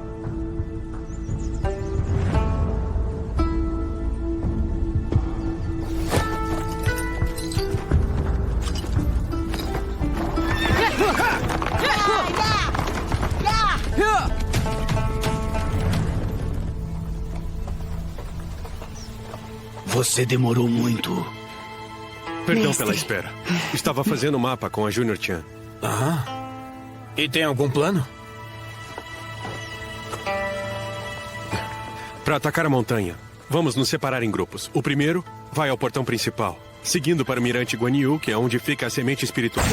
Você demorou muito. Perdão Mestre. pela espera. Estava fazendo mapa com a Junior Chan. E tem algum plano? Para atacar a montanha, vamos nos separar em grupos. O primeiro vai ao portão principal, seguindo para o Mirante Guan Yu, que é onde fica a semente espiritual.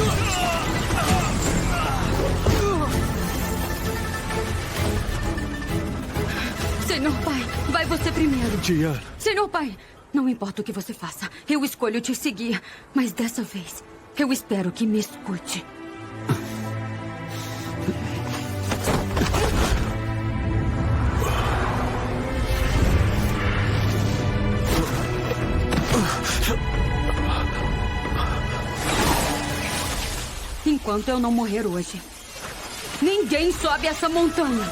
você primeiro. Diana. Senhor pai, não importa o que você faça, eu escolho te seguir. Mas dessa vez, eu espero que me escute. Enquanto eu não morrer hoje, ninguém sobe essa montanha.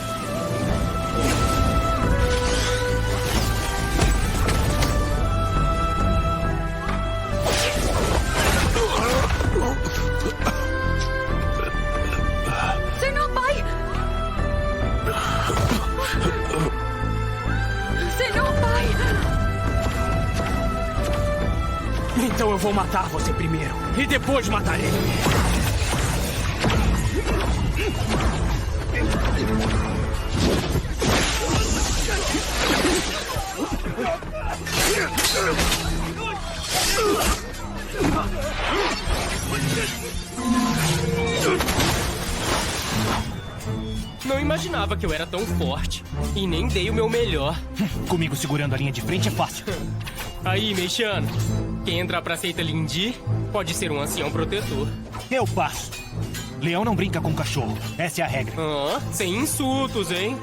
Senhor pai! Senhor pai! Então eu vou matar você primeiro. E depois matar ele. Não imaginava que eu era tão forte. E nem dei o meu melhor. Comigo segurando a linha de frente é fácil. Aí, Meixiano, quem entrar pra seita Lindi pode ser um ancião protetor. Eu passo. Leão não brinca com cachorro. Essa é a regra. Ah, sem insultos, hein?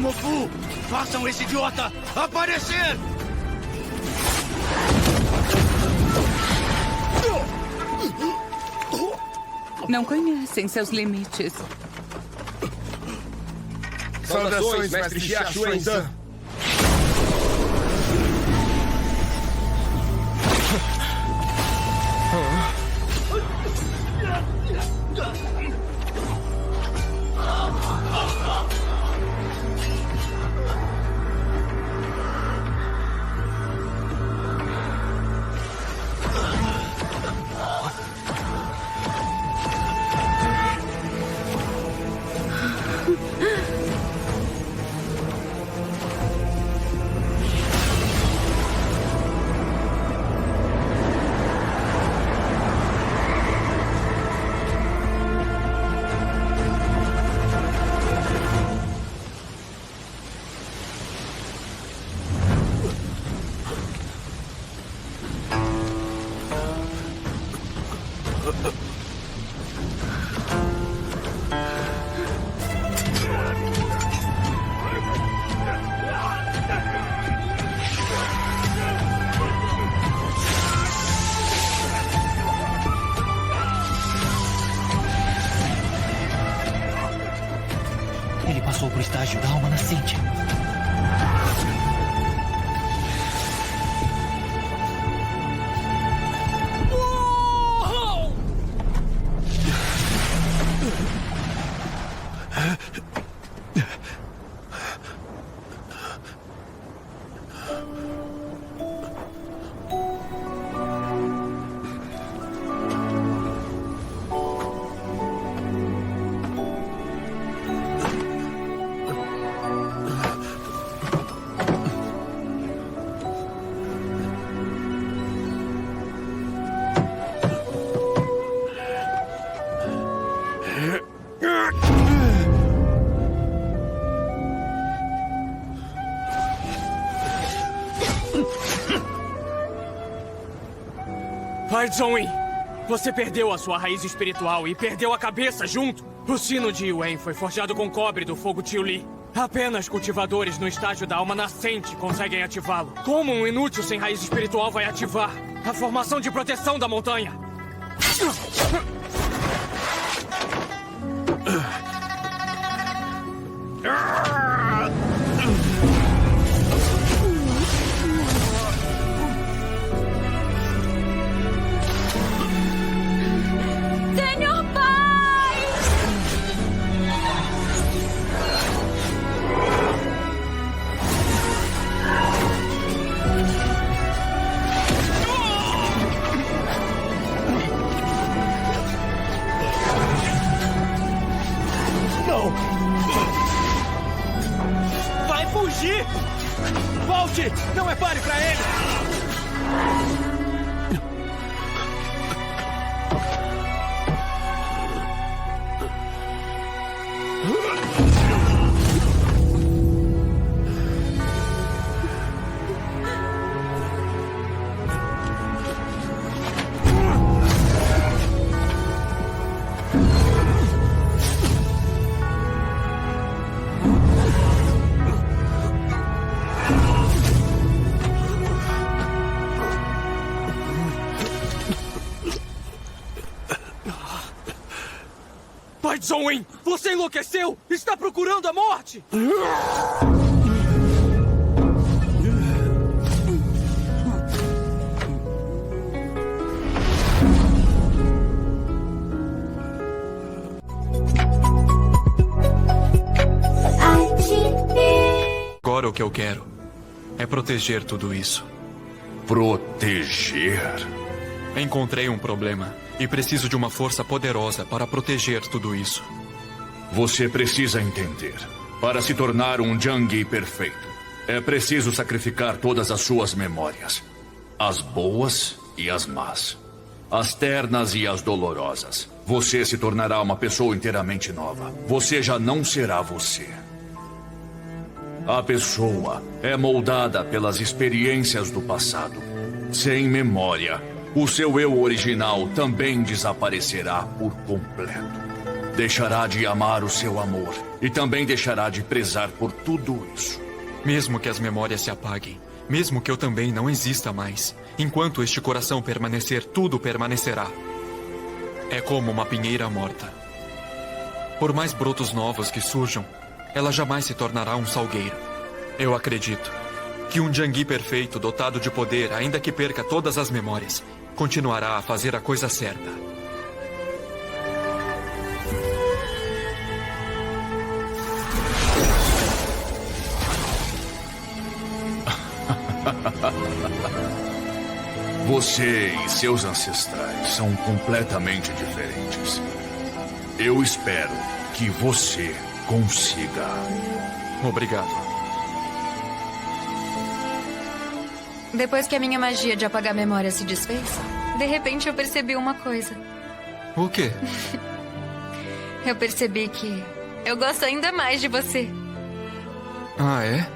Mofu, façam esse idiota aparecer! Não conhecem seus limites. Saudações, mestre Xiaxuan. Ele passou pro estágio da alma nascente. Pai Zhongyin, você perdeu a sua raiz espiritual e perdeu a cabeça junto. O sino de Yuan foi forjado com cobre do fogo Tiuli. Apenas cultivadores no estágio da alma nascente conseguem ativá-lo. Como um inútil sem raiz espiritual vai ativar a formação de proteção da montanha? Senhor pai! Kenji! Volte! Não é pare pra ele! Pai Zhongwen, você enlouqueceu! Está procurando a morte! Agora o que eu quero é proteger tudo isso. Proteger? Encontrei um problema e preciso de uma força poderosa para proteger tudo isso. Você precisa entender. Para se tornar um Jiangyi perfeito, é preciso sacrificar todas as suas memórias. As boas e as más. As ternas e as dolorosas. Você se tornará uma pessoa inteiramente nova. Você já não será você. A pessoa é moldada pelas experiências do passado. Sem memória, o seu eu original também desaparecerá por completo. Deixará de amar o seu amor e também deixará de prezar por tudo isso. Mesmo que as memórias se apaguem, mesmo que eu também não exista mais, enquanto este coração permanecer, tudo permanecerá. É como uma pinheira morta. Por mais brotos novos que surjam, ela jamais se tornará um salgueiro. Eu acredito que um Jiangyi perfeito, dotado de poder, ainda que perca todas as memórias, continuará a fazer a coisa certa. Você e seus ancestrais são completamente diferentes. Eu espero que você consiga. Obrigado. Depois que a minha magia de apagar memória se desfez, de repente eu percebi uma coisa. O quê? Eu percebi que eu gosto ainda mais de você. Ah, é?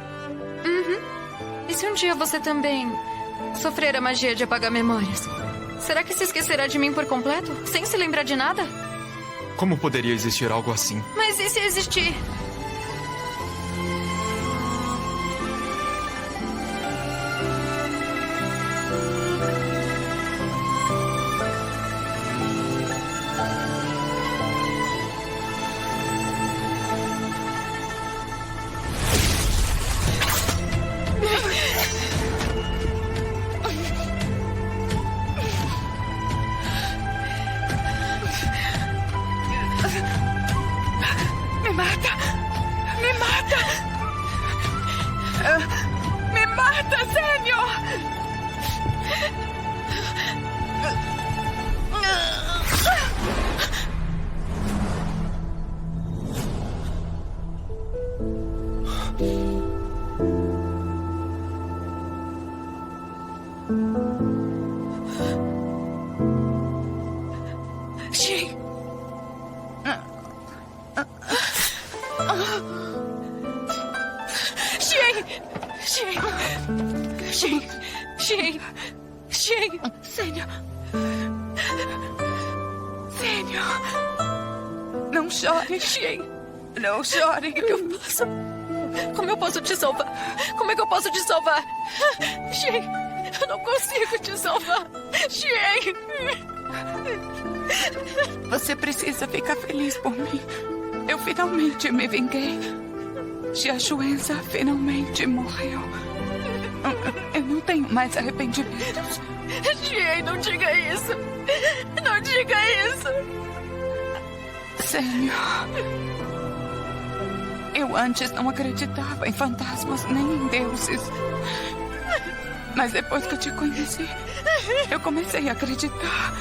Uhum. E se um dia você também sofrer a magia de apagar memórias? Será que se esquecerá de mim por completo? Sem se lembrar de nada? Como poderia existir algo assim? Mas e se existir? Me mata! Me mata! Me mata, senhor! Shin! Shin! Senhor! Senhor! Não chore, Shin! Não chore! O que eu faço? Como eu posso te salvar? Como é que eu posso te salvar? Shin! Eu não consigo te salvar! Shin! Você precisa ficar feliz por mim. Eu finalmente me vinguei. Xiaxuenza finalmente morreu. Eu não tenho mais arrependimentos. Xie, não diga isso. Não diga isso. Senhor, eu antes não acreditava em fantasmas nem em deuses. Mas depois que eu te conheci, eu comecei a acreditar.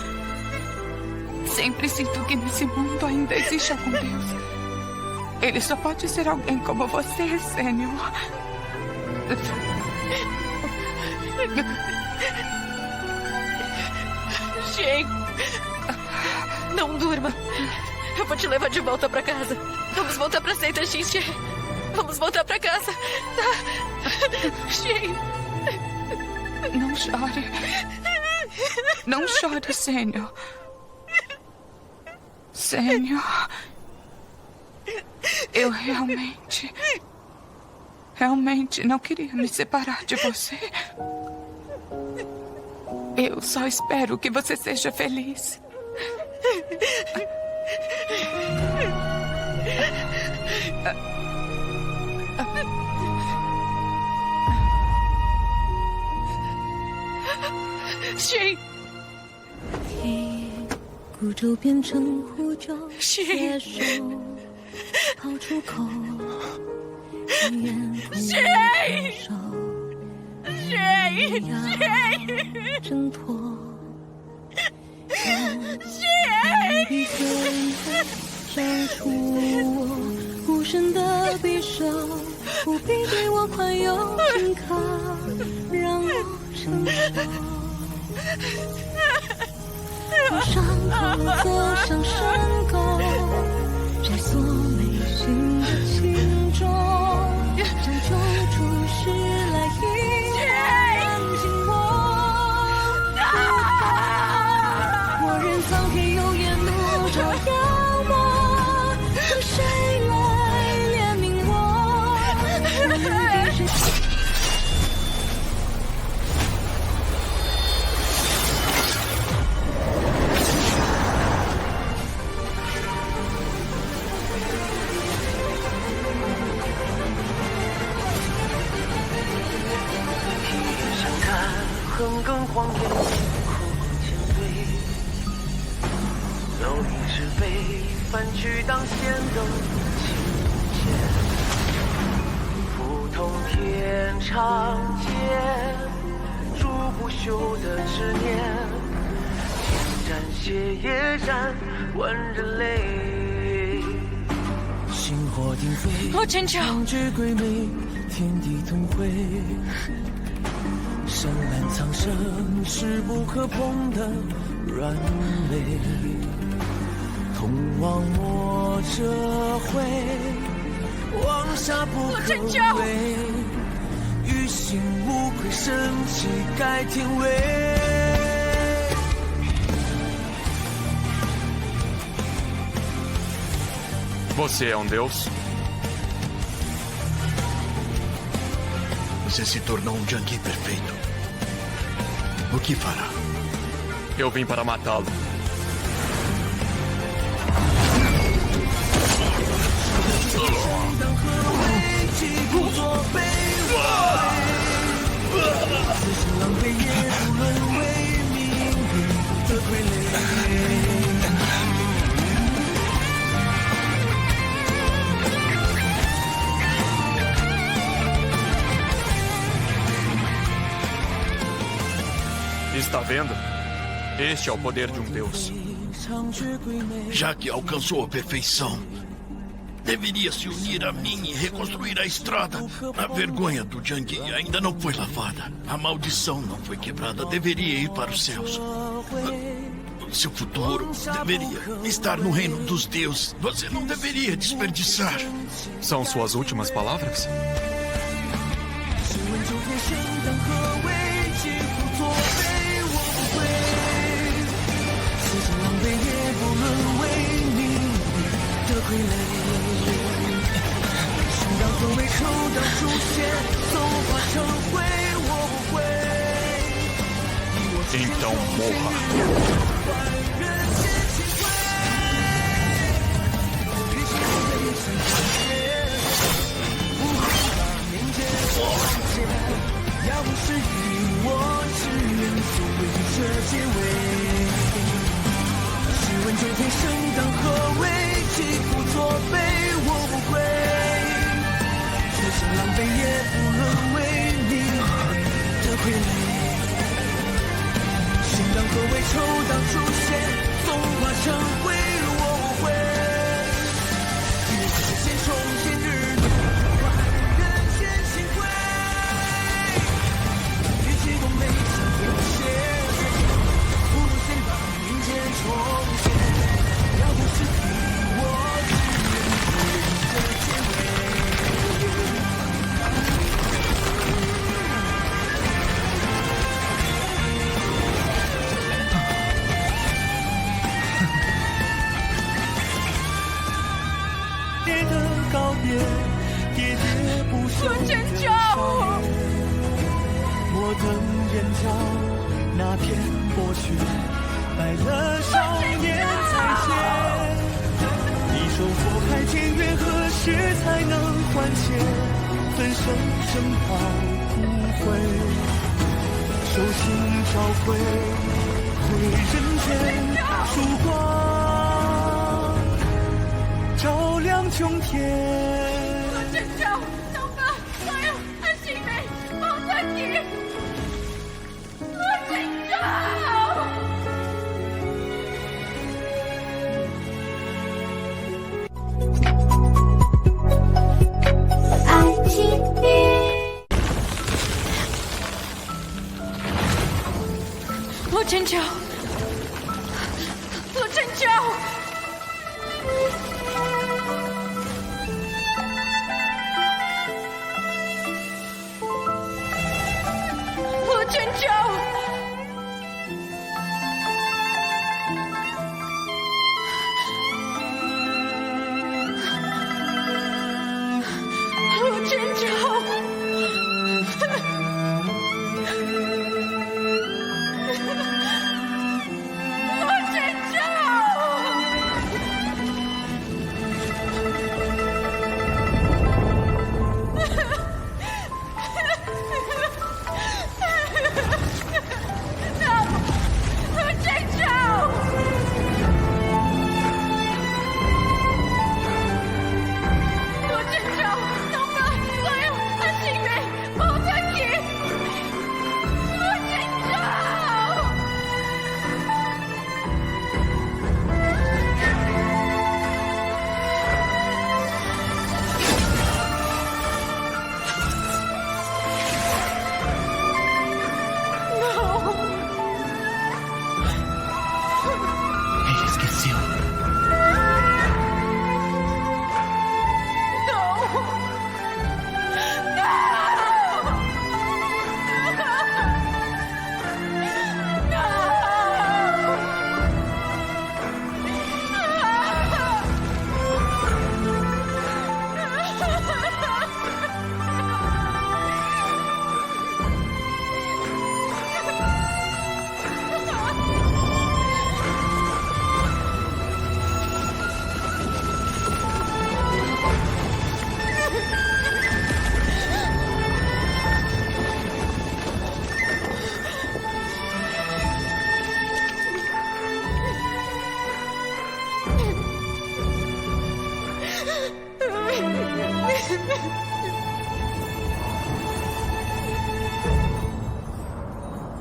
Sempre sinto que nesse mundo ainda existe algum Deus. Ele só pode ser alguém como você, Senhor. Shen, não durma. Eu vou te levar de volta pra casa. Vamos voltar pra seita Xinxie. Vamos voltar pra casa. Shen. Não chore. Não chore, Senhor. Senhor. Eu realmente não queria me separar de você. Eu só espero que você seja feliz. Shen， 孤舟变成湖舟，携手抛出口，一言不言手，挣脱。一个人长出我无声的匕首，不必对我宽宥，紧靠让我承受。从伤口走上深沟，摘锁内心的情衷，将救出时来引进我。我任苍天有眼怒照耀我，可谁来怜悯我？横亘荒野，空前对，蝼蚁是非，翻去当先的情节，不通天长劫，筑不朽的执念，天战血也战，万人泪。星火鼎沸，长治鬼魅，天地同辉。深蓝苍生是不可碰的软肋，同往我这回，往下不可归。于心无愧，生气改天位。Você é deus? Você se tornou Jangi perfeito. O que fará? Eu vim para matá-lo. Está vendo? Este é o poder de deus. Já que alcançou a perfeição, deveria se unir a mim e reconstruir a estrada. A vergonha do Jangi ainda não foi lavada. A maldição não foi quebrada. Deveria ir para os céus. Seu futuro deveria estar no reino dos deuses. Você não deveria desperdiçar. São suas últimas palavras? Então morra. 陆千秋，我等眼角那片薄雪，白了少年再见。一首佛开天月，何时才能唤醒分生生跑不回？手心朝晖，回人间曙光，照亮穹天。陸千秋，收翻所有係前未放得見。陸千秋。愛情陆千秋，陆千秋，陆千秋，陆千秋。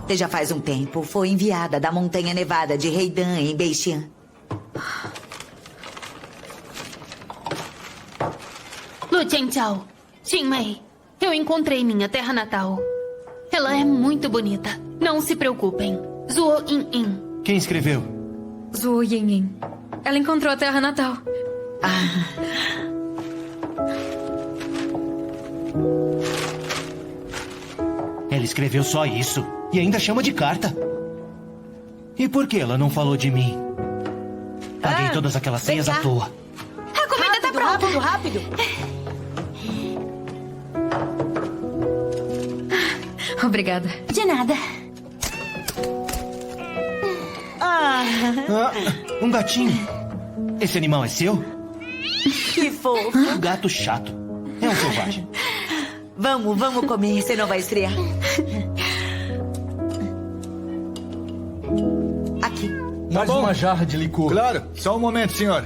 Já faz um tempo, foi enviada da Montanha Nevada de Heidan, em Beixian. Lu Chengqiao, Xinmei, eu encontrei minha terra natal. Ela é muito bonita. Não se preocupem. Zuo Yin. Quem escreveu? Zuo Yin. Ela encontrou a terra natal. Ela escreveu só isso. E ainda chama de carta. E por que ela não falou de mim? Paguei todas aquelas ceias à toa. A comida tá pronta. Rápido. Obrigada. De nada. Um gatinho. Esse animal é seu? Que fofo. Um gato chato. É um selvagem. Vamos comer, senão vai esfriar. Aqui. Mais uma jarra de licor. Claro, só um momento, senhor.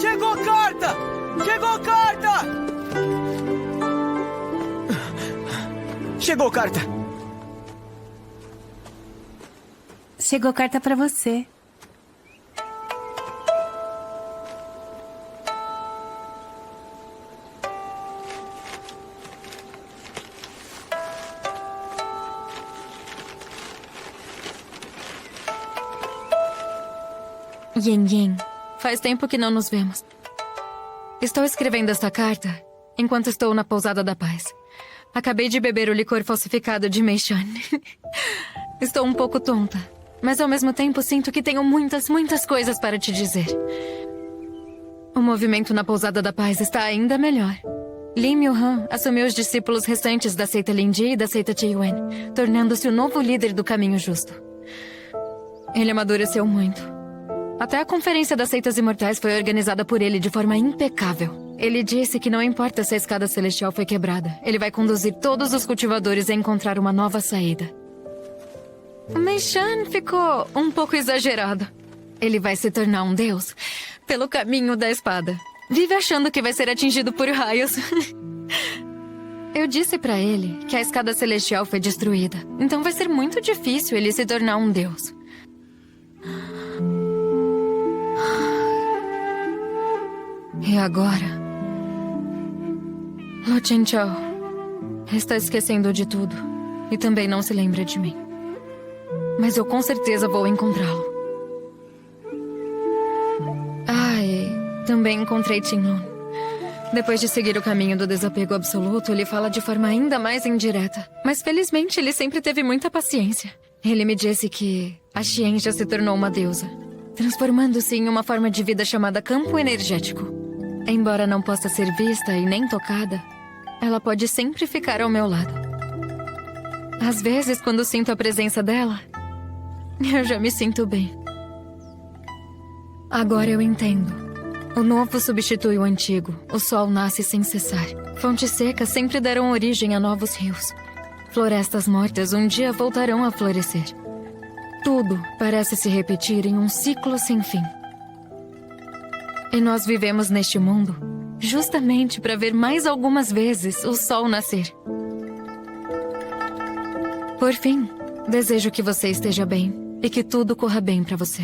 Chegou carta! Chegou carta! Chegou carta! Chegou carta pra você. Yin Yin, faz tempo que não nos vemos. Estou escrevendo esta carta enquanto estou na Pousada da Paz. Acabei de beber o licor falsificado de Mei Shan. Estou um pouco tonta, mas ao mesmo tempo sinto que tenho muitas coisas para te dizer. O movimento na Pousada da Paz está ainda melhor. Lin Myu-han assumiu os discípulos restantes da seita Lin-Ji e da seita Chen-Yuen, tornando-se o novo líder do Caminho Justo. Ele amadureceu muito. Até a Conferência das Seitas Imortais foi organizada por ele de forma impecável. Ele disse que não importa se a escada celestial foi quebrada, ele vai conduzir todos os cultivadores a encontrar uma nova saída. O Mei Shan ficou um pouco exagerado. Ele vai se tornar um deus pelo caminho da espada. Vive achando que vai ser atingido por raios. Eu disse pra ele que a escada celestial foi destruída, então vai ser muito difícil ele se tornar um deus. E agora? Lu Chengqiao está esquecendo de tudo e também não se lembra de mim. Mas eu com certeza vou encontrá-lo. E também encontrei Qinlun. Depois de seguir o caminho do desapego absoluto, ele fala de forma ainda mais indireta. Mas felizmente ele sempre teve muita paciência. Ele me disse que a Xian já se tornou uma deusa, transformando-se em uma forma de vida chamada campo energético. Embora não possa ser vista e nem tocada, ela pode sempre ficar ao meu lado. Às vezes, quando sinto a presença dela, eu já me sinto bem. Agora eu entendo. O novo substitui o antigo. O sol nasce sem cessar. Fontes secas sempre darão origem a novos rios. Florestas mortas um dia voltarão a florescer. Tudo parece se repetir em um ciclo sem fim. E nós vivemos neste mundo justamente para ver mais algumas vezes o sol nascer. Por fim, desejo que você esteja bem e que tudo corra bem para você.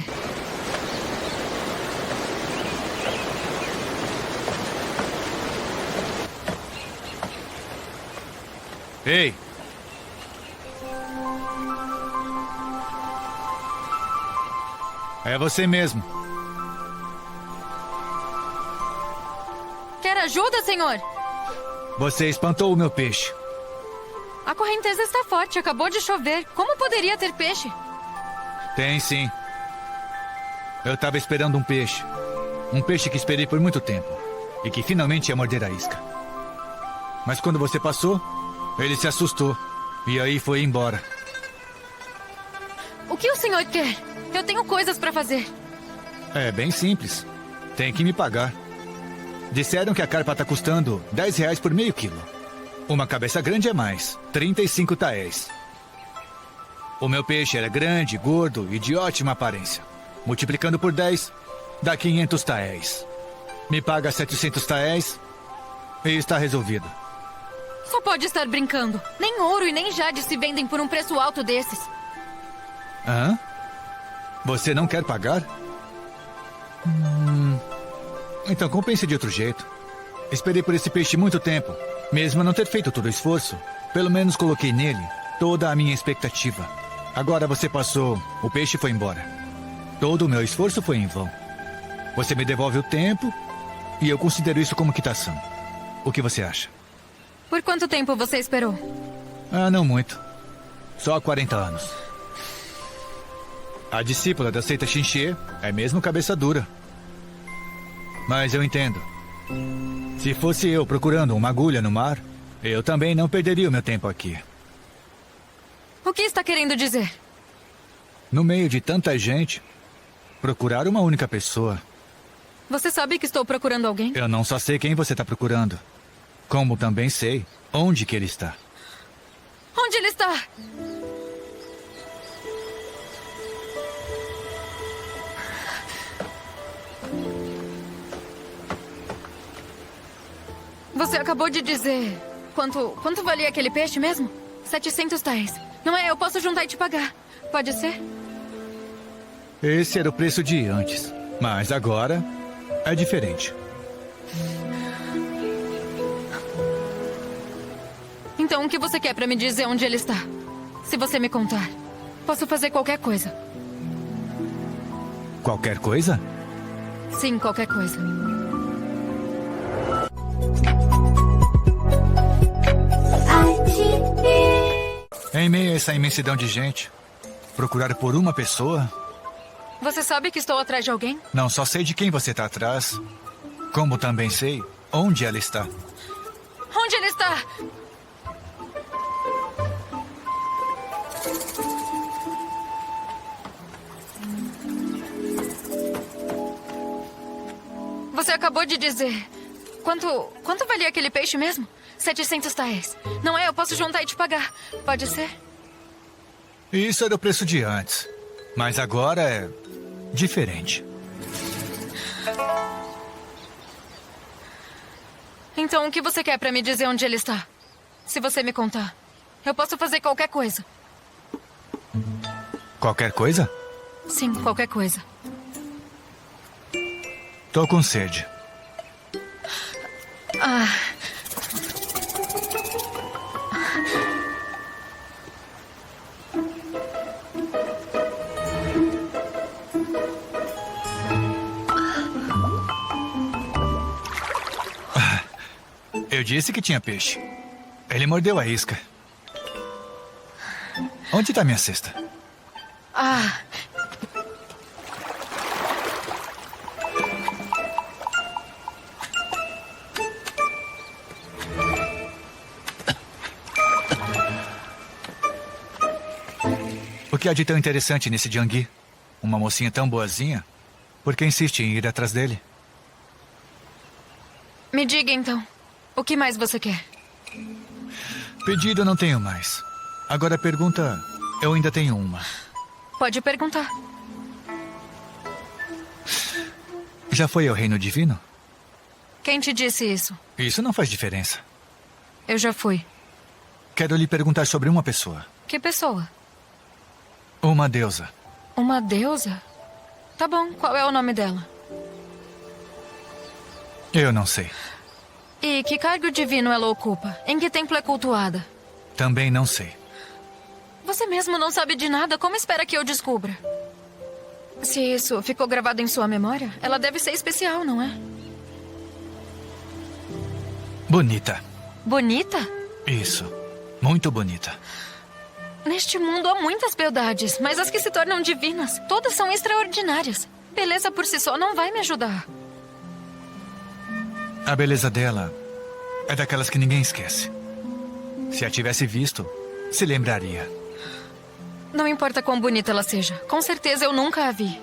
Ei! É você mesmo. Quer ajuda, senhor? Você espantou o meu peixe. A correnteza está forte, acabou de chover. Como poderia ter peixe? Tem sim. Eu estava esperando um peixe. Um peixe que esperei por muito tempo. E que finalmente ia morder a isca. Mas quando você passou, ele se assustou. E aí foi embora. O que o senhor quer? Eu tenho coisas para fazer. É bem simples. Tem que me pagar. Disseram que a carpa está custando R$10 por meio quilo. Uma cabeça grande é mais, 35 taéis. O meu peixe era grande, gordo e de ótima aparência. Multiplicando por 10, dá 500 taéis. Me paga 700 taéis e está resolvido. Só pode estar brincando. Nem ouro e nem jade se vendem por um preço alto desses. Hã? Você não quer pagar? Então compense de outro jeito. Esperei por esse peixe muito tempo. Mesmo não ter feito todo o esforço, pelo menos coloquei nele toda a minha expectativa. Agora você passou, o peixe foi embora. Todo o meu esforço foi em vão. Você me devolve o tempo e eu considero isso como quitação. O que você acha? Por quanto tempo você esperou? Não muito. Só 40 anos. A discípula da seita Xinxie é mesmo cabeça dura. Mas eu entendo. Se fosse eu procurando uma agulha no mar, eu também não perderia o meu tempo aqui. O que está querendo dizer? No meio de tanta gente, procurar uma única pessoa. Você sabe que estou procurando alguém? Eu não só sei quem você está procurando, como também sei onde que ele está. Onde ele está? Você acabou de dizer... Quanto valia aquele peixe mesmo? 700 taéis. Não é? Eu posso juntar e te pagar. Pode ser? Esse era o preço de antes. Mas agora é diferente. Então o que você quer pra me dizer onde ele está? Se você me contar, posso fazer qualquer coisa. Qualquer coisa? Sim, qualquer coisa. Em meio a essa imensidão de gente, procurar por uma pessoa? Você sabe que estou atrás de alguém? Não só sei de quem você está atrás, como também sei onde ela está. Onde ele está? Você acabou de dizer... Quanto valia aquele peixe mesmo? 700 taéis. Não é? Eu posso juntar e te pagar. Pode ser? Isso era o preço de antes. Mas agora é... diferente. Então, o que você quer pra me dizer onde ele está? Se você me contar, eu posso fazer qualquer coisa. Qualquer coisa? Sim, qualquer coisa. Tô com sede. Ah... Eu disse que tinha peixe. Ele mordeu a isca. Onde está minha cesta? Ah... O que há de tão interessante nesse Jiangui? Uma mocinha tão boazinha? Por que insiste em ir atrás dele? Me diga então, o que mais você quer? Pedido não tenho mais. Agora a pergunta, eu ainda tenho uma. Pode perguntar. Já foi ao Reino Divino? Quem te disse isso? Isso não faz diferença. Eu já fui. Quero lhe perguntar sobre uma pessoa. Que pessoa? Uma deusa. Uma deusa? Tá bom, qual é o nome dela? Eu não sei. E que cargo divino ela ocupa? Em que templo é cultuada? Também não sei. Você mesmo não sabe de nada, como espera que eu descubra? Se isso ficou gravado em sua memória, ela deve ser especial, não é? Bonita. Bonita? Isso. Muito bonita. Neste mundo há muitas beldades, mas as que se tornam divinas, todas são extraordinárias. Beleza por si só não vai me ajudar. A beleza dela é daquelas que ninguém esquece. Se a tivesse visto, se lembraria. Não importa quão bonita ela seja, com certeza eu nunca a vi.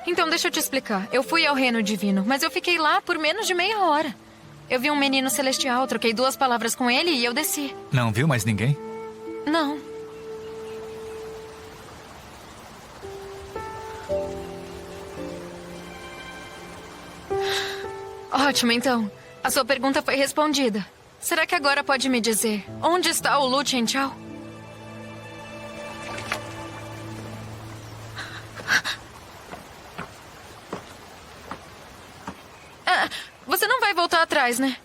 Então deixa eu te explicar. Eu fui ao Reino Divino, mas eu fiquei lá por menos de meia hora. Eu vi um menino celestial, troquei 2 palavras com ele e eu desci. Não viu mais ninguém? Não. Ótimo, então. A sua pergunta foi respondida. Será que agora pode me dizer onde está o Lu Chenchao? Ah, você não vai voltar atrás, né?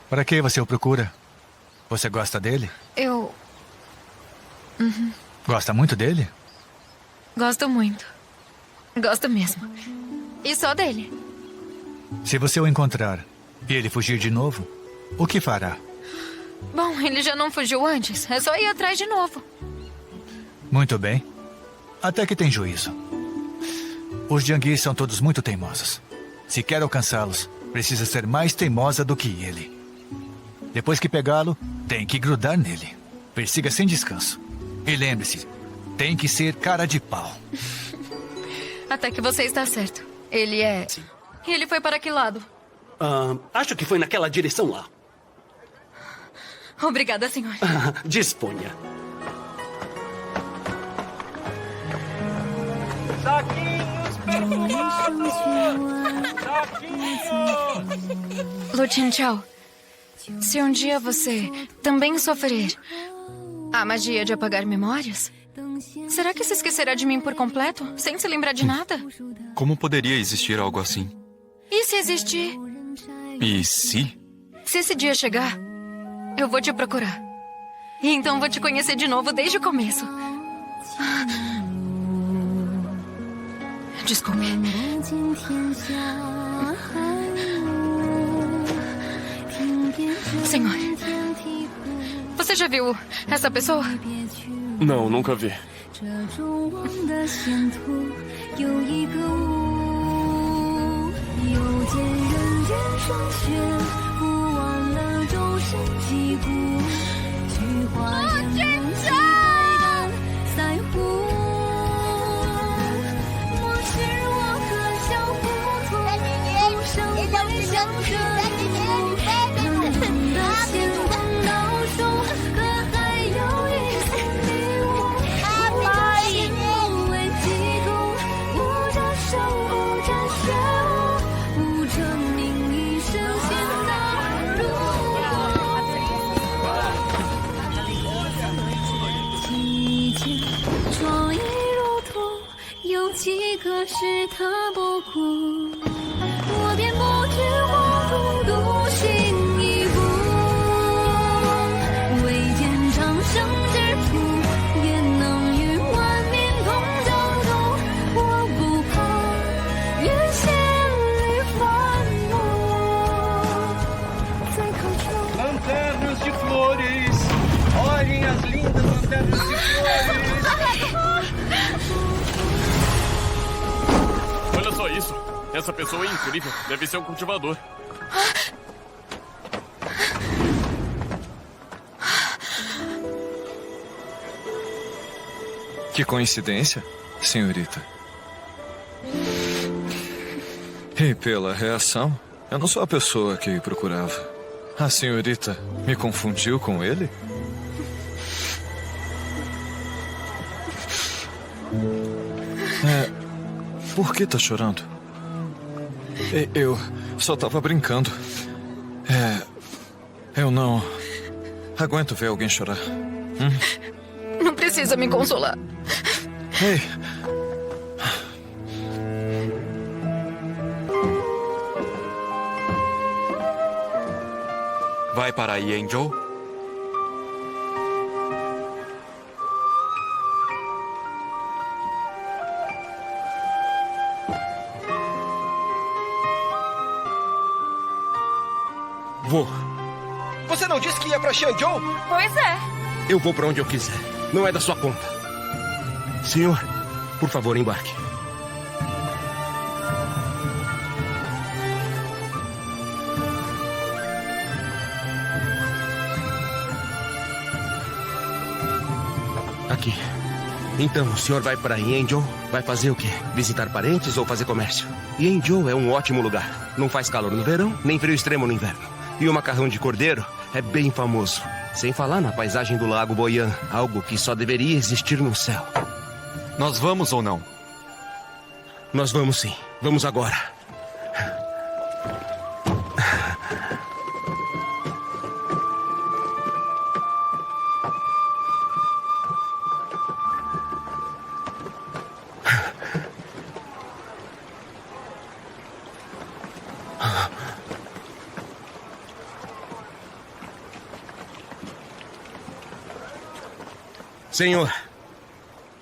Para que você o procura? Você gosta dele? Eu... Uhum. Gosta muito dele? Gosto muito. Gosto mesmo. E só dele. Se você o encontrar e ele fugir de novo, o que fará? Bom, ele já não fugiu antes. É só ir atrás de novo. Muito bem. Até que tem juízo. Os Jianguis são todos muito teimosos. Se quer alcançá-los, precisa ser mais teimosa do que ele. Depois que pegá-lo, tem que grudar nele. Persiga sem descanso. E lembre-se, tem que ser cara de pau. Até que você está certo. Ele é... Sim. E ele foi para que lado? Acho que foi naquela direção lá. Obrigada, senhor. Disponha. Saquinhos, pessoal! Saquinhos! Lu Chenchao, se um dia você também sofrer a magia de apagar memórias, será que se esquecerá de mim por completo, sem se lembrar de nada? Como poderia existir algo assim? E se existir? E se? Se esse dia chegar, eu vou te procurar. E então vou te conhecer de novo desde o começo. Desculpe. Senhor, você já viu essa pessoa? Não, nunca vi. Lanternas de flores, olhem as lindas lanternas de flores. Olha só isso. Essa pessoa é incrível. Deve ser um cultivador. Que coincidência, senhorita. E pela reação, eu não sou a pessoa que procurava. A senhorita me confundiu com ele? Por que tá chorando? Eu só tava brincando. Eu não aguento ver alguém chorar. Não precisa me consolar. Ei. Vai para aí, Angel? Vou. Você não disse que ia pra Xianzhou? Pois é. Eu vou pra onde eu quiser. Não é da sua conta. Senhor, por favor, embarque. Aqui. Então, o senhor vai para Yanzhou? Vai fazer o quê? Visitar parentes ou fazer comércio? Yanzhou é um ótimo lugar. Não faz calor no verão, nem frio extremo no inverno. E o macarrão de cordeiro é bem famoso. Sem falar na paisagem do Lago Boyan, algo que só deveria existir no céu. Nós vamos ou não? Nós vamos sim. Vamos agora. Senhor,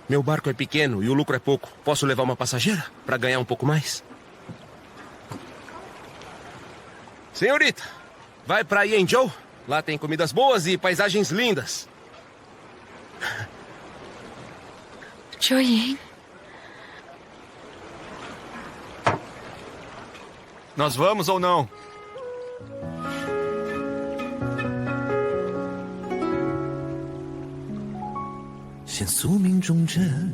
meu barco é pequeno e o lucro é pouco. Posso levar uma passageira para ganhar um pouco mais? Senhorita, vai para Yanzhou. Lá tem comidas boas e paisagens lindas. Joyin. Nós vamos ou não?现宿命中针，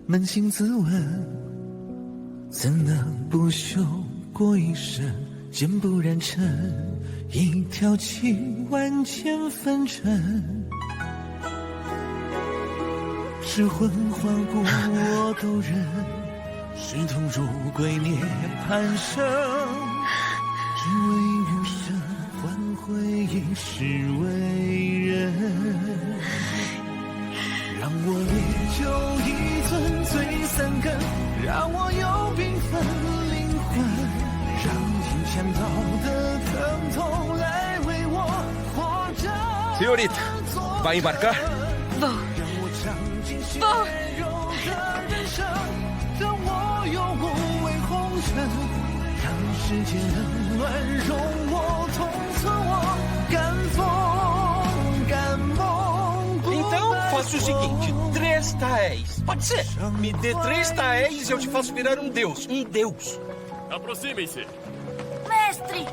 扪心自问，怎能不朽过一生？剑不染尘，一条情万千纷尘。是魂换骨我都忍，是痛如归涅槃生。只为余生换回一世为人。让我烈酒一樽醉三更，让我有缤纷灵魂，让金钱道的疼痛来为我活着。 Senhorita, vai embarcar? Vou. 世界冷暖容我，痛测我，敢疯敢梦。 Então, faça o seguinte: 3 taéis. Pode ser. Me dê 3 taéis e eu te faço virar um deus. Um deus. Aproximem-se. Mestre!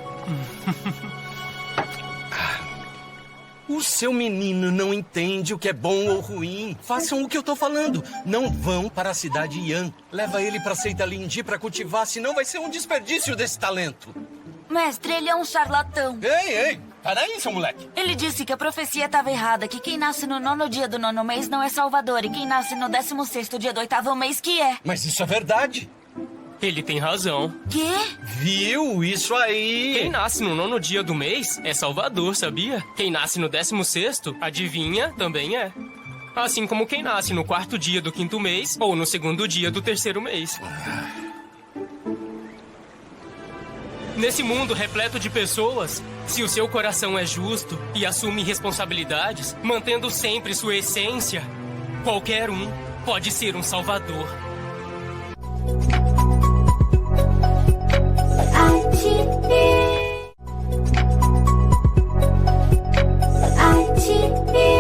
O seu menino não entende o que é bom ou ruim. Façam o que eu tô falando. Não vão para a cidade Yan. Leva ele para a seita Lindi para cultivar, senão vai ser um desperdício desse talento. Mestre, ele é um charlatão. Ei! Peraí, seu moleque. Ele disse que a profecia estava errada, que quem nasce no 9º dia do 9º mês não é salvador, e quem nasce no 16º dia do 8º mês que é. Mas isso é verdade. Ele tem razão. Quê? Viu? Isso aí! Quem nasce no 9º dia do mês é salvador, sabia? Quem nasce no 16º, adivinha, também é. Assim como quem nasce no 4º dia do 5º mês ou no 2º dia do 3º mês. Nesse mundo repleto de pessoas, se o seu coração é justo e assume responsabilidades, mantendo sempre sua essência, qualquer um pode ser um salvador. I